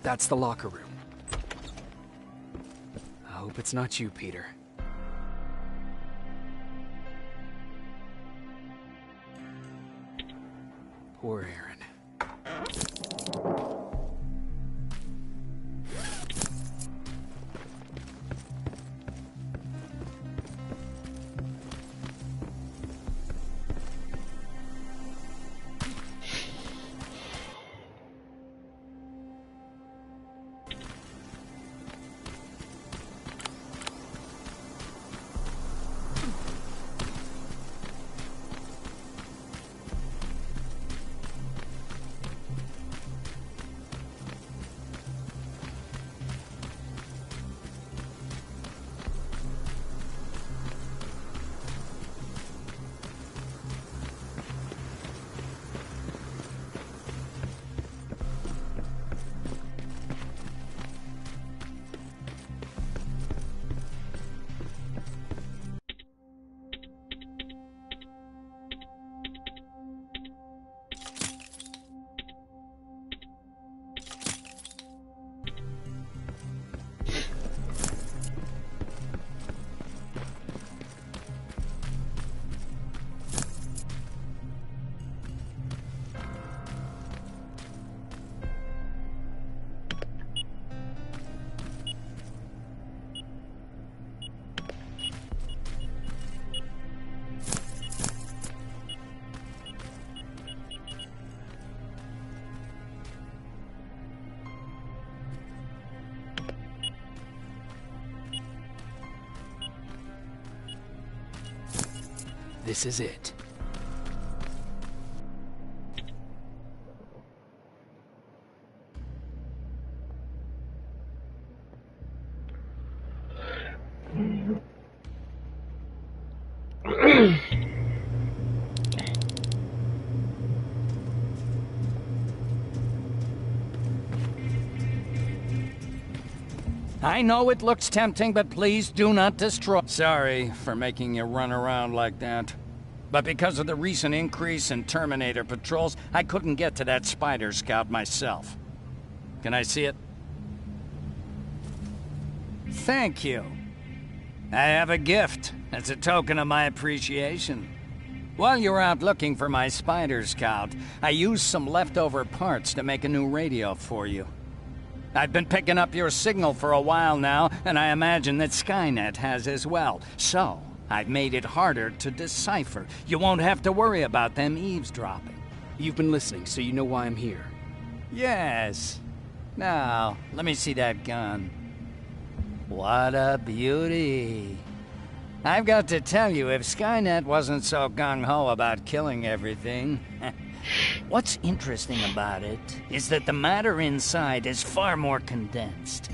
That's the locker room. I hope it's not you, Peter. Poor Aaron. This is it. I know it looks tempting, but please do not destroy. Sorry for making you run around like that. But because of the recent increase in Terminator patrols, I couldn't get to that Spider Scout myself. Can I see it? Thank you. I have a gift as a token of my appreciation. While you were out looking for my Spider Scout, I used some leftover parts to make a new radio for you. I've been picking up your signal for a while now, and I imagine that Skynet has as well. So, I've made it harder to decipher. You won't have to worry about them eavesdropping. You've been listening, so you know why I'm here. Yes. Now, let me see that gun. What a beauty. I've got to tell you, if Skynet wasn't so gung-ho about killing everything... What's interesting about it is that the matter inside is far more condensed.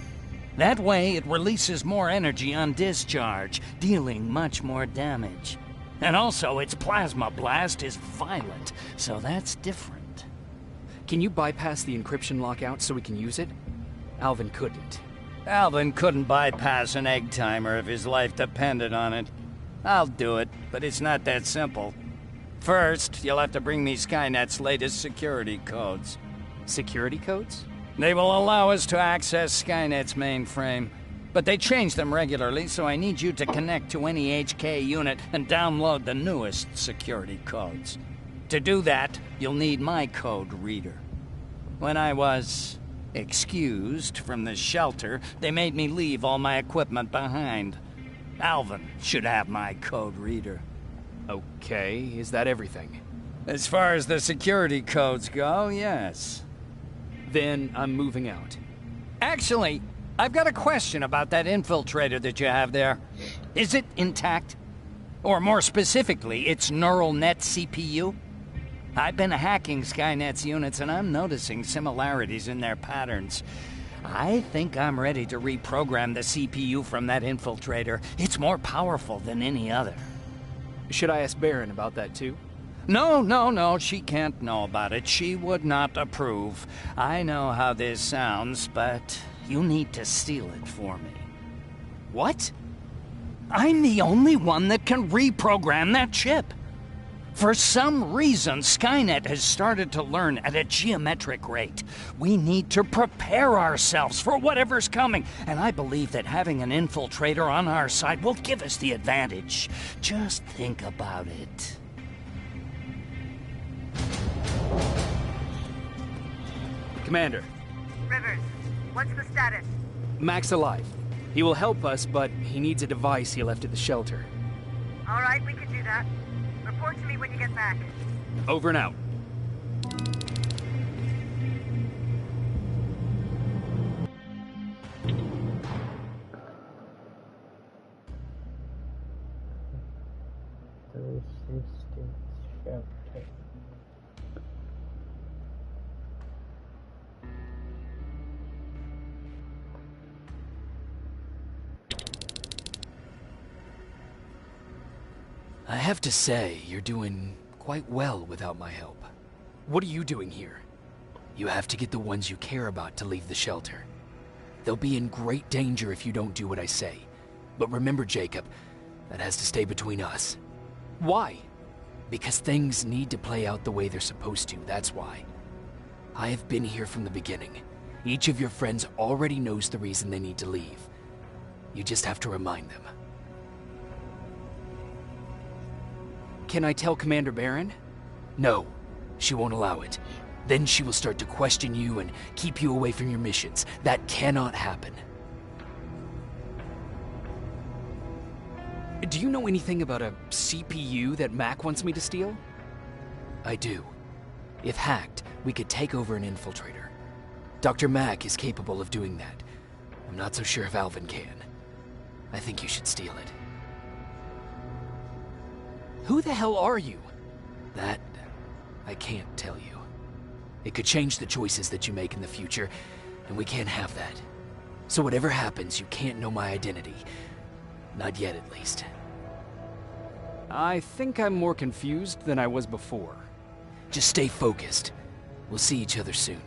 That way, it releases more energy on discharge, dealing much more damage. And also, its plasma blast is violent, so that's different. Can you bypass the encryption lockout so we can use it? Alvin couldn't. Alvin couldn't bypass an egg timer if his life depended on it. I'll do it, but it's not that simple. First, you'll have to bring me Skynet's latest security codes. Security codes? They will allow us to access Skynet's mainframe. But they change them regularly, so I need you to connect to any HK unit and download the newest security codes. To do that, you'll need my code reader. When I was excused from the shelter, they made me leave all my equipment behind. Alvin should have my code reader. Okay, is that everything? As far as the security codes go, yes. Then I'm moving out. Actually, I've got a question about that infiltrator that you have there. Is it intact? Or more specifically, its neural net CPU? I've been hacking Skynet's units and I'm noticing similarities in their patterns. I think I'm ready to reprogram the CPU from that infiltrator. It's more powerful than any other. Should I ask Baron about that too? No, she can't know about it. She would not approve. I know how this sounds, but you need to steal it for me. What? I'm the only one that can reprogram that chip. For some reason, Skynet has started to learn at a geometric rate. We need to prepare ourselves for whatever's coming, and I believe that having an infiltrator on our side will give us the advantage. Just think about it. Commander. Rivers, what's the status? Mac's alive. He will help us, but he needs a device he left at the shelter. All right, we can do that. Report to me when you get back. Over and out. I have to say, you're doing quite well without my help. What are you doing here? You have to get the ones you care about to leave the shelter. They'll be in great danger if you don't do what I say. But remember, Jacob, that has to stay between us. Why? Because things need to play out the way they're supposed to, that's why. I have been here from the beginning. Each of your friends already knows the reason they need to leave. You just have to remind them. Can I tell Commander Baron? No, she won't allow it. Then she will start to question you and keep you away from your missions. That cannot happen. Do you know anything about a CPU that Mac wants me to steal? I do. If hacked, we could take over an infiltrator. Dr. Mac is capable of doing that. I'm not so sure if Alvin can. I think you should steal it. Who the hell are you? That, I can't tell you. It could change the choices that you make in the future, and we can't have that. So whatever happens, you can't know my identity. Not yet, at least. I think I'm more confused than I was before. Just stay focused. We'll see each other soon.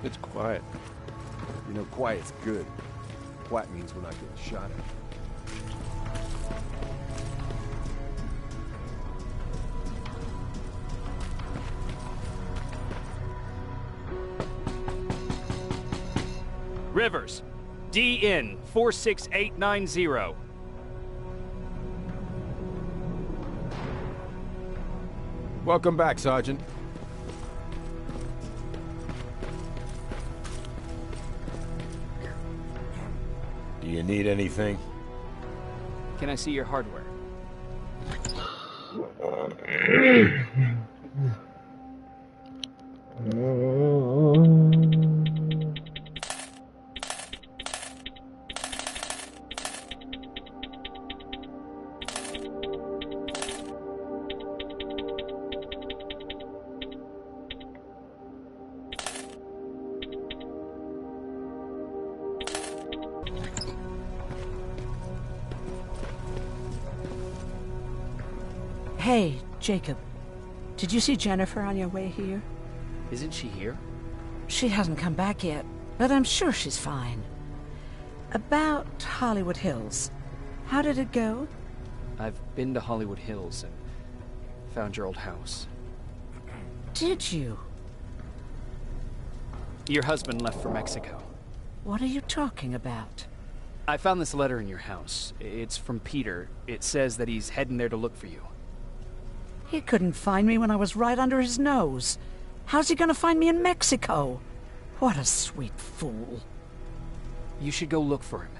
It's quiet. You know, quiet's good. Quiet means we're not getting shot at. Rivers, DN 46890. Welcome back, Sergeant. Do you need anything? Can I see your hardware? Hey, Jacob. Did you see Jennifer on your way here? Isn't she here? She hasn't come back yet, but I'm sure she's fine. About Hollywood Hills. How did it go? I've been to Hollywood Hills and found your old house. Did you? Your husband left for Mexico. What are you talking about? I found this letter in your house. It's from Peter. It says that he's heading there to look for you. He couldn't find me when I was right under his nose. How's he gonna find me in Mexico? What a sweet fool. You should go look for him.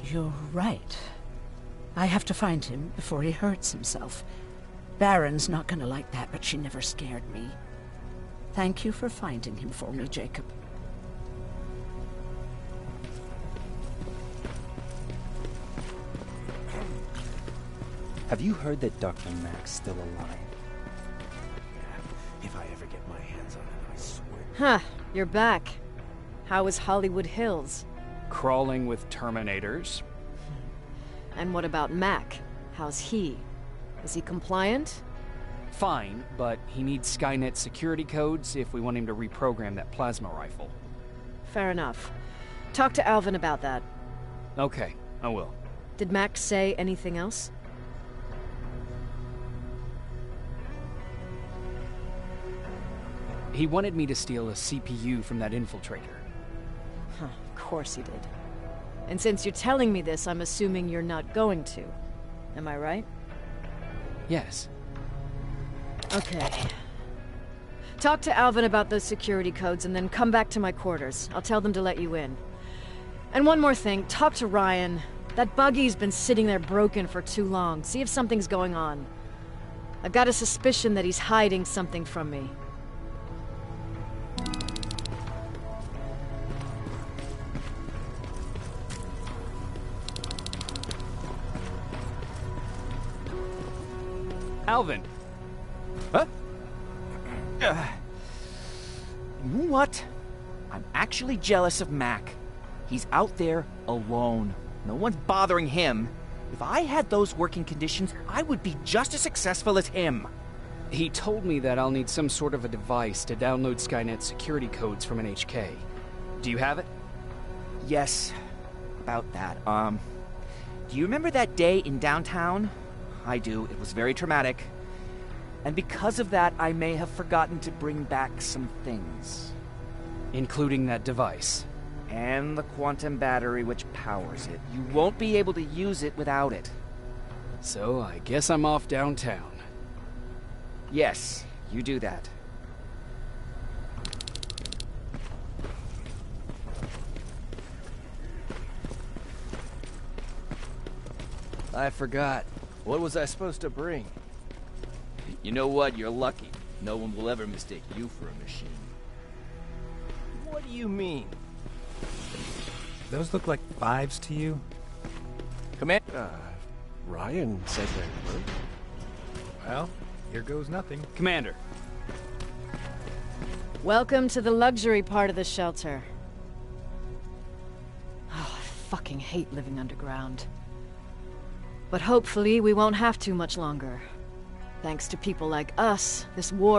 You're right. I have to find him before he hurts himself. Baron's not gonna like that, but she never scared me. Thank you for finding him for me, Jacob. Have you heard that Dr. Mack's still alive? If I ever get my hands on it, I swear. Huh, you're back. How was Hollywood Hills? Crawling with Terminators. And what about Mac? How's he? Is he compliant? Fine, but he needs Skynet security codes if we want him to reprogram that plasma rifle. Fair enough. Talk to Alvin about that. Okay, I will. Did Mac say anything else? He wanted me to steal a CPU from that infiltrator. Huh, of course he did. And since you're telling me this, I'm assuming you're not going to. Am I right? Yes. Okay. Talk to Alvin about those security codes and then come back to my quarters. I'll tell them to let you in. And one more thing, talk to Ryan. That buggy's been sitting there broken for too long. See if something's going on. I've got a suspicion that he's hiding something from me. Alvin! Huh? What? I'm actually jealous of Mac. He's out there alone. No one's bothering him. If I had those working conditions, I would be just as successful as him. He told me that I'll need some sort of a device to download Skynet security codes from an HK. Do you have it? Yes, about that. Do you remember that day in downtown? I do. It was very traumatic. And because of that, I may have forgotten to bring back some things. Including that device. And the quantum battery which powers it. You won't be able to use it without it. So I guess I'm off downtown. Yes, you do that. I forgot. What was I supposed to bring? You know what? You're lucky. No one will ever mistake you for a machine. What do you mean? Those look like 5s to you? Ryan said they were. Well, here goes nothing. Commander. Welcome to the luxury part of the shelter. Oh, I fucking hate living underground. But hopefully we won't have to much longer. Thanks to people like us, this war